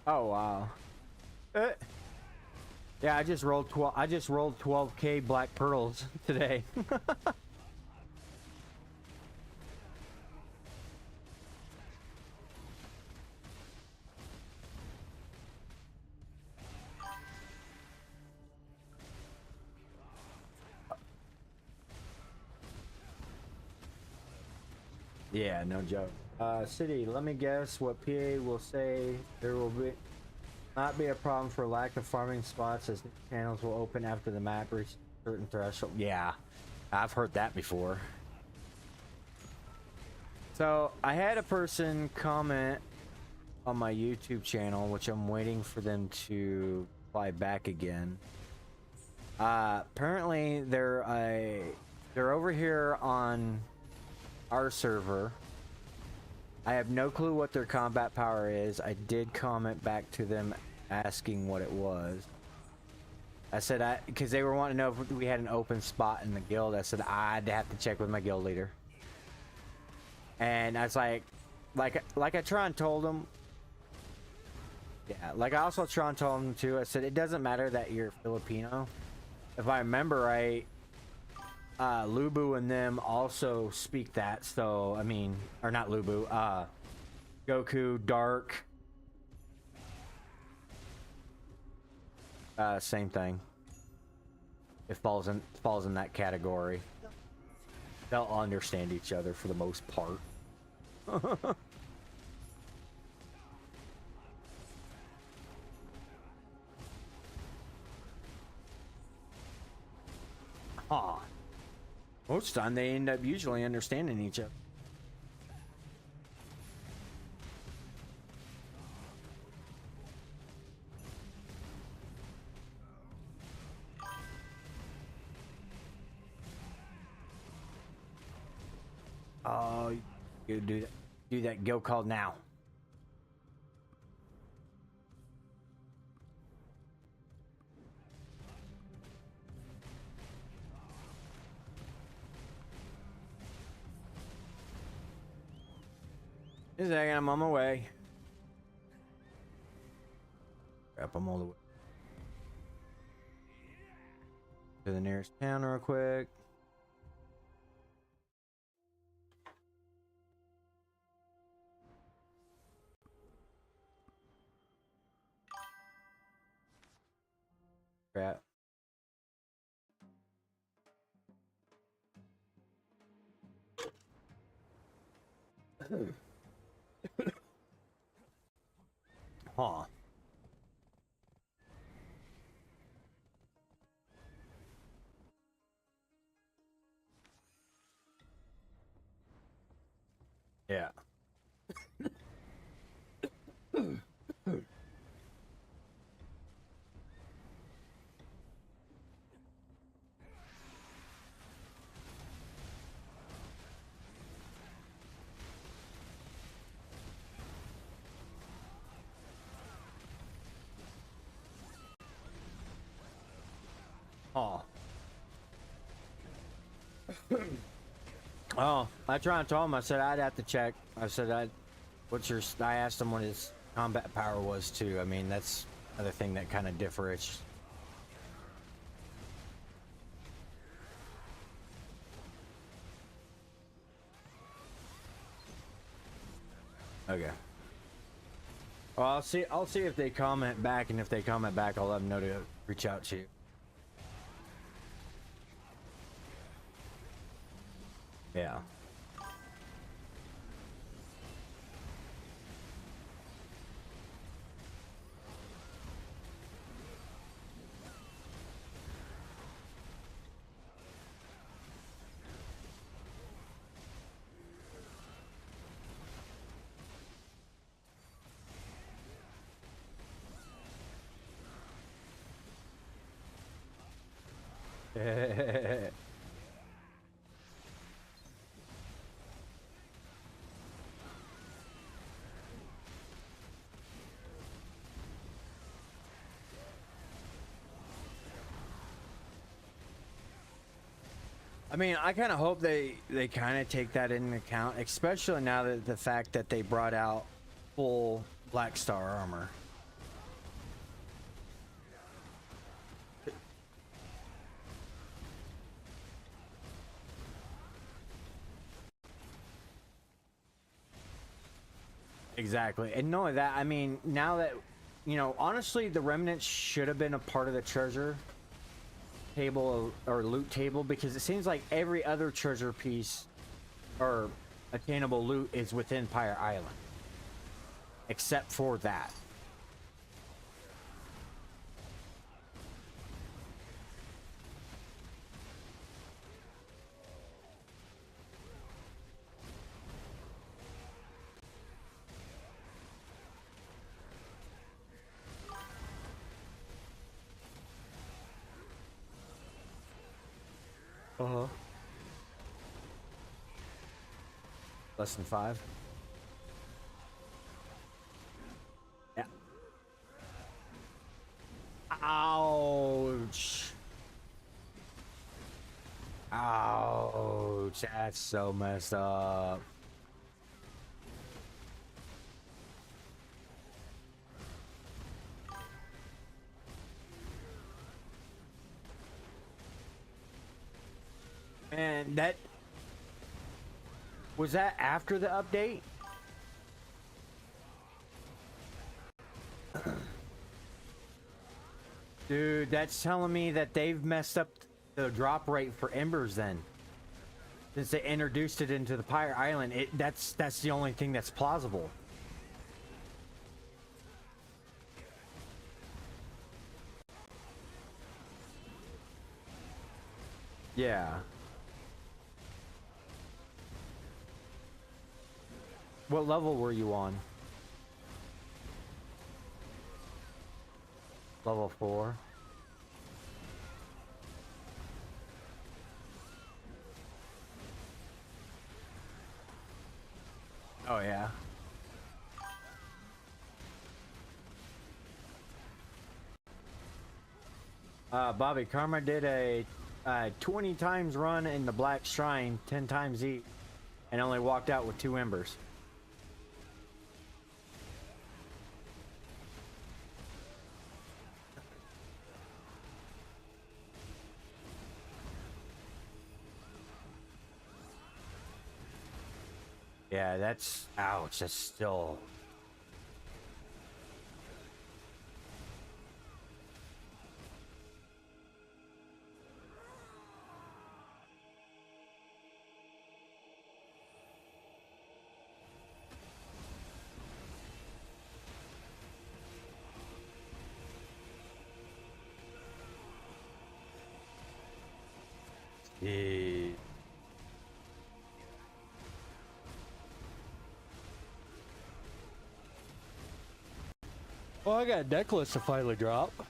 Oh wow. Yeah, I just rolled 12K black pearls today. Yeah, no joke. City, let me guess what PA will say. There will not be a problem for lack of farming spots as new channels will open after the map reaches a certain threshold. Yeah, I've heard that before. So I had a person comment on my YouTube channel, which I'm waiting for them to fly back again. Apparently they're over here on our server. I have no clue what their combat power is. I did comment back to them asking what it was. I said because they were wanting to know if we had an open spot in the guild. I said I'd have to check with my guild leader. And I was like I Tron told them. Yeah, like I also Tron told them too. I said it doesn't matter that you're Filipino. If I remember right, Lubu and them also speak that, so I mean, or not Lubu, Goku, Dark, same thing. It falls in that category. They'll understand each other for the most part. Aw. Most of the time, they end up usually understanding each other. Oh, you do that guild call now. Just a second, I'm on my way. Crap, I'm all the way to the nearest town real quick. Crap. Huh. Yeah. Oh. Oh, I tried to tell him. I said I'd have to check. I said I asked him what his combat power was too. I mean, that's another thing that kind of differs. Okay. Well, I'll see. I'll see if they comment back, and if they comment back, I'll let them know to reach out to you. Yeah. I mean, I kind of hope they kind of take that into account, especially now that the fact that they brought out full Black Star armor. Exactly. And knowing that, I mean, now that, you know, honestly, the remnants should have been a part of the treasure table or loot table, because it seems like every other treasure piece or attainable loot is within Pyre Island, except for that. Uh-huh. Less than 5. Yeah. Ouch. Ouch. That's so messed up. Man, that was that after the update? Dude, that's telling me that they've messed up the drop rate for embers then. Since they introduced it into the Pyre Island, that's the only thing that's plausible. Yeah. What level were you on? Level 4. Oh yeah. Bobby, Karma did a 20 times run in the Black Shrine, 10 times each, and only walked out with 2 embers. Yeah, that's ouch. That's still. Yeah. Well, I got a necklace to finally drop.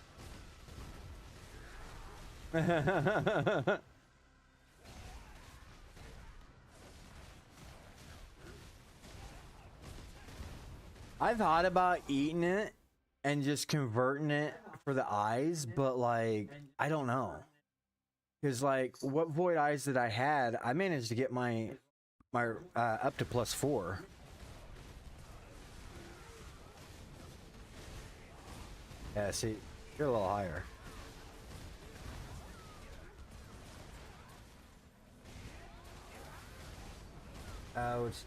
I thought about eating it and just converting it for the eyes, but like, I don't know. Because like, what void eyes that I had, I managed to get my up to +4. Yeah, see, you're a little higher. Ouch.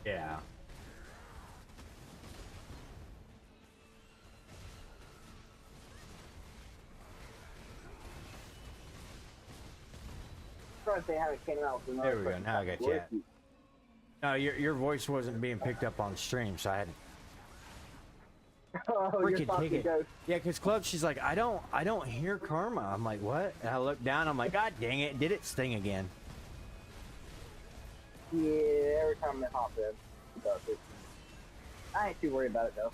Yeah. Surprised they haven't came out with There we go. Now I got you. No, your voice wasn't being picked up on stream, so I had Oh, you're freaking fucking take it. ghost. Yeah, because Club, she's like, I don't hear Karma. I'm like, what? And I look down. I'm like, God dang it! Did it sting again? Yeah, every time they hop in, it does it. I ain't too worried about it though.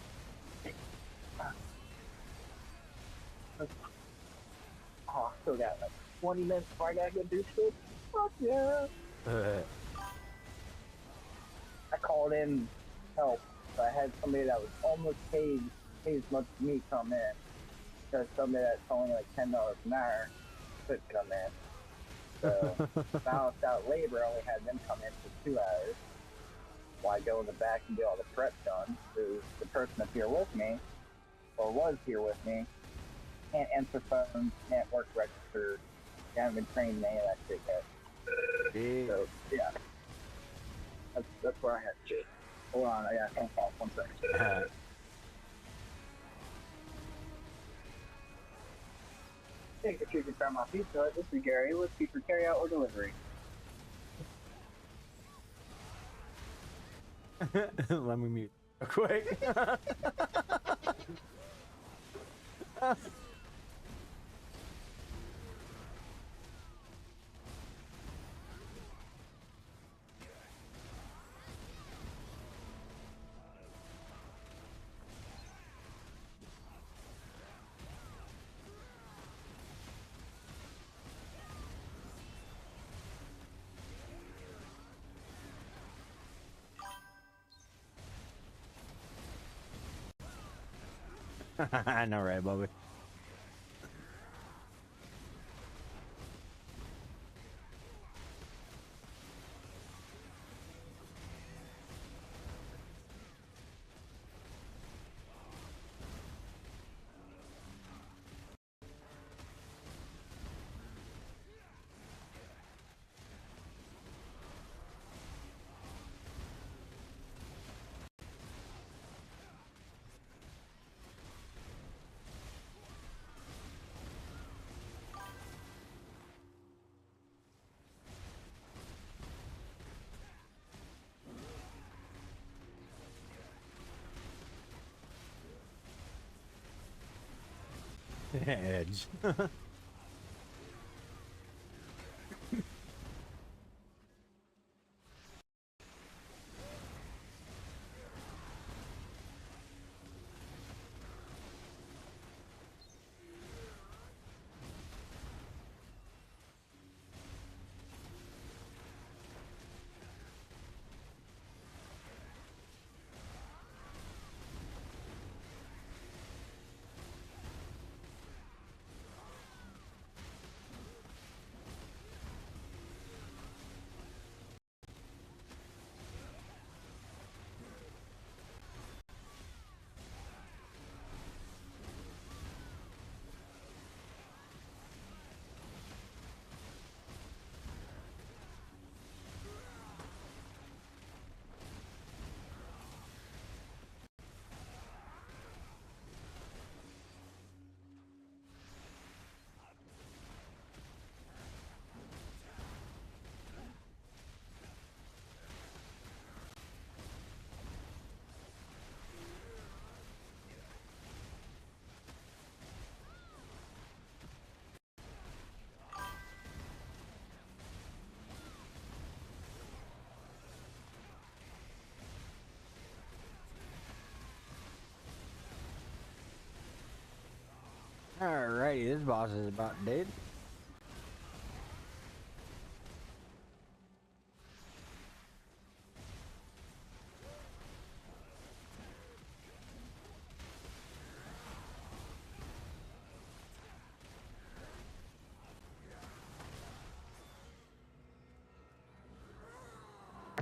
Oh, I still got like 20 minutes before I gotta get boosted. Fuck yeah! I called in help, so I had somebody that was almost paid as much as me come in. Because somebody that's only like $10 an hour couldn't come in. So balanced out labor, only had them come in for 2 hours. While I go in the back and get all the prep done. So the person that's here with me, or was here with me, can't answer phones, can't work register, haven't been trained in any of that shit yet. So yeah, that's where I had to. Hold on, I got a phone call. 1 second. Thank you for choosing Paramount Pizza Hut. This is Gary. Let's be for carry out or delivery. Let me mute real quick. I know, right, Bobby? Edge. Alrighty, this boss is about dead.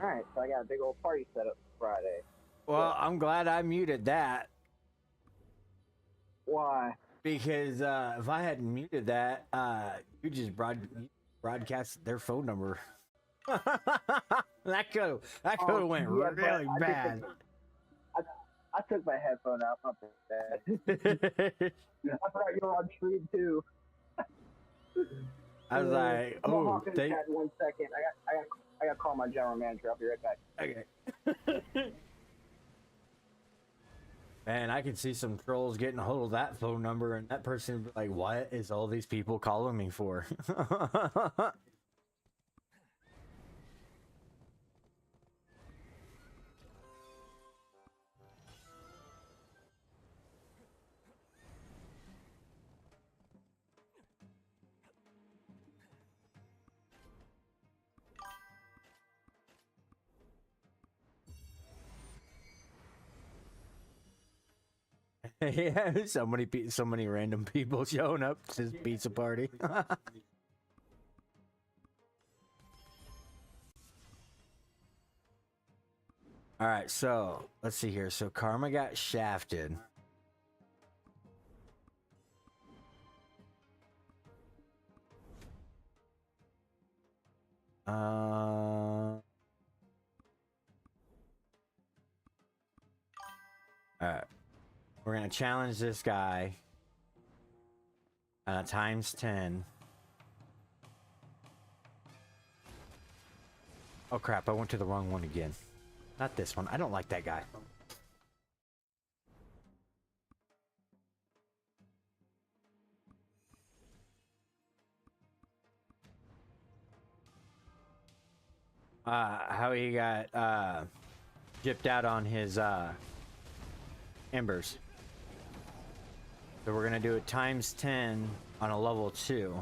Alright, so I got a big old party set up for Friday. Well, I'm glad I muted that Why? because if I hadn't muted that, you just broadcast their phone number. that could have went yeah, but really I bad. I took my headphone out. Not bad. I forgot you were on stream too. I was like, I'm gonna oh, hop in the chat 1 second. I got to call my general manager. I'll be right back. okay. Man, I can see some trolls getting a hold of that phone number, and that person would be like, what is all these people calling me for? Yeah, so many random people showing up to this pizza party. All right, so let's see here. So Karma got shafted. All right, we're gonna challenge this guy. Times 10. Oh crap! I went to the wrong one again. Not this one. I don't like that guy. How he got gypped out on his embers. So we're gonna do it times 10 on a level 2.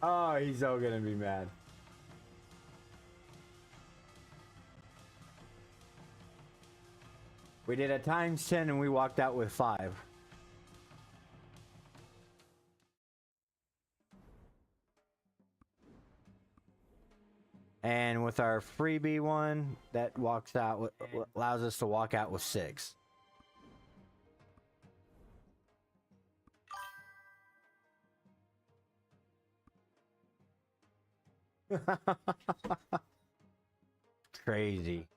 Oh, he's so gonna be mad. We did a times 10 and we walked out with 5. And with our freebie one, that walks out, allows us to walk out with 6. Crazy.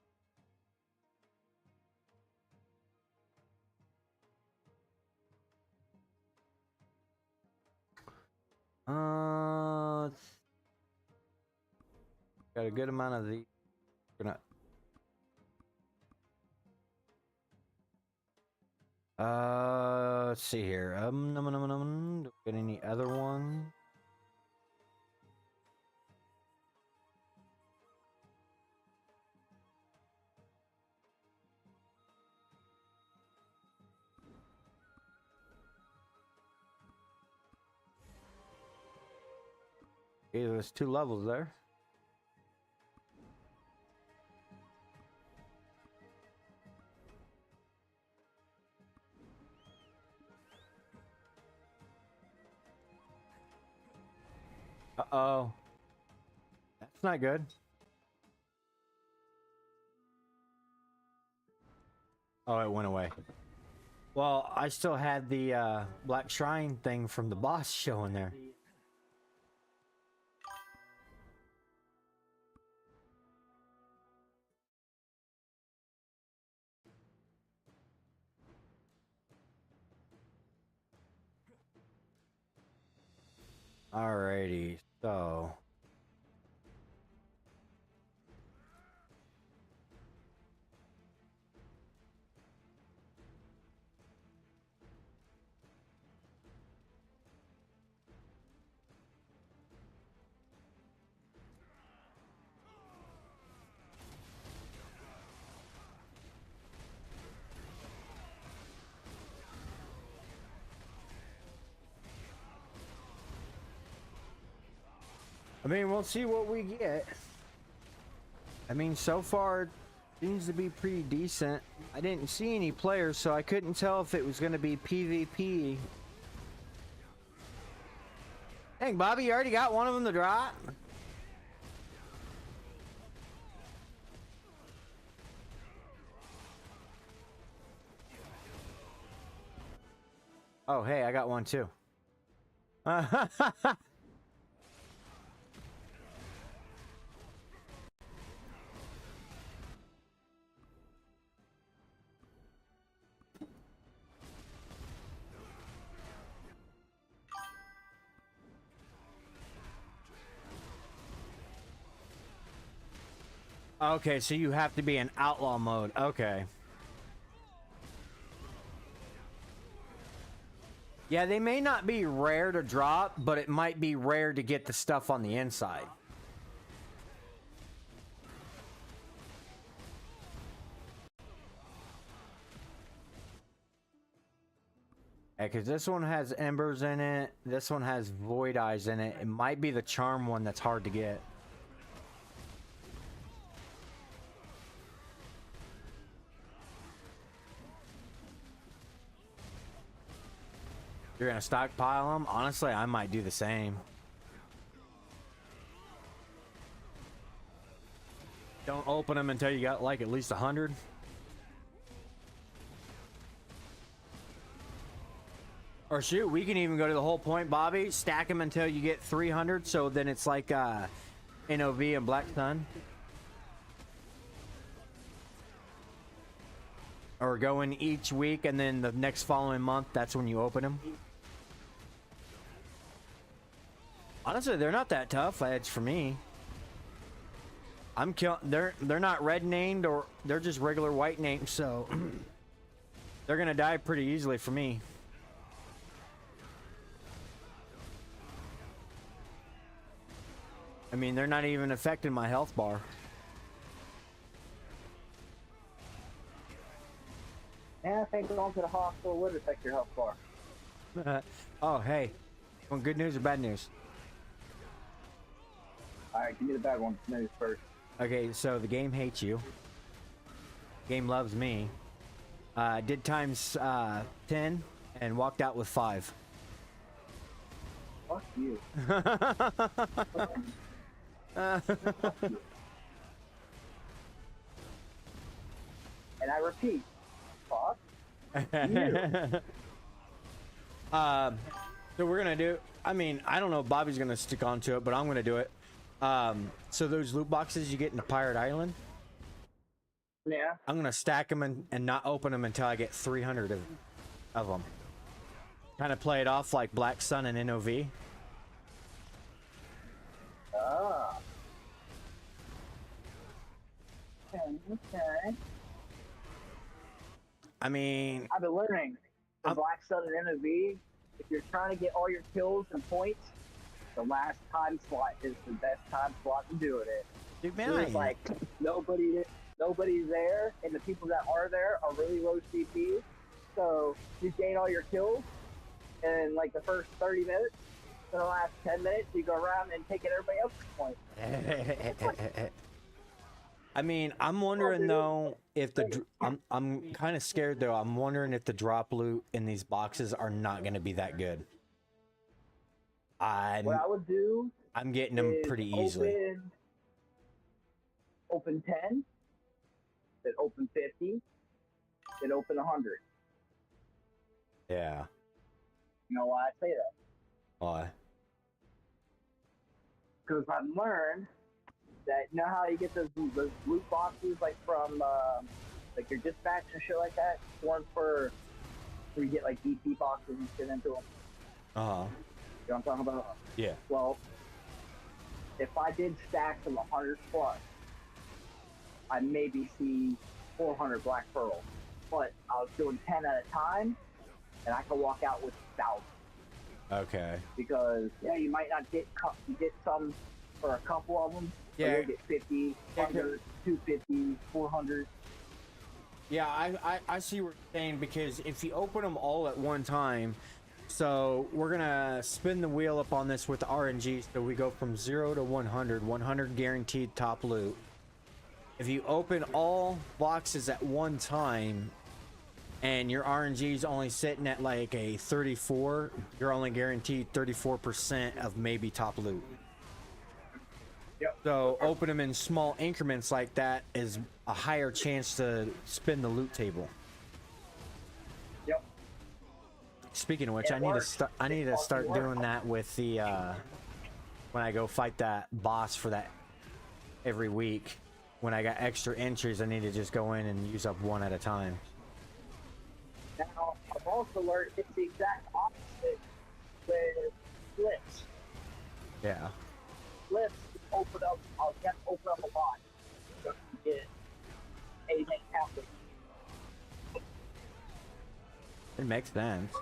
Got a good amount of the. Gonna. Let's see here. Don't get any other one. Okay, there's 2 levels there. Uh-oh. That's not good. Oh, it went away. Well, I still had the Black Shrine thing from the boss showing there. Alrighty, so... I mean, we'll see what we get. I mean, so far, it seems to be pretty decent. I didn't see any players, so I couldn't tell if it was going to be PvP. Dang, Bobby, you already got one of them to drop? Oh, hey, I got one too. Okay, so you have to be in outlaw mode. Okay. Yeah, they may not be rare to drop, but it might be rare to get the stuff on the inside. Yeah, because this one has embers in it. This one has void eyes in it. It might be the charm one that's hard to get. You're gonna stockpile them? Honestly, I might do the same. Don't open them until you got like at least 100. Or shoot, we can even go to the whole point, Bobby. Stack them until you get 300, so then it's like NOV and Black Sun. Or go in each week, and then the next following month, that's when you open them. Honestly, they're not that tough edge for me. I'm kill. They're not red named, or they're just regular white named, so they're gonna die pretty easily for me. I mean, they're not even affecting my health bar. Yeah, I think going to the hospital would affect your health bar. Oh, hey. Want good news or bad news? Alright, give me the bad one. News first. Okay, so the game hates you. Game loves me. Did times 10 and walked out with 5. Fuck you. And I repeat, fuck you. So we're gonna do. I mean, I don't know if Bobby's gonna stick on to it, but I'm gonna do it. So those loot boxes you get in the Pirate Island, Yeah. I'm gonna stack them and not open them until I get 300 of them. Kind of play it off like Black Sun and NOV. Ah. Okay. I mean, I've been learning the Black Sun and NOV. If you're trying to get all your kills and points, the last time slot is the best time slot to do it in. dude, man, There's like nobody's there, and the people that are there are really low CP. So you gain all your kills in like the first 30 minutes. In the last 10 minutes, you go around and take everybody else's points. I mean, I'm wondering though if I'm kind of scared though. I'm wondering if the drop loot in these boxes are not going to be that good. What I would do, I'm getting them is pretty easily. Open 10, then open 50, then open 100. Yeah. You know why I say that? Why? Because I've learned that, you know how you get those loot boxes like from like your dispatch and shit like that? One for where you get like DC boxes and shit into them. Uh huh. You know what I'm talking about? Yeah. Well, if I did stacks of 100 plus, I maybe see 400 black pearls. But I was doing 10 at a time, and I could walk out with 1,000. Okay. Because, yeah, you might not get some for a couple of them. But Yeah. you'll get 50, 100, 250, 400. Yeah, I see what you're saying, because if you open them all at one time, so we're gonna spin the wheel up on this with the RNG, so we go from 0 to 100, 100 guaranteed top loot. If you open all boxes at one time and your RNG is only sitting at like a 34, you're only guaranteed 34% of maybe top loot. Yep. So open them in small increments like that is a higher chance to spin the loot table. Yep. Speaking of which, It I need to works. start. I need to start doing that with the when I go fight that boss for that every week. When I got extra entries, I need to just go in and use up one at a time. Now, I've also learned it's the exact opposite with flips. Yeah. Flips open up, I'll get open up a lot. Just to get anything happening. It makes sense.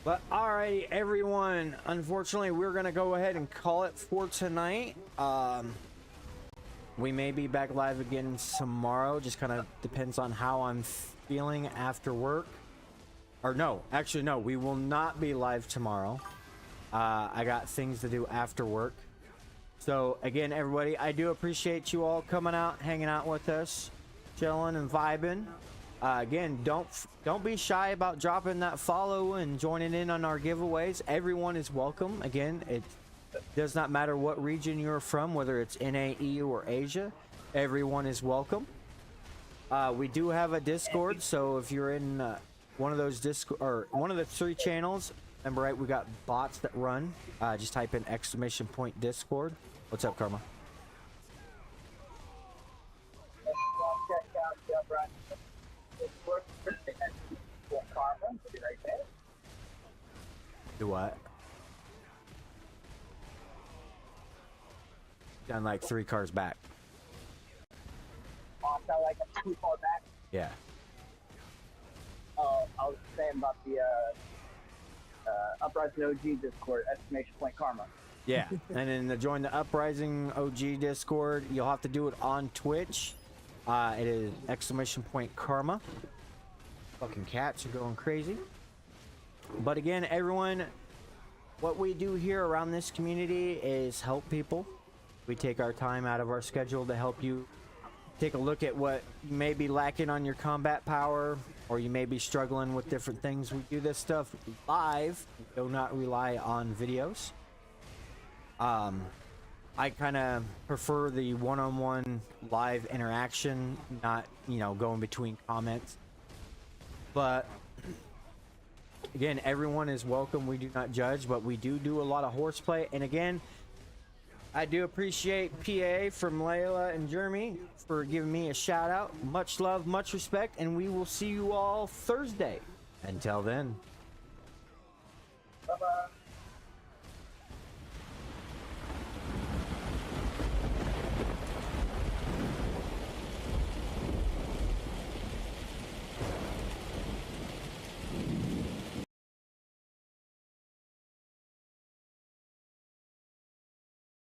But alrighty, everyone. Unfortunately, we're gonna go ahead and call it for tonight. We may be back live again tomorrow. Just kind of depends on how I'm feeling after work. Or no, actually no, we will not be live tomorrow. I got things to do after work. So again, everybody, I do appreciate you all coming out, hanging out with us, chilling and vibing. Again, don't be shy about dropping that follow and joining in on our giveaways. Everyone is welcome. Again, it does not matter what region you're from, whether it's NA, EU, or Asia. Everyone is welcome. We do have a Discord, so if you're in one of those Discord or one of the 3 channels, remember, right? We got bots that run. Just type in ! Discord. What's up, Karma? Check out the uprising. Karma, be right there. Do what? Done like 3 cars back. Sound like I'm too far back. Yeah. I was saying about the Uprising OG Discord, ! Karma. Yeah. And then to join the Uprising OG Discord, you'll have to do it on Twitch. It is !Karma. Fucking cats are going crazy. But again, everyone, what we do here around this community is help people. We take our time out of our schedule to help you take a look at what you may be lacking on your combat power, or you may be struggling with different things. We do this stuff live. We do not rely on videos. I kind of prefer the one-on-one live interaction, not, you know, going between comments. But Again, everyone is welcome. We do not judge, but we do a lot of horseplay. And again, I do appreciate PA from Layla and Jeremy for giving me a shout out. Much love, much respect, and we will see you all Thursday. Until then. Bye-bye.